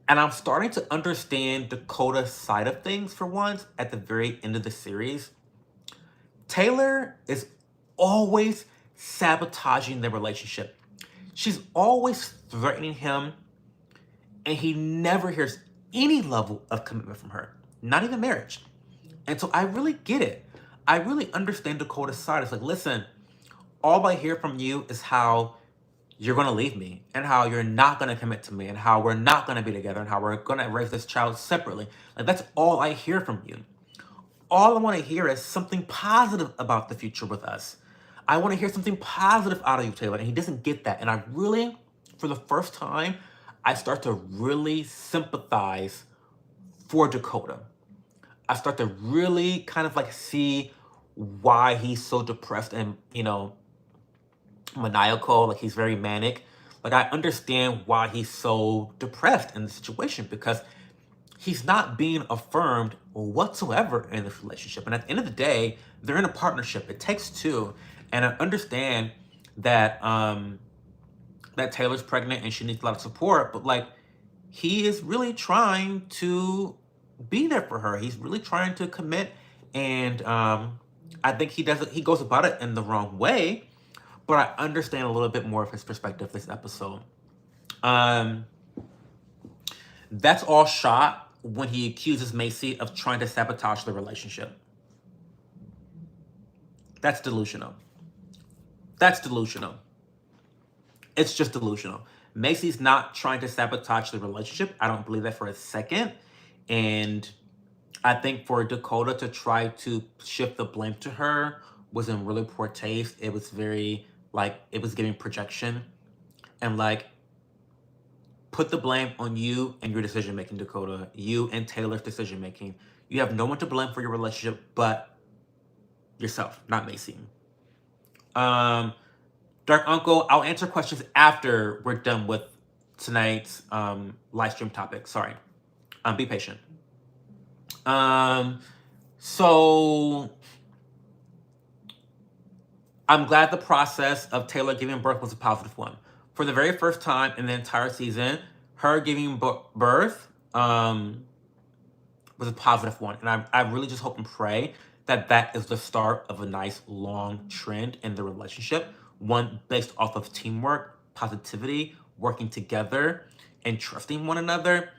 And I'm starting to understand Dakota's side of things for once at the very end of the series. Taylor is always sabotaging their relationship. She's always threatening him, and he never hears any level of commitment from her, not even marriage. And so I really get it. I really understand Dakota's side. It's like, listen, all I hear from you is how you're going to leave me and how you're not going to commit to me and how we're not going to be together and how we're going to raise this child separately. Like, that's all I hear from you. All I want to hear is something positive about the future with us. I want to hear something positive out of you, Taylor. And he doesn't get that. And I really, for the first time, I start to really sympathize for Dakota. I start to really kind of like see why he's so depressed and, you know, maniacal, like he's very manic. Like, I understand why he's so depressed in the situation because he's not being affirmed whatsoever in this relationship. And at the end of the day, they're in a partnership. It takes two. And I understand that that Taylor's pregnant and she needs a lot of support, but like, he is really trying to be there for her. He's really trying to commit, and I think he goes about it in the wrong way, but I understand a little bit more of his perspective this episode. That's all shot when he accuses Macy of trying to sabotage the relationship. That's delusional. That's delusional. It's just delusional. Macy's not trying to sabotage the relationship. I don't believe that for a second. And I think for Dakota to try to shift the blame to her was in really poor taste. It was very, like, it was giving projection. And, like, put the blame on you and your decision-making, Dakota. You and Taylor's decision-making. You have no one to blame for your relationship but yourself, not Macy. Dark Uncle, I'll answer questions after we're done with tonight's live stream topic. Sorry. Be patient. So I'm glad the process of Taylor giving birth was a positive one. For the very first time in the entire season, her giving birth was a positive one. And I really just hope and pray that that is the start of a nice long trend in the relationship. One based off of teamwork, positivity, working together and trusting one another.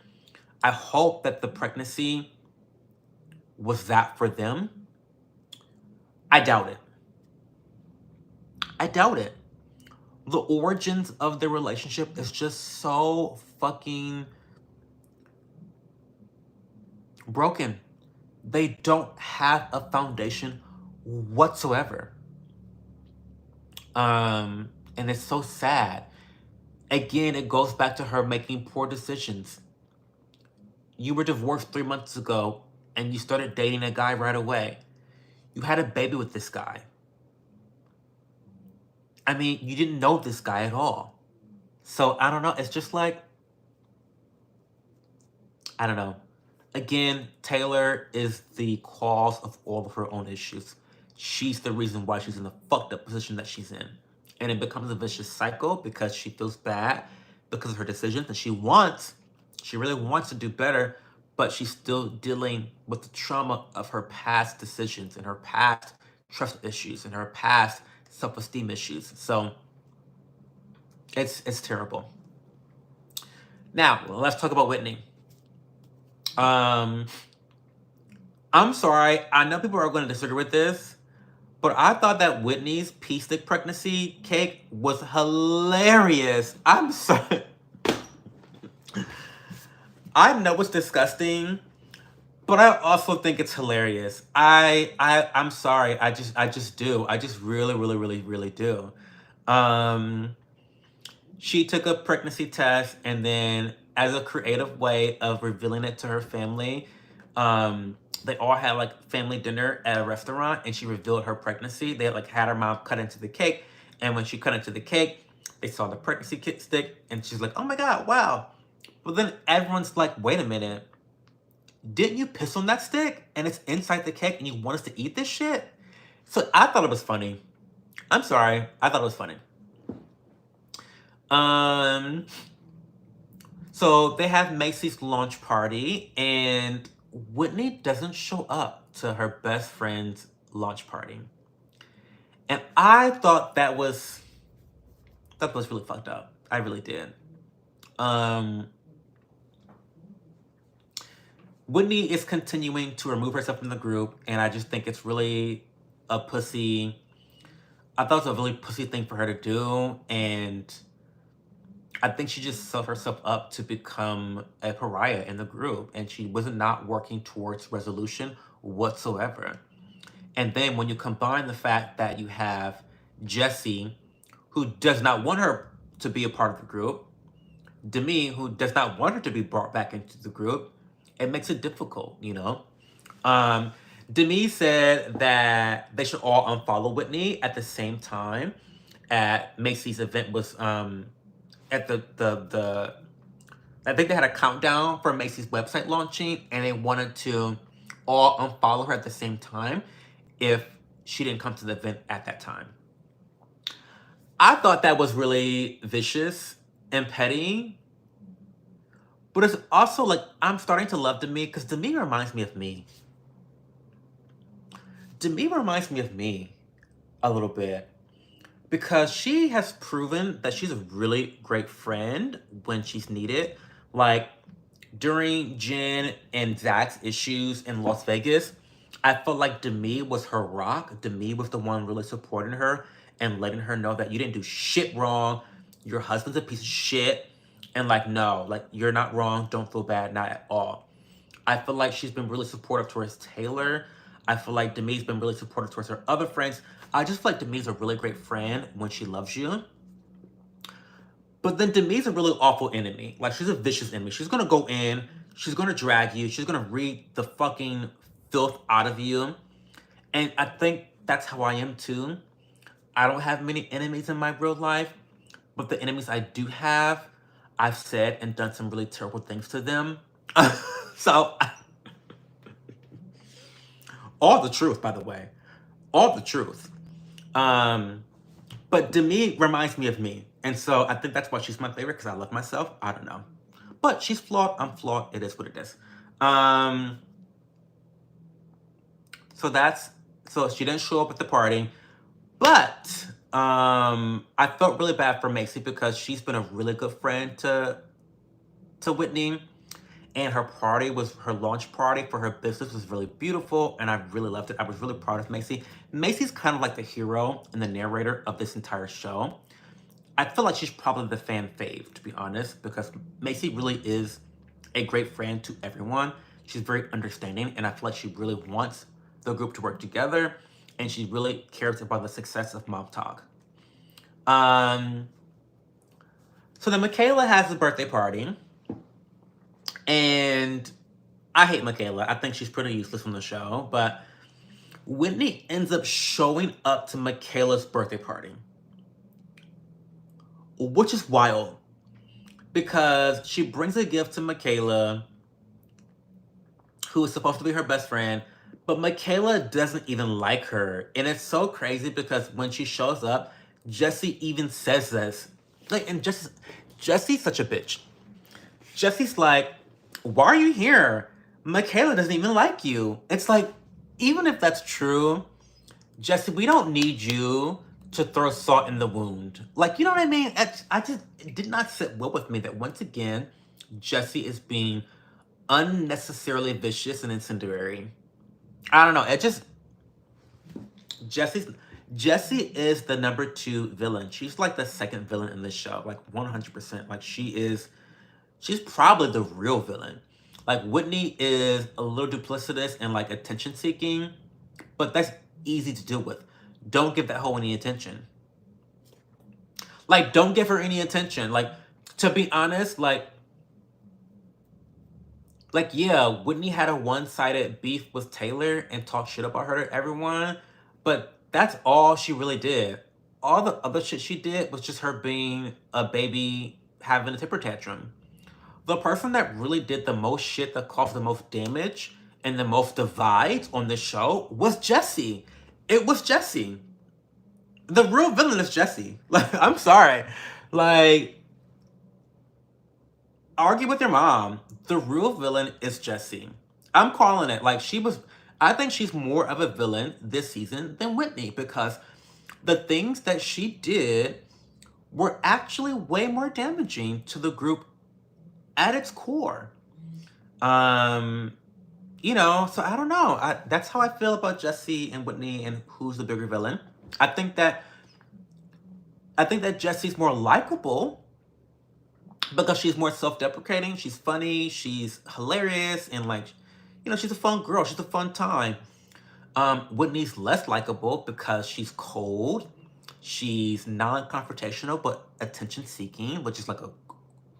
I hope that the pregnancy was that for them. I doubt it. I doubt it. The origins of their relationship is just so fucking broken. They don't have a foundation whatsoever. And it's so sad. Again, it goes back to her making poor decisions. You were divorced 3 months ago and you started dating a guy right away. You had a baby with this guy. I mean, you didn't know this guy at all. So I don't know. It's just like, I don't know. Again, Taylor is the cause of all of her own issues. She's the reason why she's in the fucked up position that she's in. And it becomes a vicious cycle because she feels bad because of her decisions, and she really wants to do better, but she's still dealing with the trauma of her past decisions and her past trust issues and her past self-esteem issues. So it's terrible. Now, let's talk about Whitney. I'm sorry. I know people are going to disagree with this, but I thought that Whitney's pea stick pregnancy cake was hilarious. I'm sorry. I know it's disgusting, but I also think it's hilarious. I'm sorry. I just do. I just really do. She took a pregnancy test, and then as a creative way of revealing it to her family, they all had like family dinner at a restaurant, and she revealed her pregnancy. They like had her mom cut into the cake, and when she cut into the cake, they saw the pregnancy stick, and she's like, "Oh my god, wow!" But then everyone's like, "Wait a minute, didn't you piss on that stick? And it's inside the cake, and you want us to eat this shit?" So I thought it was funny. I'm sorry, I thought it was funny. So they have Macy's launch party, and Whitney doesn't show up to her best friend's launch party. And I thought that was really fucked up. I really did. Whitney is continuing to remove herself from the group, and I just think it's really a pussy. I thought it was a really pussy thing for her to do, and I think she just set herself up to become a pariah in the group, and she was not working towards resolution whatsoever. And then when you combine the fact that you have Jessi, who does not want her to be a part of the group, Demi, who does not want her to be brought back into the group, it makes it difficult, you know? Demi said that they should all unfollow Whitney at the same time at Macy's event was at the I think they had a countdown for Macy's website launching, and they wanted to all unfollow her at the same time if she didn't come to the event at that time. I thought that was really vicious and petty, but it's also like I'm starting to love Demi because Demi reminds me of me. Demi reminds me of me a little bit, because she has proven that she's a really great friend when she's needed. Like, during Jen and Zach's issues in Las Vegas, I felt like Demi was her rock. Demi was the one really supporting her and letting her know that you didn't do shit wrong. Your husband's a piece of shit. And like, no, like, you're not wrong. Don't feel bad, not at all. I feel like she's been really supportive towards Taylor. I feel like Demi's been really supportive towards her other friends. I just feel like Demi's a really great friend when she loves you. But then Demi's a really awful enemy. Like, she's a vicious enemy. She's gonna go in, she's gonna drag you, she's gonna read the fucking filth out of you. And I think that's how I am too. I don't have many enemies in my real life, but the enemies I do have, I've said and done some really terrible things to them. So, all the truth, by the way. All the truth. But Demi reminds me of me. And so I think that's why she's my favorite, because I love myself. I don't know. But she's flawed. I'm flawed. It is what it is. So she didn't show up at the party. But I felt really bad for Macy because she's been a really good friend to Whitney. And her launch party for her business was really beautiful, and I really loved it. I was really proud of Macy. Macy's kind of like the hero and the narrator of this entire show. I feel like she's probably the fan fave, to be honest, because Macy really is a great friend to everyone. She's very understanding, and I feel like she really wants the group to work together, and she really cares about the success of Mom Talk. So then Michaela has a birthday party, and I hate Michaela. I think she's pretty useless on the show, but Whitney ends up showing up to Michaela's birthday party, which is wild because she brings a gift to Michaela, who is supposed to be her best friend, but Michaela doesn't even like her. And it's so crazy because when she shows up, Jessi even says this. Like, and Jessi's such a bitch. Jessi's like, why are you here? Michaela doesn't even like you. It's like, even if that's true, Jessi, we don't need you to throw salt in the wound. Like, you know what I mean? It did not sit well with me that once again, Jessi is being unnecessarily vicious and incendiary. I don't know. Jessi is the number 2 villain. She's like the second villain in this show, like 100%. Like she's probably the real villain. Like Whitney is a little duplicitous and like attention seeking, but that's easy to deal with. Don't give that hoe any attention. Like, don't give her any attention. Like, to be honest, like yeah, Whitney had a one-sided beef with Taylor and talked shit about her to everyone, but that's all she really did. All the other shit she did was just her being a baby having a temper tantrum. The person that really did the most shit, that caused the most damage and the most divides on this show was Jessi. It was Jessi. The real villain is Jessi. Like, I'm sorry. Like, argue with your mom. The real villain is Jessi. I'm calling it. Like, I think she's more of a villain this season than Whitney because the things that she did were actually way more damaging to the group at its core. You know, so I don't know. That's how I feel about Jessi and Whitney and who's the bigger villain. I think that Jessi's more likable because she's more self-deprecating. She's funny. She's hilarious. And like, you know, she's a fun girl. She's a fun time. Whitney's less likable because she's cold. She's non-confrontational, but attention-seeking, which is like a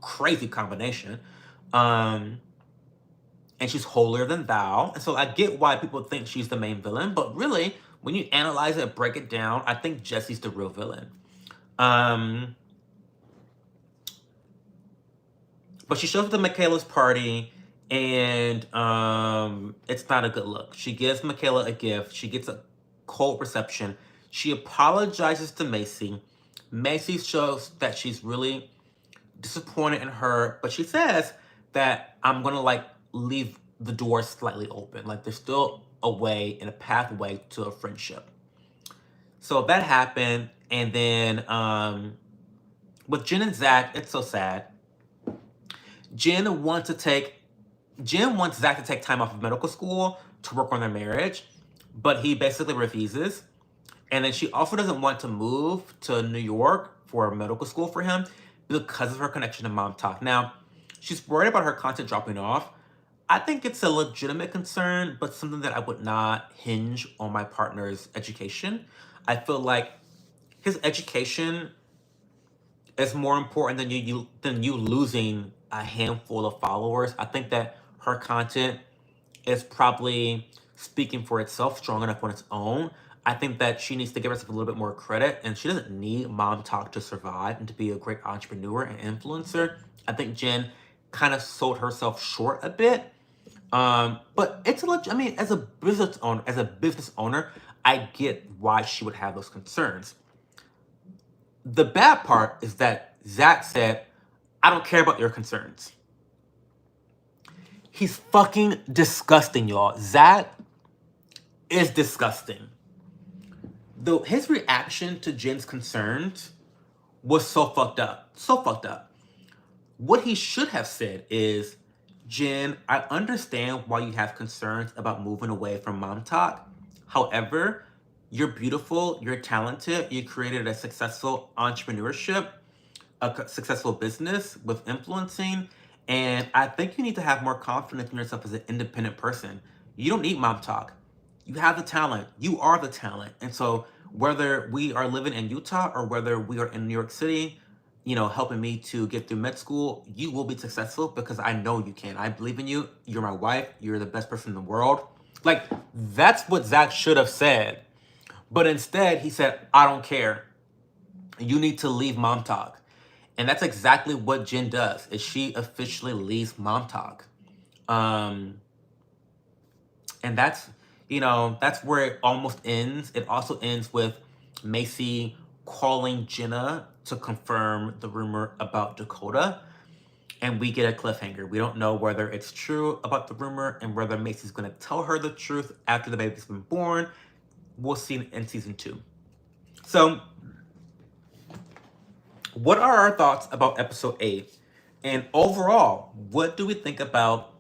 crazy combination. And she's holier than thou. And so I get why people think she's the main villain, but really, when you analyze it, break it down, I think Jessi's the real villain. But she shows up to Michaela's party, and it's not a good look. She gives Michaela a gift. She gets a cold reception. She apologizes to Macy. Macy shows that she's really disappointed in her, but she says that I'm gonna like leave the door slightly open. Like there's still a way and a pathway to a friendship. So that happened, and then with Jen and Zach, it's so sad. Jen wants Zach to take time off of medical school to work on their marriage, but he basically refuses. And then she also doesn't want to move to New York for medical school for him because of her connection to Mom Talk. Now, she's worried about her content dropping off. I think it's a legitimate concern, but something that I would not hinge on my partner's education. I feel like his education is more important than you losing a handful of followers. I think that her content is probably speaking for itself, strong enough on its own. I think that she needs to give herself a little bit more credit, and she doesn't need Mom Talk to survive and to be a great entrepreneur and influencer. I think Jen kind of sold herself short a bit. But it's I mean, as a business owner, I get why she would have those concerns. The bad part is that Zach said, I don't care about your concerns. He's fucking disgusting, y'all. Zach is disgusting. Though his reaction to Jen's concerns was so fucked up. So fucked up. What he should have said is, Jen, I understand why you have concerns about moving away from mom talk. However, you're beautiful, you're talented, you created a successful entrepreneurship, successful business with influencing, and I think you need to have more confidence in yourself as an independent person. You don't need mom talk. You have the talent. You are the talent. And so whether we are living in Utah or whether we are in New York City, helping me to get through med school, you will be successful because I know you can. I believe in you. You're my wife. You're the best person in the world. Like, that's what Zach should have said. But instead, he said, I don't care. You need to leave mom talk. And that's exactly what Jen does, is she officially leaves mom talk. And that's, that's where it almost ends. It also ends with Macy calling Jenna to confirm the rumor about Dakota. And we get a cliffhanger. We don't know whether it's true about the rumor and whether Macy's going to tell her the truth after the baby's been born. We'll see in season 2. So, what are our thoughts about episode 8? And overall, what do we think about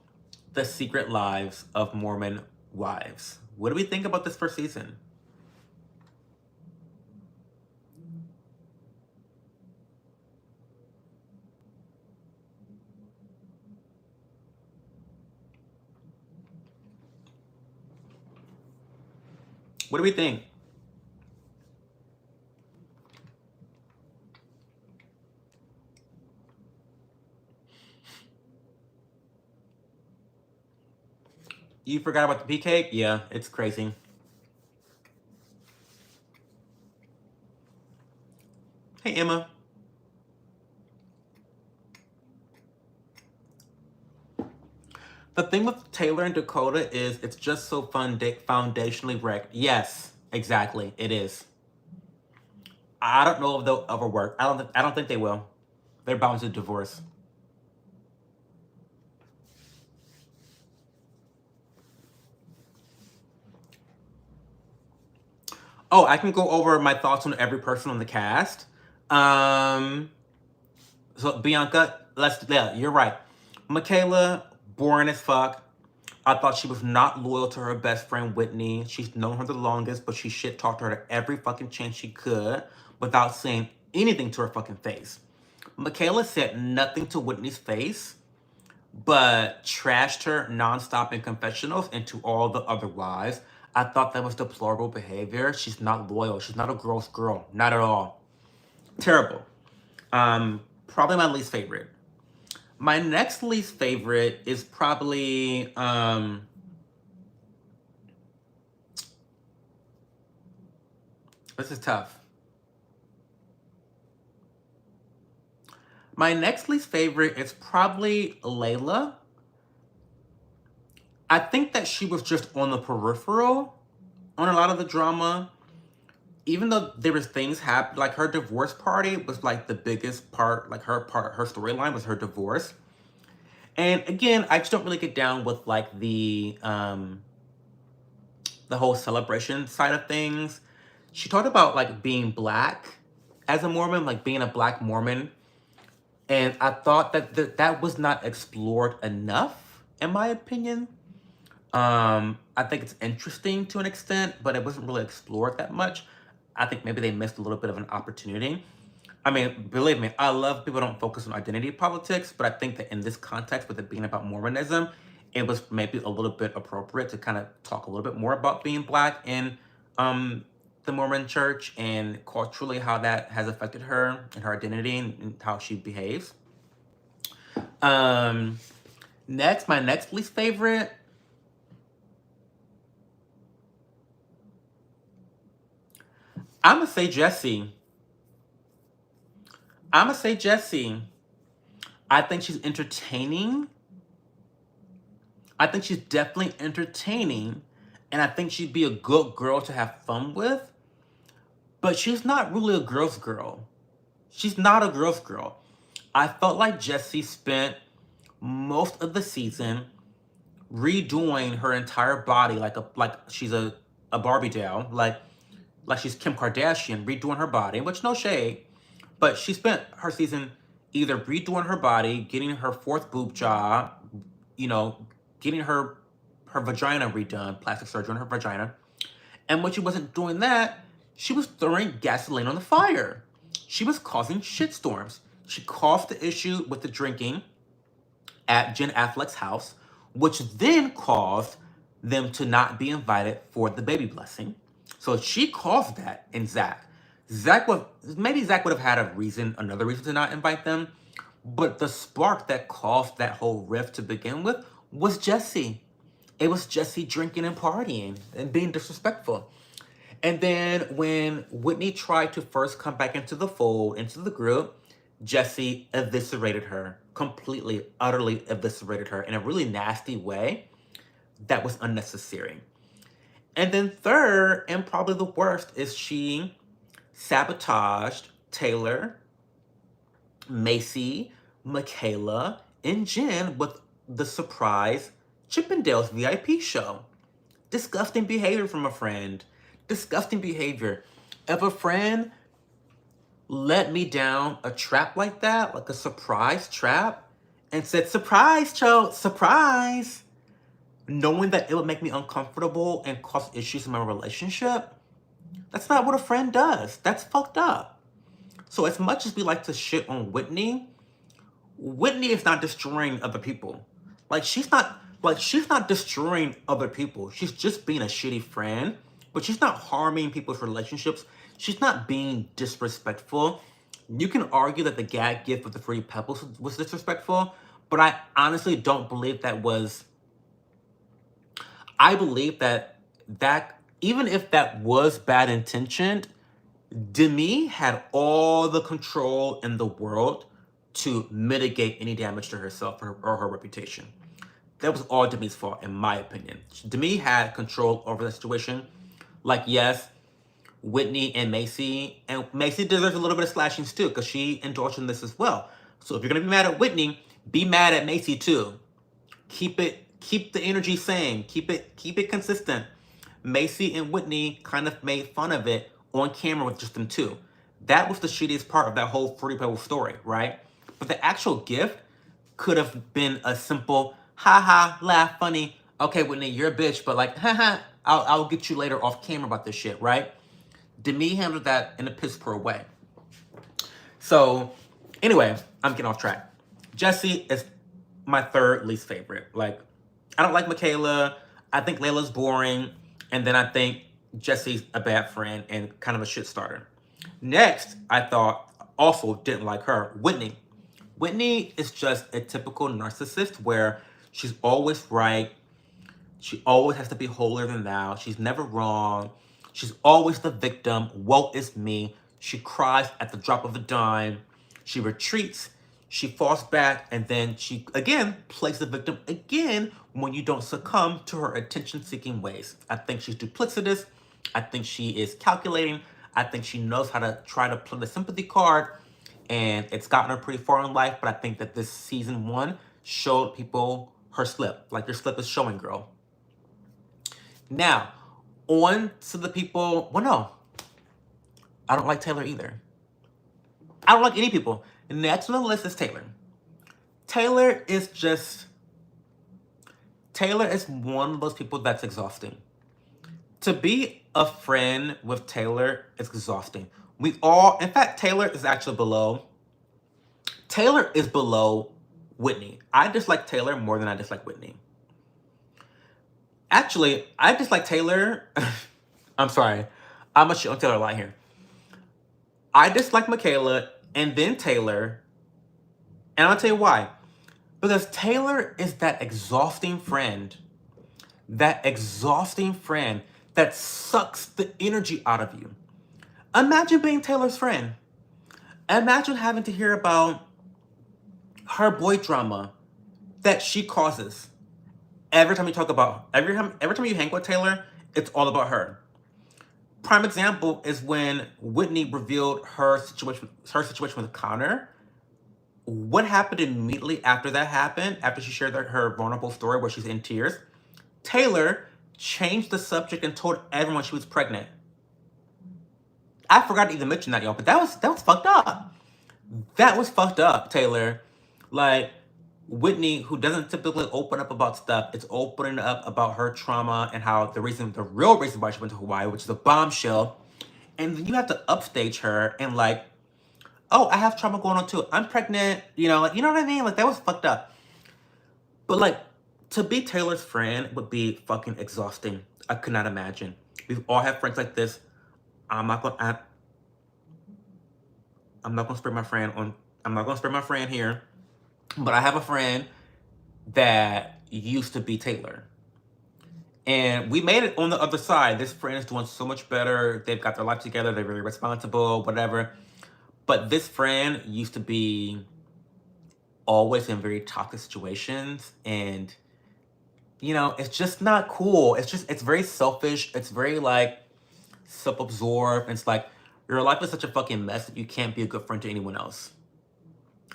the secret lives of Mormon wives? What do we think about this first season? What do we think? You forgot about the pea cake? Yeah, it's crazy. Hey, Emma. The thing with Taylor and Dakota is it's just so foundationally wrecked. Yes, exactly. It is. I don't know if they'll ever work. I don't think they will. They're bound to divorce. Oh, I can go over my thoughts on every person on the cast. So Bianca, yeah, you're right. Michaela, boring as fuck. I thought she was not loyal to her best friend Whitney. She's known her the longest, but she shit talked her to every fucking chance she could without saying anything to her fucking face. Michaela said nothing to Whitney's face, but trashed her nonstop in confessionals and to all the other wives. I thought that was deplorable behavior. She's not loyal. She's not a gross girl. Not at all. Terrible. Probably my least favorite. My next least favorite is probably this is tough. My next least favorite is probably Layla. I think that she was just on the peripheral on a lot of the drama. Even though there was things happen, like her divorce party was like the biggest part, like her storyline was her divorce. And again, I just don't really get down with like the whole celebration side of things. She talked about like being black as a Mormon, like being a black Mormon. And I thought that that was not explored enough, in my opinion. I think it's interesting to an extent, but it wasn't really explored that much. I think maybe they missed a little bit of an opportunity. I mean, believe me, I love people don't focus on identity politics, but I think that in this context, with it being about Mormonism, it was maybe a little bit appropriate to kind of talk a little bit more about being black in the Mormon church and culturally how that has affected her and her identity and how she behaves. Next, my next least favorite. I'm gonna say Jessi. I think she's entertaining. I think she's definitely entertaining. And I think she'd be a good girl to have fun with. But she's not really a girl's girl. She's not a girl's girl. I felt like Jessi spent most of the season redoing her entire body like she's a Barbie doll. Like, like she's Kim Kardashian redoing her body, which no shade, but she spent her season either redoing her body, getting her fourth boob job, you know, getting her vagina redone, plastic surgery on her vagina. And when she wasn't doing that, she was throwing gasoline on the fire. She was causing shitstorms. She caused the issue with the drinking at Jen Affleck's house, which then caused them to not be invited for the baby blessing. So she caused that in Zach. Maybe Zach would have had another reason to not invite them, but the spark that caused that whole rift to begin with was Jessi. It was Jessi drinking and partying and being disrespectful. And then when Whitney tried to first come back into the fold, into the group, Jessi eviscerated her, completely, utterly eviscerated her in a really nasty way that was unnecessary. And then third, and probably the worst, is she sabotaged Taylor, Macy, Michaela, and Jen with the surprise Chippendales VIP show. Disgusting behavior from a friend. Disgusting behavior. If a friend let me down a trap like that, like a surprise trap, and said, surprise, Cho, surprise, knowing that it would make me uncomfortable and cause issues in my relationship, that's not what a friend does. That's fucked up. So as much as we like to shit on Whitney, Whitney is not destroying other people. She's not destroying other people. She's just being a shitty friend, but she's not harming people's relationships. She's not being disrespectful. You can argue that the gag gift with the Fruity Pebbles was disrespectful, but I honestly don't believe that was. I believe that even if that was bad intentioned, Demi had all the control in the world to mitigate any damage to herself or her reputation. That was all Demi's fault, in my opinion. Demi had control over the situation. Yes, Whitney and Macy deserves a little bit of slashings too, because she indulged in this as well. So if you're gonna be mad at Whitney, be mad at Macy too. Keep the energy same. Keep it consistent. Macy and Whitney kind of made fun of it on camera with just them two. That was the shittiest part of that whole Fruity Pebbles story, right? But the actual gift could have been a simple, haha, laugh, funny. Okay, Whitney, you're a bitch, but haha, I'll get you later off camera about this shit, right? Demi handled that in a piss poor way. So, anyway, I'm getting off track. Jessi is my third least favorite. I don't like Michaela. I think Layla's boring. And then I think Jessi's a bad friend and kind of a shit starter. Next, I thought, also didn't like her, Whitney. Whitney is just a typical narcissist where she's always right. She always has to be holier than thou. She's never wrong. She's always the victim. Woe is me. She cries at the drop of a dime. She retreats. She falls back. And then she, again, plays the victim again when you don't succumb to her attention-seeking ways. I think she's duplicitous. I think she is calculating. I think she knows how to try to play the sympathy card. And it's gotten her pretty far in life. But I think that this season 1 showed people her slip. Your slip is showing, girl. Now, on to the people. Well, no. I don't like Taylor either. I don't like any people. Next on the list is Taylor. Taylor is one of those people that's exhausting. To be a friend with Taylor is exhausting. In fact, Taylor is below Whitney. I dislike Taylor more than I dislike Whitney. Actually, I dislike Taylor. I'm sorry. I'm gonna shit on Taylor a lot here. I dislike Michaela and then Taylor. And I'll tell you why. Because Taylor is that exhausting friend. That sucks the energy out of you. Imagine being Taylor's friend. Imagine having to hear about her boy drama that she causes. Every time you hang with Taylor, it's all about her. Prime example is when Whitney revealed her situation with Connor. What happened immediately after that happened, after she shared her vulnerable story where she's in tears? Taylor changed the subject and told everyone she was pregnant. I forgot to even mention that, y'all, but that was fucked up. That was fucked up, Taylor. Like, Whitney, who doesn't typically open up about stuff, is opening up about her trauma and how the real reason why she went to Hawaii, which is a bombshell. And then you have to upstage her and like, oh, I have trauma going on too. I'm pregnant, you know, like, you know what I mean? Like, that was fucked up. But like, to be Taylor's friend would be fucking exhausting. I could not imagine. We've all had friends like this. I'm not gonna spare my friend on. I'm not gonna spare my friend here, but I have a friend that used to be Taylor, and we made it on the other side. This friend is doing so much better. They've got their life together. They're very responsible, whatever. But this friend used to be always in very toxic situations, and you know, it's just not cool. It's very selfish. It's very like self-absorbed. It's like your life is such a fucking mess that you can't be a good friend to anyone else.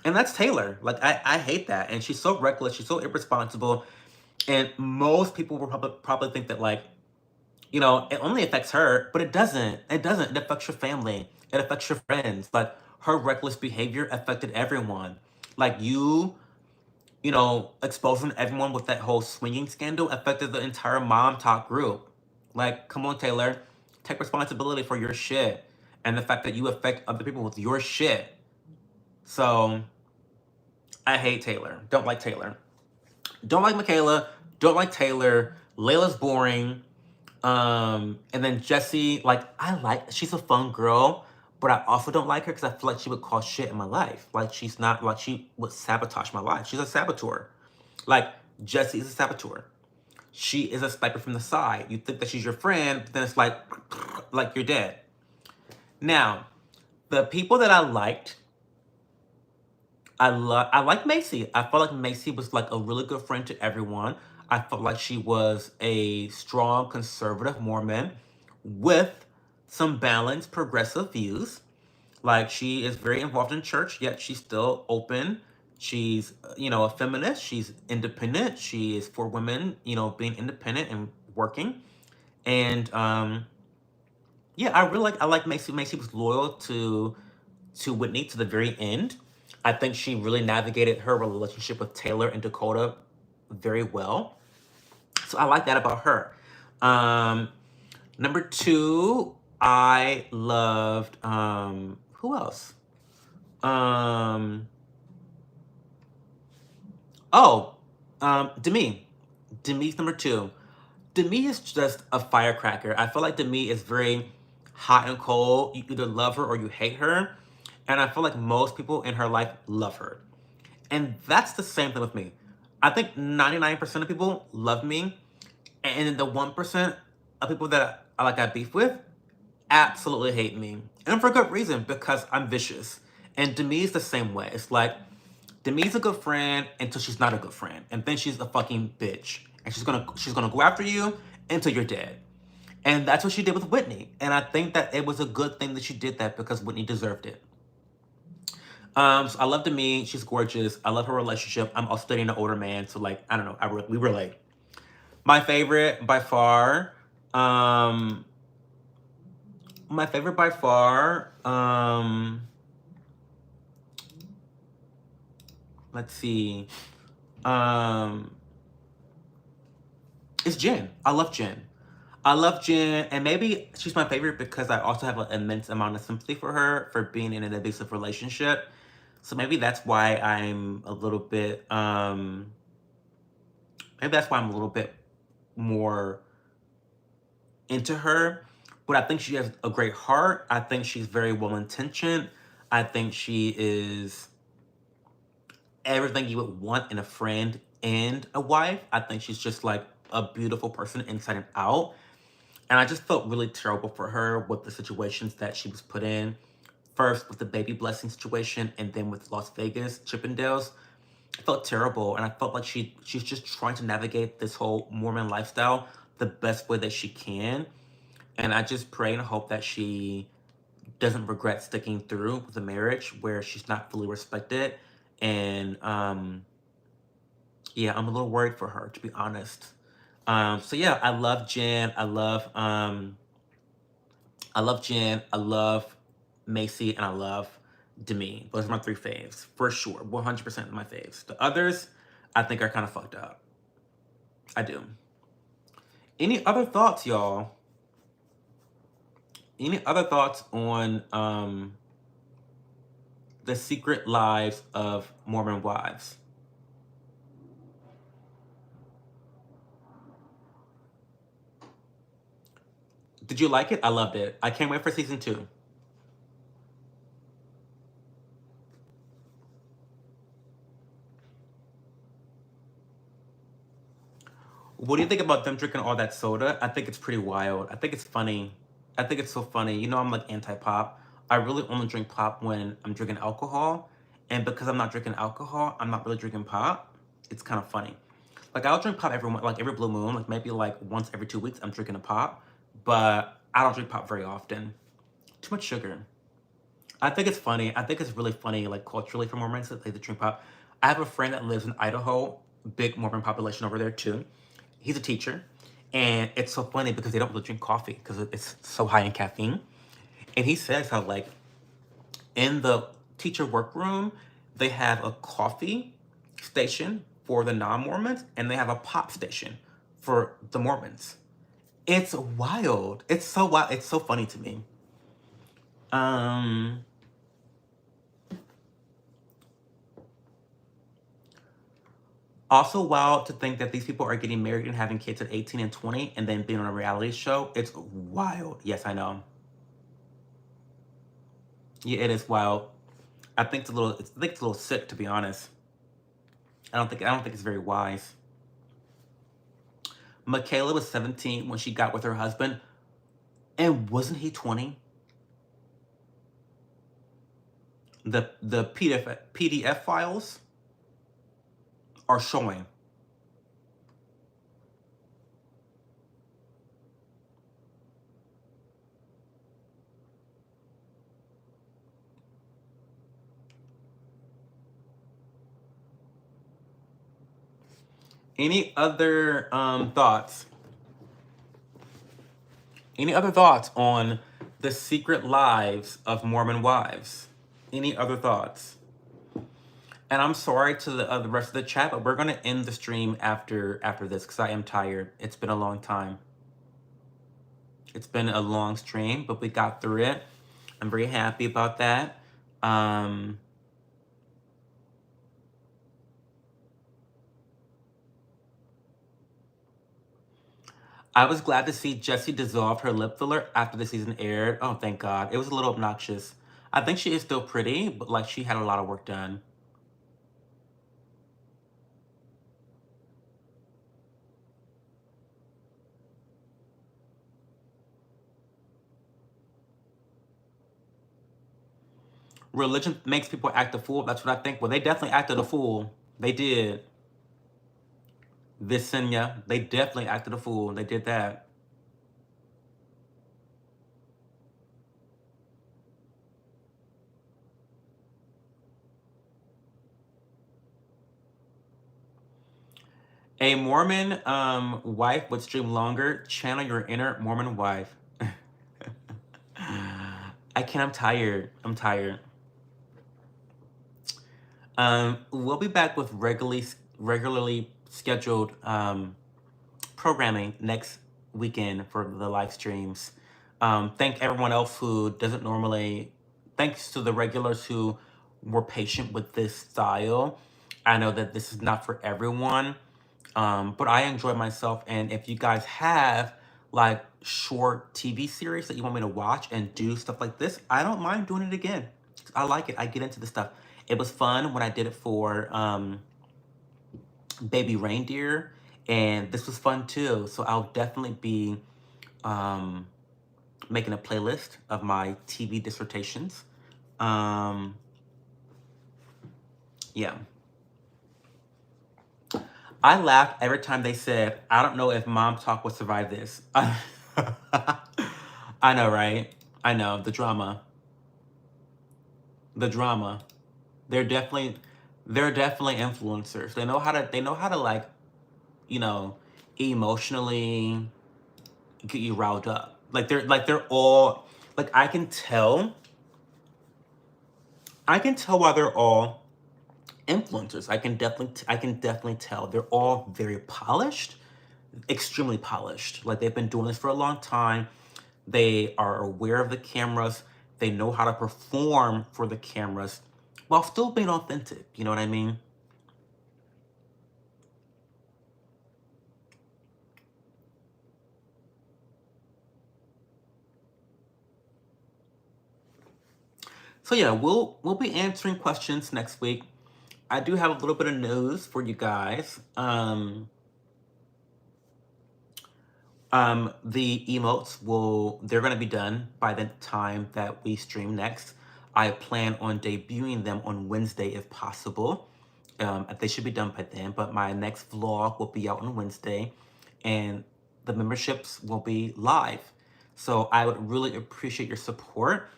And that's Taylor. Like, I hate that. And she's so reckless. She's so irresponsible. And most people will probably think that, like, you know, it only affects her, but it doesn't. It doesn't. It affects your family. It affects your friends. Like, her reckless behavior affected everyone. Like, you know, exposing everyone with that whole swinging scandal affected the entire mom talk group. Like, come on, Taylor. Take responsibility for your shit. And the fact that you affect other people with your shit. So, I hate Taylor. Don't like Taylor. Don't like Michaela. Don't like Taylor. Layla's boring. And then Jessi, like, she's a fun girl, but I also don't like her because I feel like she would cause shit in my life. Like, she's not, like, she would sabotage my life. She's a saboteur. Like, Jessi is a saboteur. She is a sniper from the side. You think that she's your friend, but then it's like you're dead. Now, the people that I liked, I like Macy. I felt like Macy was like a really good friend to everyone. I felt like she was a strong conservative Mormon with some balanced progressive views. Like, she is very involved in church, yet she's still open. She's, you know, a feminist. She's independent. She is for women, you know, being independent and working. And yeah, I like Macy. Macy was loyal to Whitney to the very end. I think she really navigated her relationship with Taylor and Dakota very well. So I like that about her. Number two, I loved who else? Demi. Demi's number two. Demi is just a firecracker. I feel like Demi is very hot and cold. You either love her or you hate her. And I feel like most people in her life love her. And that's the same thing with me. I think 99% of people love me. And the 1% of people that I got beef with absolutely hate me. And for good reason, because I'm vicious. And Demi's the same way. It's like, Demi's a good friend until she's not a good friend. And then she's a fucking bitch. And she's gonna go after you until you're dead. And that's what she did with Whitney. And I think that it was a good thing that she did that because Whitney deserved it. So I love Demi. She's gorgeous. I love her relationship. I'm also dating an older man, so like, I don't know. We relate. My favorite by far. Let's see. It's Jen. I love Jen. And maybe she's my favorite because I also have an immense amount of sympathy for her for being in an abusive relationship. So maybe that's why I'm a little bit, more into her. But I think she has a great heart. I think she's very well-intentioned. I think she is everything you would want in a friend and a wife. I think she's just like a beautiful person inside and out. And I just felt really terrible for her with the situations that she was put in. First with the baby blessing situation, and then with Las Vegas, Chippendales. I felt terrible, and I felt like she's just trying to navigate this whole Mormon lifestyle the best way that she can. And I just pray and hope that she doesn't regret sticking through with a marriage where she's not fully respected. And yeah, I'm a little worried for her, to be honest. So yeah, I love Jen. I love I love Jen, I love Macy, and I love Demi. Those are my 3 faves, for sure. 100% my faves. The others, I think are kind of fucked up. I do. Any other thoughts, y'all? Any other thoughts on the secret lives of Mormon wives? Did you like it? I loved it. I can't wait for season 2. What do you think about them drinking all that soda? I think it's pretty wild. I think it's funny. I think it's so funny. You know, I'm like anti-pop. I really only drink pop when I'm drinking alcohol. And because I'm not drinking alcohol, I'm not really drinking pop. It's kind of funny. Like, I'll drink pop every blue moon. Like, maybe like once every 2 weeks, I'm drinking a pop. But I don't drink pop very often. Too much sugar. I think it's funny. I think it's really funny, like, culturally for Mormons that they drink pop. I have a friend that lives in Idaho. Big Mormon population over there, too. He's a teacher, and it's so funny because they don't really drink coffee because it's so high in caffeine. And he says how, like, in the teacher workroom, they have a coffee station for the non-Mormons, and they have a pop station for the Mormons. It's wild. It's so wild. It's so funny to me. Also wild to think that these people are getting married and having kids at 18 and 20 and then being on a reality show. It's wild. Yes, I know. Yeah, it is wild. I think it's a little sick, to be honest. I don't think it's very wise. Michaela was 17 when she got with her husband, and wasn't he 20? The PDF files are showing. Any other thoughts? Any other thoughts on the secret lives of Mormon wives? Any other thoughts? And I'm sorry to the rest of the chat, but we're gonna end the stream after this because I am tired. It's been a long time. It's been a long stream, but we got through it. I'm very happy about that. I was glad to see Jessi dissolve her lip filler after the season aired. Oh, thank God. It was a little obnoxious. I think she is still pretty, but like she had a lot of work done. Religion makes people act a fool. That's what I think. Well, they definitely acted a fool. They did. Visenya, they definitely acted a fool. They did that. A Mormon wife would stream longer. Channel your inner Mormon wife. I can't. I'm tired. I'm tired. We'll be back with regularly scheduled programming next weekend for the live streams. Thank everyone else who doesn't normally. Thanks to the regulars who were patient with this style. I know that this is not for everyone, but I enjoy myself. And if you guys have like short TV series that you want me to watch and do stuff like this, I don't mind doing it again. I like it. I get into the stuff. It was fun when I did it for Baby Reindeer, and this was fun too. So I'll definitely be making a playlist of my TV dissertations. Yeah. I laughed every time they said, I don't know if Mom Talk will survive this. I know, right? I know, the drama. The drama. They're definitely influencers. They know how to like, you know, emotionally get you riled up. Like they're all like I can tell why they're all influencers. I can definitely tell they're all very polished, extremely polished. Like they've been doing this for a long time. They are aware of the cameras. They know how to perform for the cameras while still being authentic. You know what I mean? So yeah, we'll be answering questions next week. I do have a little bit of news for you guys. The emotes they're gonna be done by the time that we stream next. I plan on debuting them on Wednesday if possible. They should be done by then, but my next vlog will be out on Wednesday and the memberships will be live. So I would really appreciate your support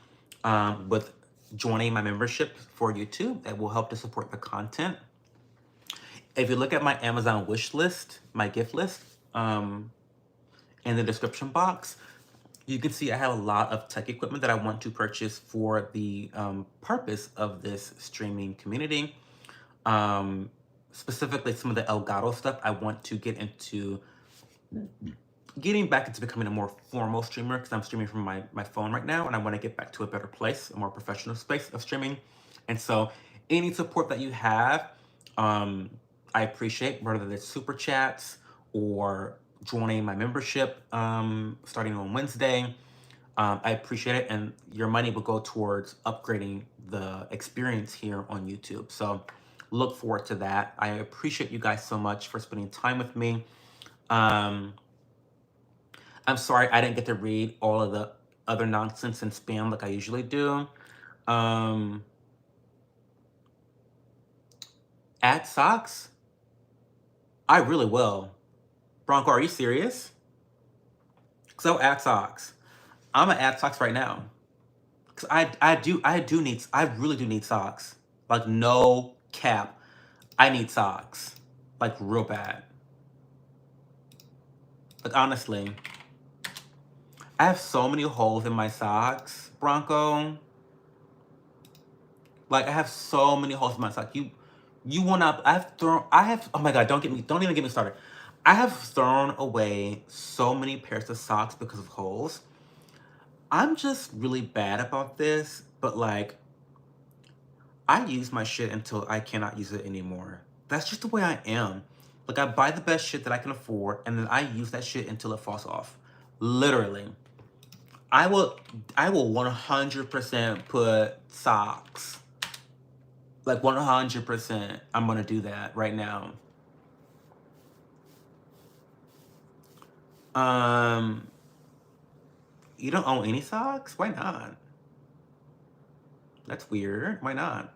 with joining my membership for YouTube. That will help to support the content. If you look at my Amazon wish list, my gift list, in the description box, you can see I have a lot of tech equipment that I want to purchase for the purpose of this streaming community. Specifically, some of the Elgato stuff I want to get into, getting back into becoming a more formal streamer because I'm streaming from my phone right now and I want to get back to a better place, a more professional space of streaming. And so any support that you have, I appreciate, whether it's super chats or joining my membership starting on Wednesday. I appreciate it, and your money will go towards upgrading the experience here on YouTube. So look forward to that. I appreciate you guys so much for spending time with me. I'm sorry I didn't get to read all of the other nonsense and spam like I usually do. Add socks? I really will. Bronco, are you serious? So add socks. I'm gonna add socks right now. Cause I really do need socks. Like no cap. I need socks. Like real bad. Like honestly. I have so many holes in my socks, Bronco. Like I have so many holes in my socks. You wanna oh my god, don't even get me started. I have thrown away so many pairs of socks because of holes. I'm just really bad about this, but like, I use my shit until I cannot use it anymore. That's just the way I am. Like, I buy the best shit that I can afford, and then I use that shit until it falls off. Literally. I will 100% put socks. Like, 100%. I'm gonna do that right now. You don't own any socks? Why not? That's weird. Why not?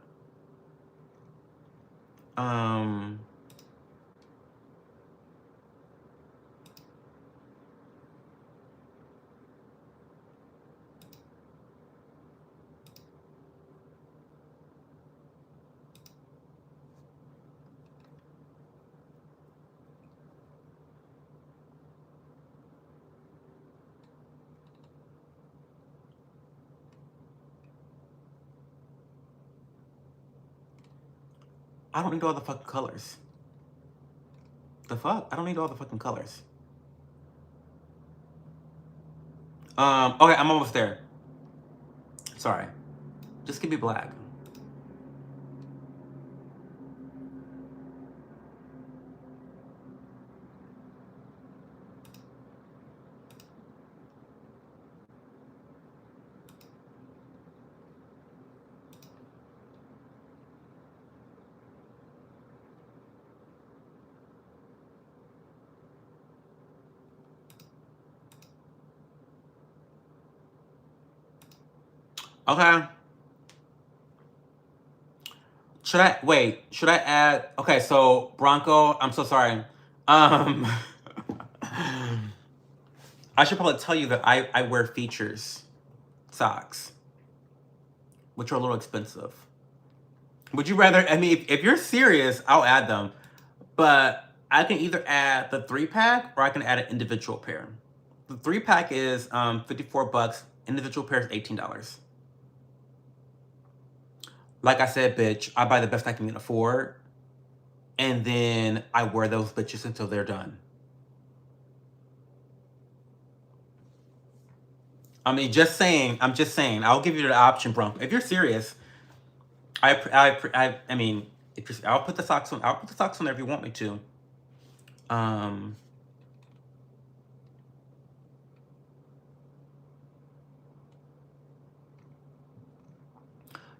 I don't need all the fucking colors. The fuck? I don't need all the fucking colors. Okay, I'm almost there. Sorry. Just give me black. Okay. Should I add? Okay, so Bronco, I'm so sorry. I should probably tell you that I wear features socks, which are a little expensive. Would you rather, I mean, if you're serious, I'll add them. But I can either add the 3-pack or I can add an individual pair. The 3-pack is $54. Individual pair is $18. Like I said, bitch, I buy the best I can afford, and then I wear those bitches until they're done. I mean, just saying. I'm just saying. I'll give you the option, bro. If you're serious, I mean, if you're, I'll put the socks on. I'll put the socks on there if you want me to.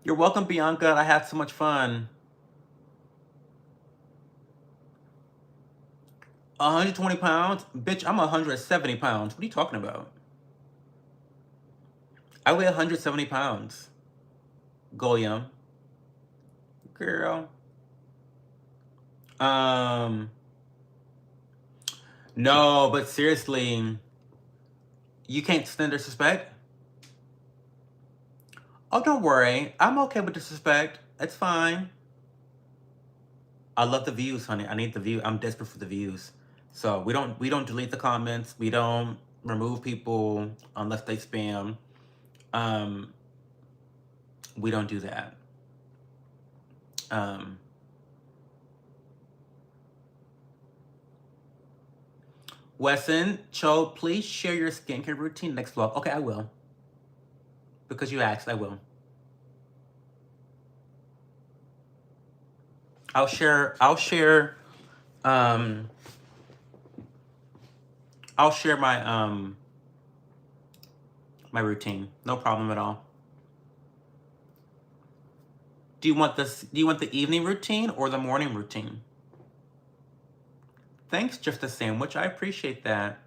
You're welcome, Bianca. I had so much fun. 120 pounds? Bitch, I'm 170 pounds. What are you talking about? I weigh 170 pounds. Goyam. Girl. No, but seriously, you can't stand disrespect? Oh, don't worry. I'm okay with disrespect. It's fine. I love the views, honey. I need the view. I'm desperate for the views. So we don't delete the comments. We don't remove people unless they spam. We don't do that. Wesson, Cho, please share your skincare routine next vlog. Okay, I will. Because you asked, I will. I'll share my my routine. No problem at all. Do you want the evening routine or the morning routine? Thanks, Just a Sandwich. I appreciate that.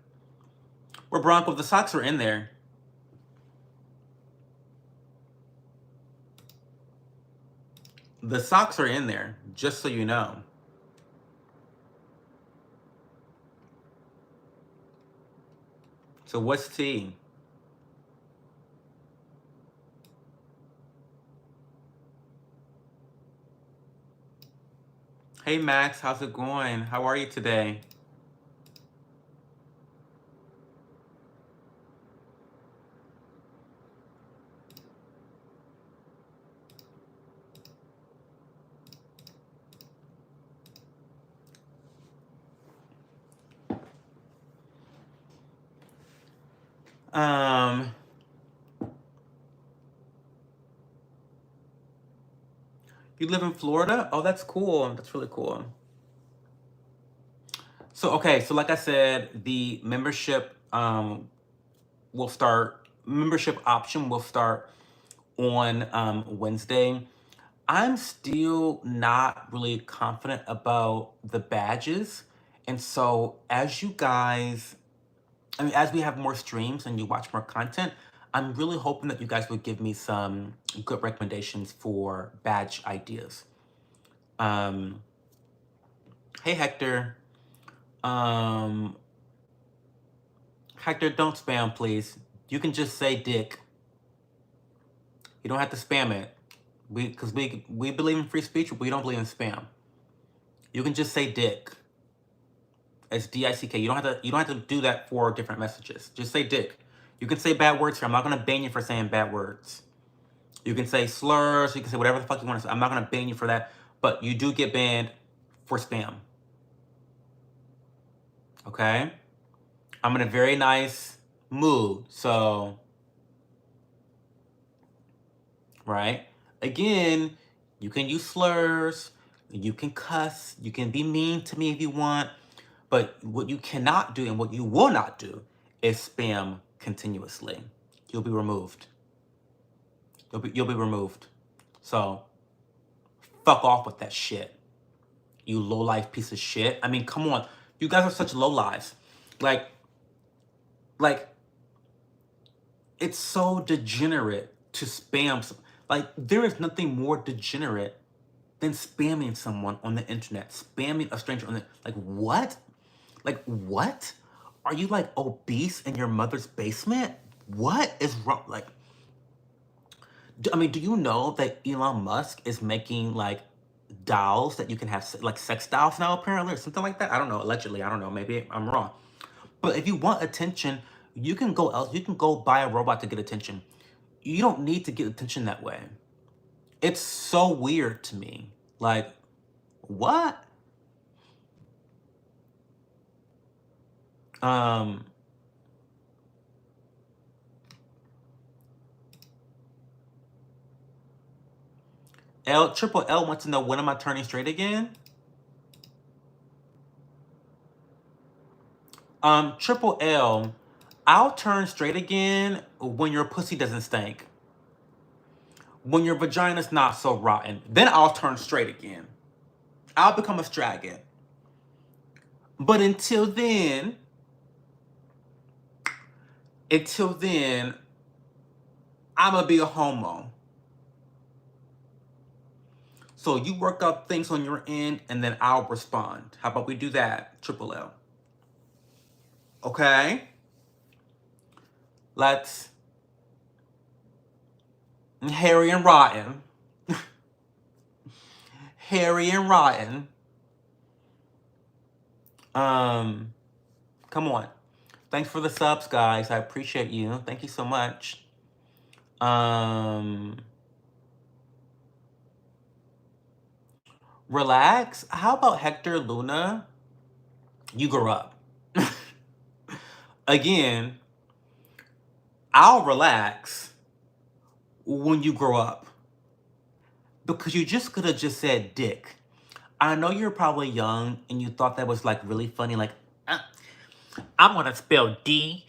We're Bronco. The socks are in there. The socks are in there, just so you know. So what's tea? Hey Max, how's it going? How are you today? You live in Florida? Oh, that's cool. That's really cool. So, okay, so like I said, the membership membership option will start on Wednesday. I'm still not really confident about the badges. And so as you guys, I mean, as we have more streams and you watch more content, I'm really hoping that you guys would give me some good recommendations for badge ideas. Hey, Hector. Hector, don't spam, please. You can just say dick. You don't have to spam it. Because we believe in free speech, but we don't believe in spam. You can just say dick. It's D-I-C-K. You don't have to do that for different messages. Just say dick. You can say bad words here. I'm not gonna ban you for saying bad words. You can say slurs, you can say whatever the fuck you want to say. I'm not gonna ban you for that, but you do get banned for spam. Okay? I'm in a very nice mood, so right? Again, you can use slurs, you can cuss, you can be mean to me if you want, but what you cannot do and what you will not do is spam continuously. You'll be removed. You'll be removed. So fuck off with that shit. You low-life piece of shit. I mean, come on. You guys are such low-lives. Like, it's so degenerate to spam. Like, there is nothing more degenerate than spamming someone on the internet. Spamming a stranger on the, like, what? Like, what? Are you, like, obese in your mother's basement? What is wrong? Like, I mean, do you know that Elon Musk is making, like, dolls that you can have, like, sex dolls now, apparently, or something like that? I don't know, allegedly. I don't know. Maybe I'm wrong. But if you want attention, You can go else. You can go buy a robot to get attention. You don't need to get attention that way. It's so weird to me. Like, what? Um, Triple L wants to know, when am I turning straight again? Triple L, I'll turn straight again when your pussy doesn't stink. When your vagina's not so rotten. Then I'll turn straight again. I'll become a straggant. But until then, I'm gonna be a homo. So you work out things on your end, and then I'll respond. How about we do that, Triple L? Okay? Let's... Harry and Rotten. Harry and Rotten. Come on. Thanks for the subs, guys. I appreciate you. Thank you so much. Relax. How about Hector Luna? You grew up. Again, I'll relax when you grow up. Because you just could have just said dick. I know you're probably young and you thought that was like really funny. Like, I'm going to spell D-I-C-K.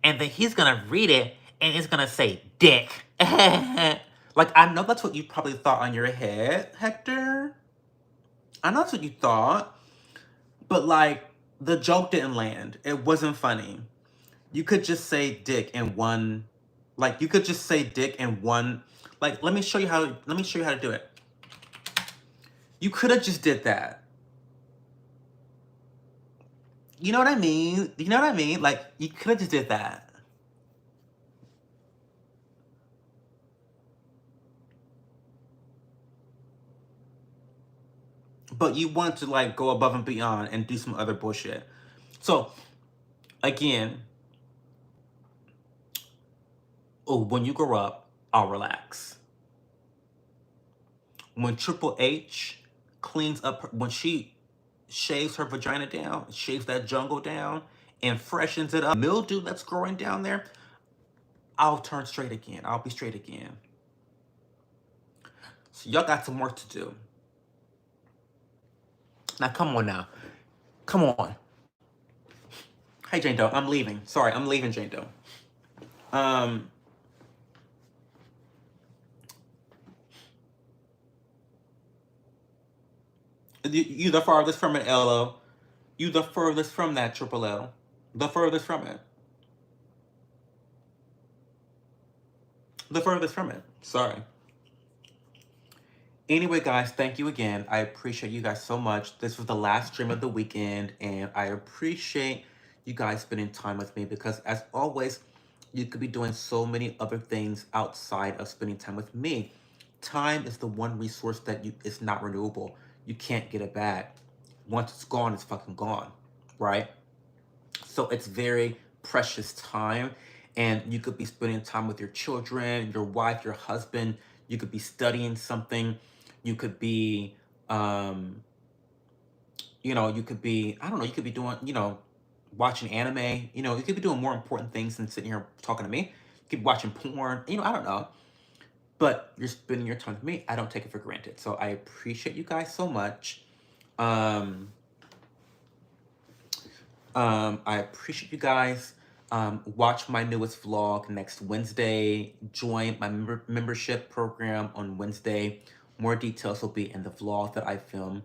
And then he's going to read it and it's going to say dick. Like, I know that's what you probably thought on your head, Hector. I know that's what you thought. But, like, the joke didn't land. It wasn't funny. You could just say dick in one... Like, you could just say dick in one... Like, let me show you how to do it. You could have just did that. You know what I mean? You know what I mean? Like, you could have just did that. But you want to, like, go above and beyond and do some other bullshit. So, again, when you grow up, I'll relax. When Triple H cleans up, when she shaves her vagina down, shaves that jungle down, and freshens it up, mildew that's growing down there, I'll turn straight again. I'll be straight again. So y'all got some work to do. Now, come on now. Come on. Hey, Jane Doe, I'm leaving. Sorry, I'm leaving, Jane Doe. You the farthest from it, LO. You the furthest from that, Triple L. The furthest from it. The furthest from it. Sorry. Anyway, guys, thank you again. I appreciate you guys so much. This was the last stream of the weekend, and I appreciate you guys spending time with me because, as always, you could be doing so many other things outside of spending time with me. Time is the one resource that is not renewable. You can't get it back. Once it's gone, it's fucking gone, right? So it's very precious time, and you could be spending time with your children, your wife, your husband. You could be studying something. You could be, you could be, I don't know, you could be doing, watching anime. You could be doing more important things than sitting here talking to me. You could be watching porn. I don't know. But you're spending your time with me. I don't take it for granted. So I appreciate you guys so much. I appreciate you guys. Watch my newest vlog next Wednesday. Join my membership program on Wednesday. More details will be in the vlog that I film.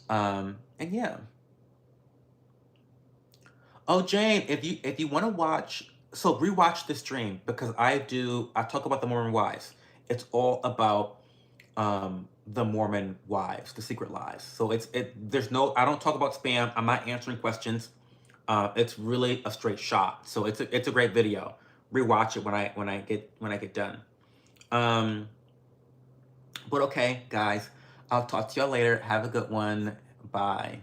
And yeah. Oh, Jane, if you want to watch, so rewatch the stream because I talk about the Mormon wives. It's all about the Mormon wives, the secret lives. So I don't talk about spam. I'm not answering questions. It's really a straight shot. So it's a great video. Rewatch it when I get done. But okay, guys, I'll talk to y'all later. Have a good one. Bye.